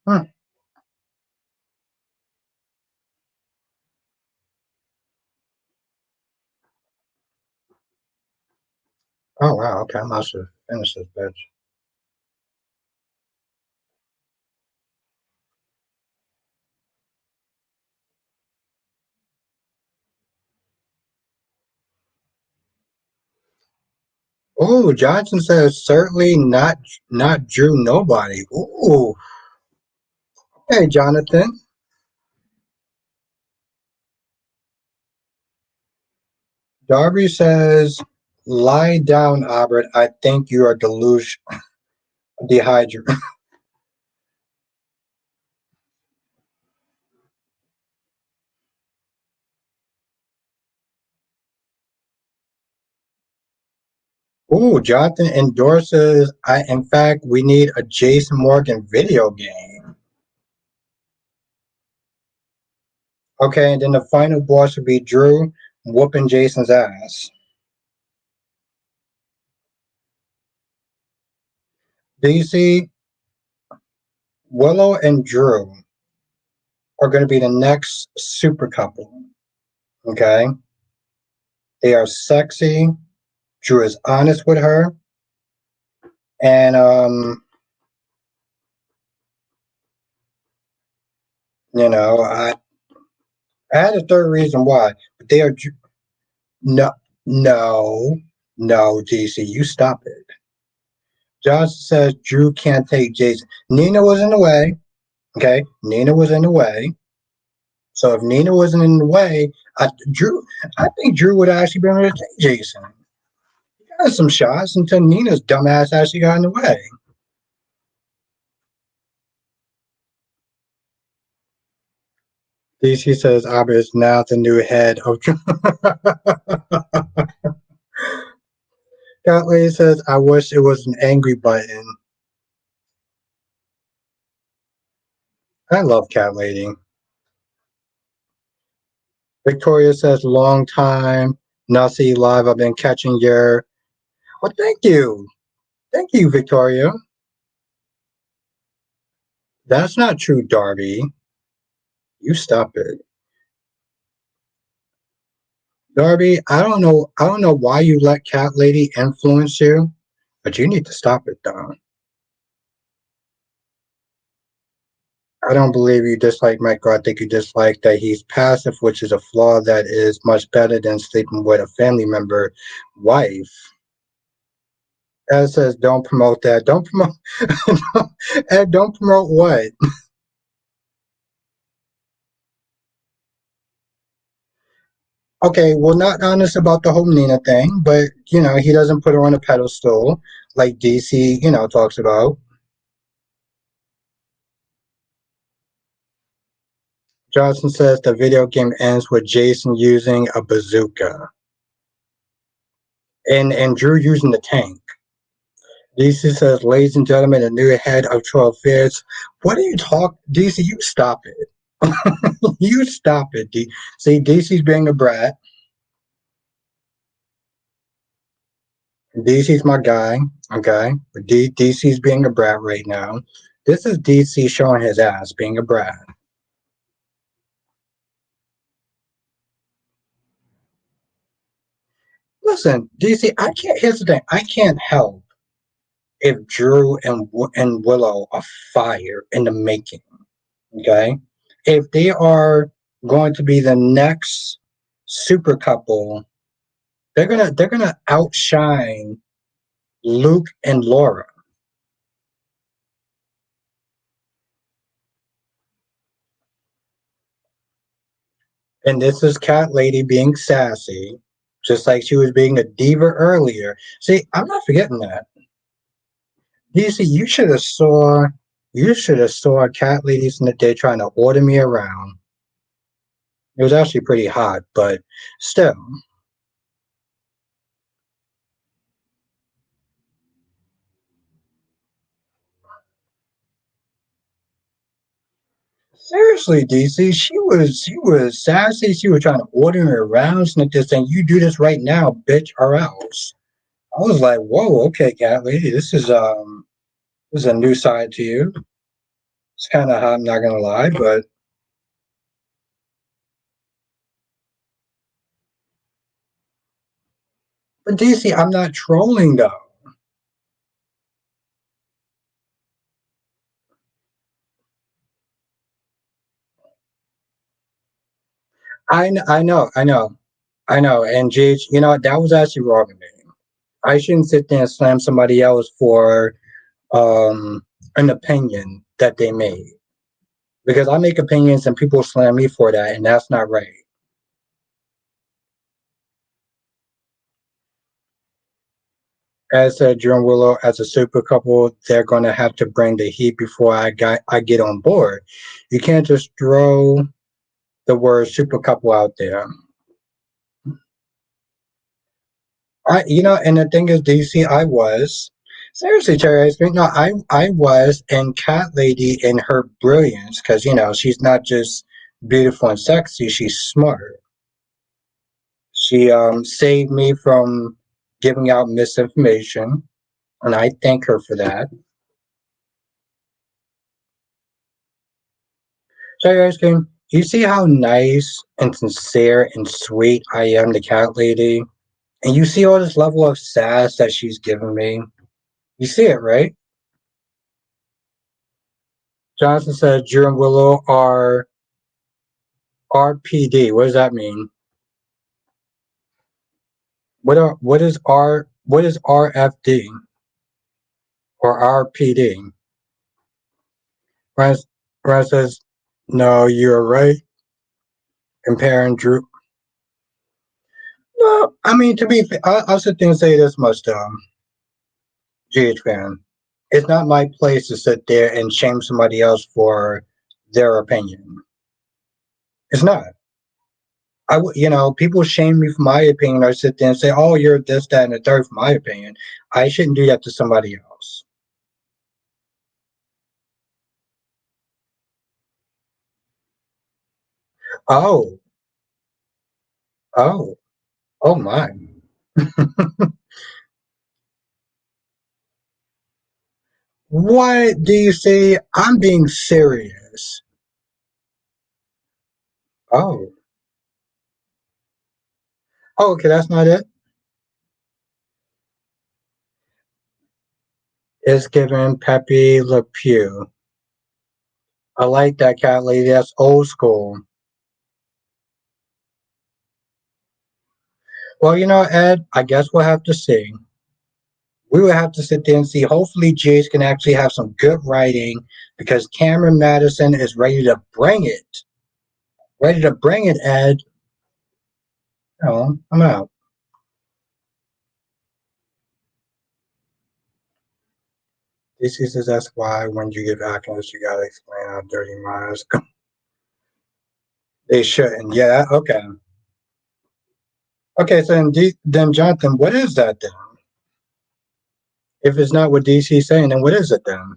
Hmm. Oh wow. Okay, I must have finished this bitch. Oh, Johnson says certainly not Drew nobody. Ooh. Hey, Jonathan. Darby says, lie down, Albert. I think you are dehydrated. Ooh, Jonathan endorses. In fact, we need a Jason Morgan video game. Okay, and then the final boss would be Drew whooping Jason's ass. Do you see Willow and Drew are going to be the next super couple? Okay, they are sexy. Drew is honest with her, and you know, I had a third reason why, but they are no, no, no, DC, you stop it. Josh says Drew can't take Jason. Nina was in the way. Okay, Nina was in the way. So if Nina wasn't in the way, I think Drew would actually be able to take Jason. He got some shots until Nina's dumbass actually got in the way. DC says Abba is now the new head of. Cat Lady says, I wish it was an angry button. I love Cat Lady. Victoria says, long time. Not see you live. I've been catching your. Well, thank you. Thank you, Victoria. That's not true, Darby. You stop it. Darby, I don't know why you let Cat Lady influence you, but you need to stop it, though. I don't believe you dislike Michael. I think you dislike that he's passive, which is a flaw that is much better than sleeping with a family member wife. Ed says, don't promote that. Don't promote. Ed, don't promote what? Okay, well, not honest about the whole Nina thing, but, he doesn't put her on a pedestal like DC, talks about. Johnson says the video game ends with Jason using a bazooka and Drew using the tank. DC says, ladies and gentlemen, the new head of 12 Fairs. What are you talking? DC, you stop it. You stop it. See, DC's being a brat. DC's my guy, okay? But DC's being a brat right now. This is DC showing his ass, being a brat. Listen, DC, I can't. Here's the thing: I can't help if Drew and Willow are fire in the making. Okay, if they are going to be the next super couple, they're gonna outshine Luke and Laura. And this is Cat Lady being sassy, just like she was being a diva earlier. See, I'm not forgetting that. DC, you should have saw Cat Ladies in the day trying to order me around. It was actually pretty hot, but still. Seriously, DC, she was sassy. She was trying to order me around, and just saying, "You do this right now, bitch, or else." I was like, "Whoa, okay, Cat Lady, this is a new side to you." It's kind of hot, I'm not gonna lie, but DC, I'm not trolling though. I know. And Gage, that was actually wrong of me. I shouldn't sit there and slam somebody else for an opinion that they made because I make opinions and people slam me for that, and that's not right. As Drew and Willow, as a super couple, they're going to have to bring the heat before I get on board. You can't just throw the word super couple out there. And the thing is, DC, I was seriously, Cherry Ice Cream. No, I was, and Cat Lady in her brilliance, because she's not just beautiful and sexy; she's smart. She saved me from giving out misinformation, and I thank her for that. Cherry Ice Cream, you see how nice and sincere and sweet I am, the Cat Lady, and you see all this level of sass that she's giving me. You see it, right? Johnson said Drew and Willow are RPD. What does that mean? What is RFD or RPD? Ryan, Ryan says, no, you're right. Comparing Drew. No, I mean to be fair, I'll sit there and say this much, GH fan. It's not my place to sit there and shame somebody else for their opinion. It's not. People shame me for my opinion. I sit there and say, "Oh, you're this, that, and the third for my opinion." I shouldn't do that to somebody else. Oh, oh, oh my! What do you say? I'm being serious. Oh, oh, okay, that's not it. It's given Pepe Le Pew. I like that cat lady. That's old school. Well, Ed, I guess we'll have to see. We will have to sit there and see. Hopefully, Jace can actually have some good writing because Cameron Madison is ready to bring it. Ready to bring it, Ed. Oh, I'm out. DC says that's why when you give accolades, you gotta explain how dirty minds. They shouldn't. Yeah. Okay. Okay. So then, Jonathan, what is that then? If it's not what DC is saying, then what is it then?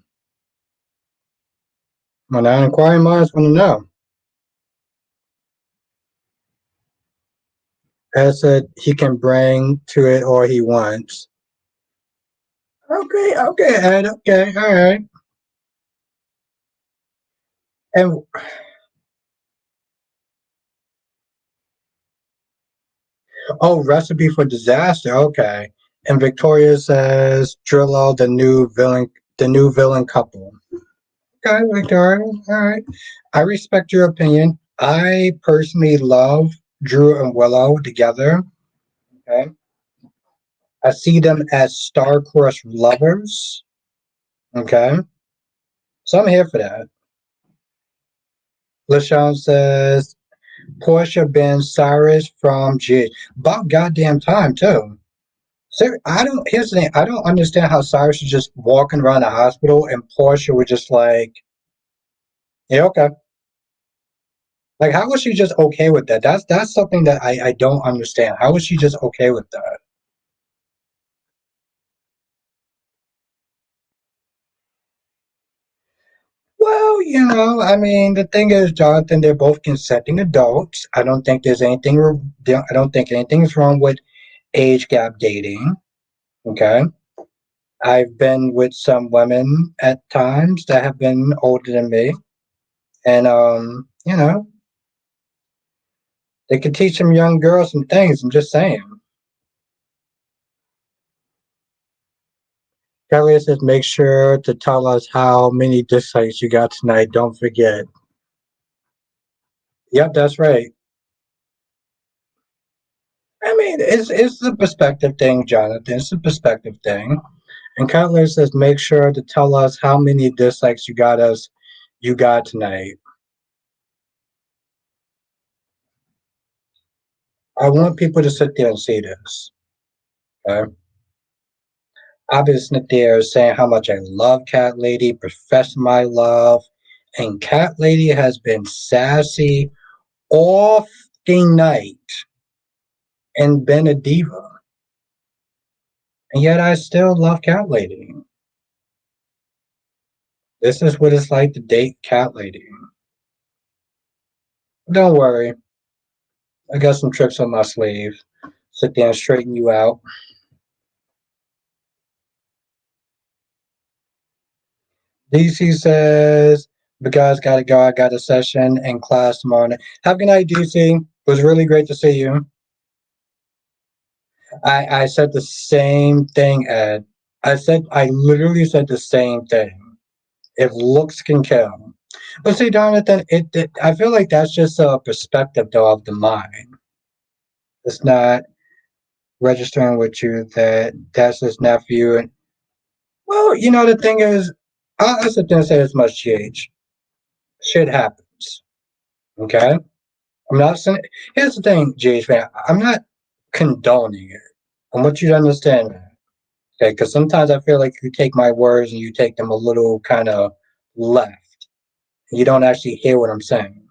Well, now inquiring minds want to know. Ed said he can bring to it all he wants. Okay. Okay, Ed. Okay. All right. And oh, recipe for disaster. Okay. And Victoria says Drillo, the new villain couple. Okay, Victoria. All right. I respect your opinion. I personally love Drew and Willow together. Okay. I see them as star-crossed lovers. Okay. So I'm here for that. LaShawn says Portia Ben Cyrus from G. About goddamn time too. So I don't. Here's the thing. I don't understand how Cyrus was just walking around the hospital and Portia was just like, "Yeah, okay." Like, how was she just okay with that? That's something that I don't understand. How was she just okay with that? Well, I mean, the thing is, Jonathan, they're both consenting adults. I don't think there's anything. I don't think anything's wrong with age gap dating. Okay, I've been with some women at times that have been older than me, and they could teach some young girls some things. I'm just saying. Kelly says, make sure to tell us how many dislikes you got tonight. Don't forget. Yep, that's right. I mean, it's the perspective thing, Jonathan. It's the perspective thing. And Cutler says, make sure to tell us how many dislikes you got tonight. I want people to sit there and see this. Okay? I've been sitting there saying how much I love Cat Lady, profess my love, and Cat Lady has been sassy all the night and been a diva. And yet I still love Cat Lady. This is what it's like to date Cat Lady. Don't worry, I got some tricks on my sleeve. Sit there and straighten you out. DC says, the guys gotta go. I got a session in class tomorrow night. Have a good night, DC. It was really great to see you. I said the same thing, Ed. I literally said the same thing. If looks can kill. But see, Jonathan, I feel like that's just a perspective, though, of the mind. It's not registering with you that that's his nephew. And, well, the thing is, I'll sit there and say as much, GH. Shit happens. Okay? I'm not saying, here's the thing, GH, man. I'm not condoning it. I want you to understand that. Okay? Because sometimes I feel like you take my words and you take them a little kind of left. You don't actually hear what I'm saying.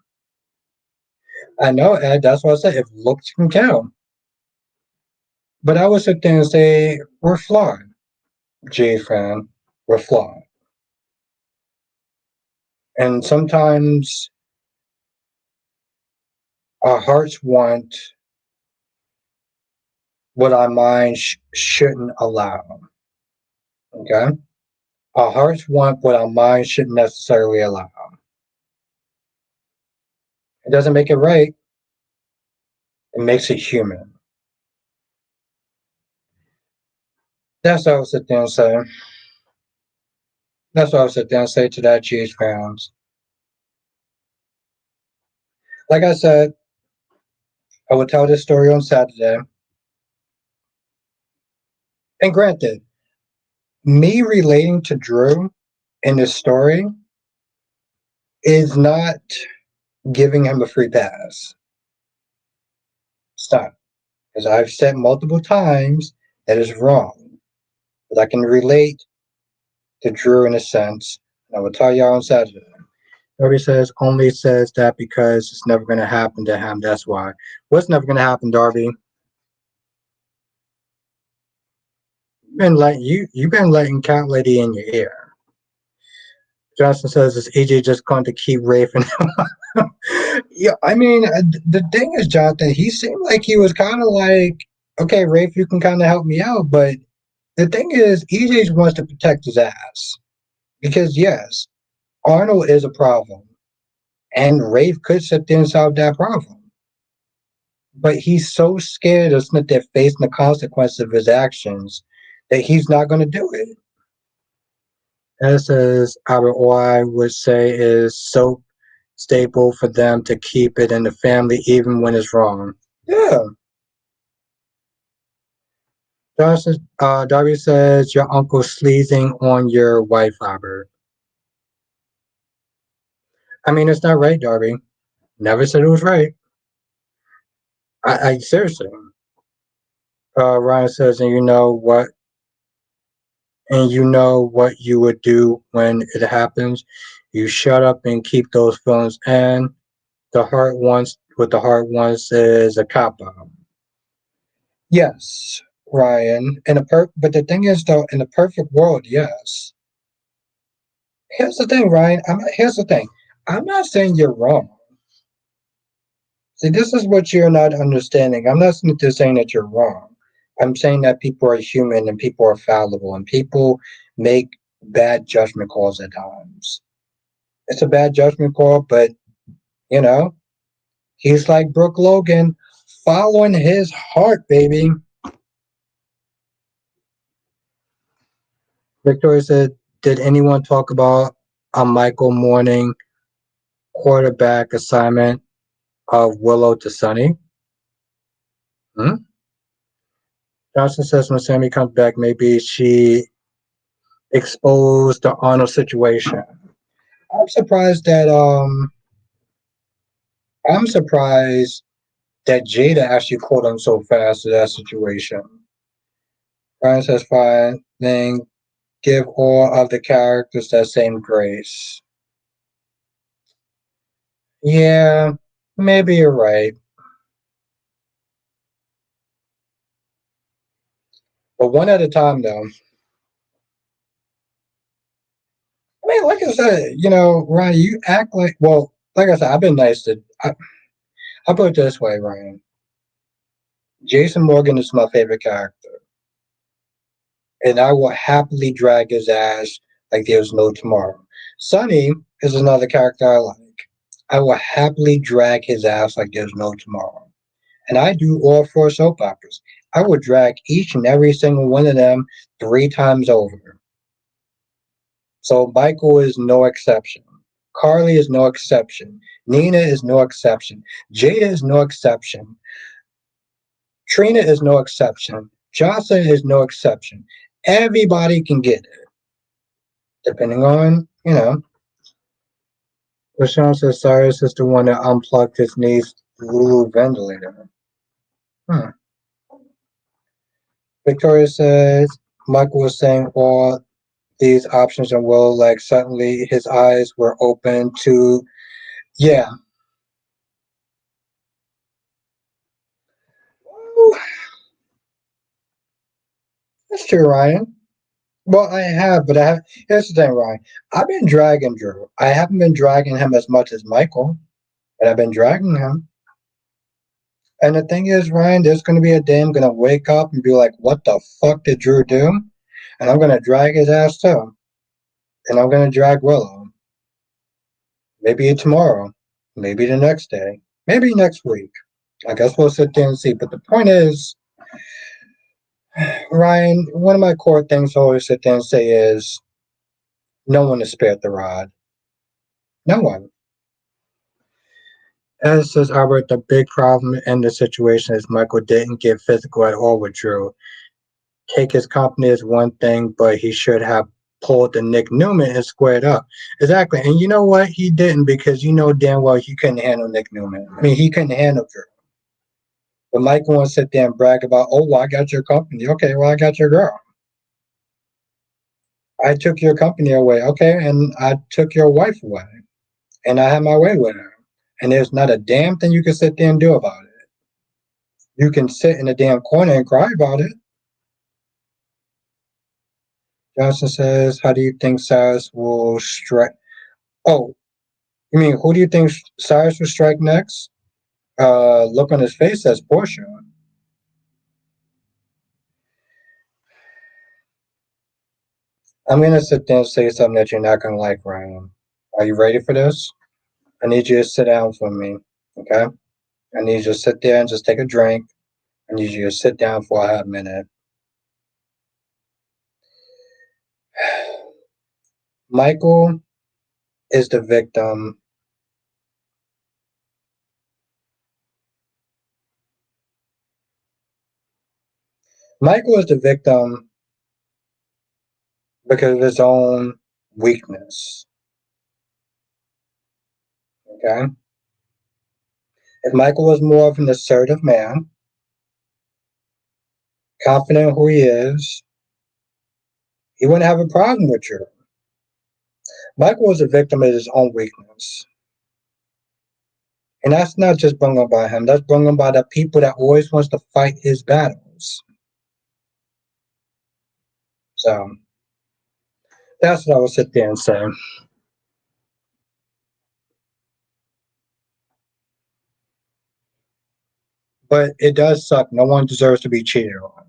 I know, Ed. That's what I said. If looks can count. But I would sit there and say, we're flawed, J fan. We're flawed. And sometimes our hearts want what our mind shouldn't allow. Okay? Our hearts want what our mind shouldn't necessarily allow. It doesn't make it right, it makes it human. That's what I would sit there and say. That's what I would sit there and say to that GH fans. Like I said, I would tell this story on Saturday. And granted, me relating to Drew in this story is not giving him a free pass. Stop. As I've said multiple times, that is wrong. But I can relate to Drew in a sense. And I will tell y'all on Saturday. Nobody only says that because it's never going to happen to him. That's why. What's never going to happen, Darby? You've been letting Cat Lady in your ear. Johnson says, is EJ just going to keep raving? Yeah, I mean, the thing is, Jonathan, he seemed like he was kind of like, okay, Rafe, you can kind of help me out. But the thing is, EJ wants to protect his ass. Because, yes, Arnold is a problem. And Rafe could sit there and solve that problem. But he's so scared of Smith that facing the consequences of his actions that he's not going to do it. As Albert I would say is so staple for them to keep it in the family even when it's wrong. Yeah. Darby says your uncle sleazing on your wife, Albert. I mean, it's not right, Darby. Never said it was right. I seriously. Ryan says, and you know what you would do when it happens. You shut up and keep those feelings in. The heart wants what the heart wants is a cop out. Yes, Ryan. But the thing is, though, in the perfect world, yes. Here's the thing, Ryan. Here's the thing. I'm not saying you're wrong. See, this is what you're not understanding. I'm not just saying that you're wrong. I'm saying that people are human and people are fallible and people make bad judgment calls at times. It's a bad judgment call, but you know, he's like Brooke Logan, following his heart, baby. Victoria said, did anyone talk about a Michael Morning quarterback assignment of Willow to Sunny? Hmm? Johnson says when Sammy comes back, maybe she exposed the Arnold situation. I'm surprised that I'm surprised that Jada actually caught on so fast to that situation. Brian says fine, then give all of the characters that same grace. Yeah, maybe you're right. But one at a time, though. I mean, like I said, Ryan, you act like, well, like I said, I've been nice to, I'll put it this way, Ryan. Jason Morgan is my favorite character, and I will happily drag his ass like there's no tomorrow. Sonny is another character I like. I will happily drag his ass like there's no tomorrow. And I do all four soap operas. I would drag each and every single one of them 3 times over. So Michael is no exception. Carly is no exception. Nina is no exception. Jada is no exception. Trina is no exception. Jocelyn is no exception. Everybody can get it, depending on, Rashawn says Cyrus is the one that unplugged his niece Lulu ventilator. Hmm. Victoria says Michael was saying all these options and Will, like suddenly his eyes were open to, yeah. Ooh, that's true, Ryan. Well, I have, but here's the thing, Ryan. I've been dragging Drew. I haven't been dragging him as much as Michael, but I've been dragging him. And the thing is, Ryan, there's going to be a day I'm going to wake up and be like, what the fuck did Drew do? And I'm going to drag his ass too. And I'm going to drag Willow. Maybe tomorrow. Maybe the next day. Maybe next week. I guess we'll sit there and see. But the point is, Ryan, one of my core things I always sit there and say is no one is spared the rod. No one. As says Albert, the big problem in the situation is Michael didn't get physical at all with Drew. Take his company is one thing, but he should have pulled the Nick Newman and squared up. Exactly. And you know what? He didn't because you know damn well he couldn't handle Nick Newman. I mean, he couldn't handle Drew. But Michael wants to sit there and brag about, oh, well, I got your company. Okay, well, I got your girl. I took your company away. Okay, and I took your wife away. And I had my way with her. And there's not a damn thing you can sit there and do about it. You can sit in a damn corner and cry about it. Johnson says, how do you think Cyrus will strike? Oh, you mean who do you think Cyrus will strike next? Look on his face says Portia. I'm gonna sit there and say something that you're not gonna like, Ryan. Are you ready for this? I need you to sit down for me, okay? I need you to sit there and just take a drink. I need you to sit down for a hot minute. Michael is the victim. Michael is the victim because of his own weakness. Okay? If Michael was more of an assertive man, confident in who he is, he wouldn't have a problem with you. Michael was a victim of his own weakness. And that's not just brought on by him, that's brought on by the people that always wants to fight his battles. So that's what I would sit there and say. But it does suck. No one deserves to be cheated on.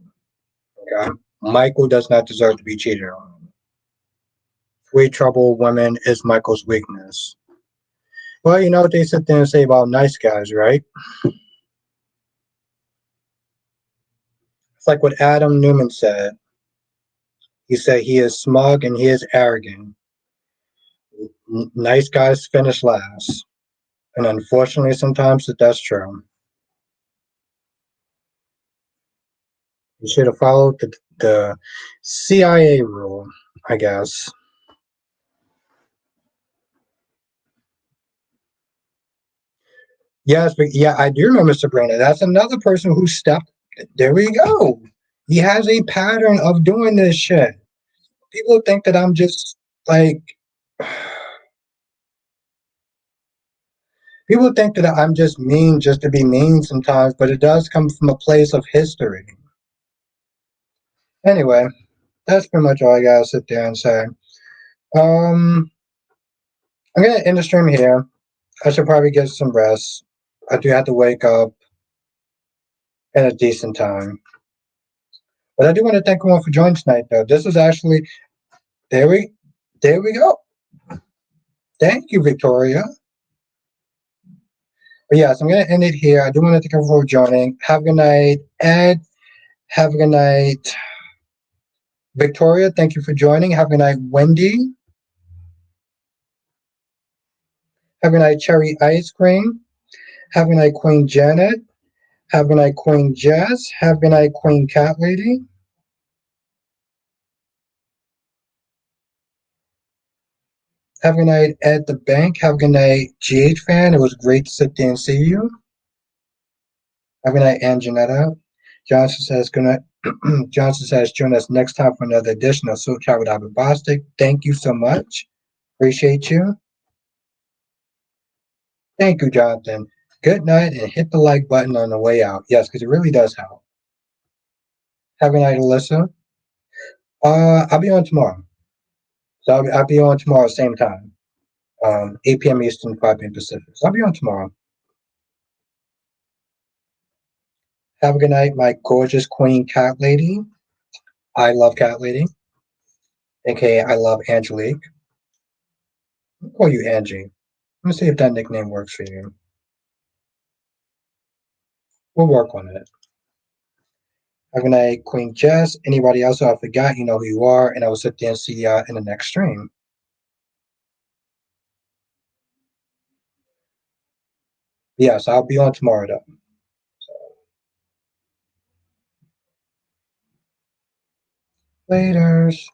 Okay? Michael does not deserve to be cheated on. Sweet trouble women is Michael's weakness. Well, you know what they sit there and say about nice guys, right? It's like what Adam Newman said. He said he is smug and he is arrogant. Nice guys finish last. And unfortunately, sometimes that's true. You should have followed the CIA rule, I guess. Yes, but yeah, I do remember Sabrina. That's another person who stepped. There we go. He has a pattern of doing this shit. People think that I'm just like, people think that I'm just mean just to be mean sometimes, but it does come from a place of history. Anyway, that's pretty much all I gotta sit there and say. Um, I'm gonna end the stream here. I should probably get some rest. I do have to wake up at a decent time. But I do want to thank everyone for joining tonight, though. This is actually there we there we go. Thank you, Victoria. But yes, I'm gonna end it here. I do want to thank everyone for joining. Have a good night, Ed. Have a good night, Victoria. Thank you for joining. Have a good night, Wendy. Have a good night, Cherry Ice Cream. Have a good night, Queen Janet. Have a good night, Queen Jess. Have a good night, Queen Cat Lady. Have a good night, Ed the Bank. Have a good night, GH Fan. It was great to sit there and see you. Have a good night, Anjanetta. Johnson says, good night. Johnson says, join us next time for another edition of Soul Chat with Abba Bostic. Thank you so much. Appreciate you. Thank you, Jonathan. Good night and hit the like button on the way out. Yes, because it really does help. Have a good night, Alyssa. I'll be on tomorrow. So I'll be on tomorrow same time. 8 p.m. Eastern, 5 p.m. Pacific. So I'll be on tomorrow. Have a good night, my gorgeous Queen Cat Lady. I love Cat Lady, aka I love Angelique. I'll call you Angie. Let me see if that nickname works for you. We'll work on it. Have a good night, Queen Jess. Anybody else who I forgot, you know who you are, and I will sit there and see you in the next stream. Yes, I'll be on tomorrow though. Laters.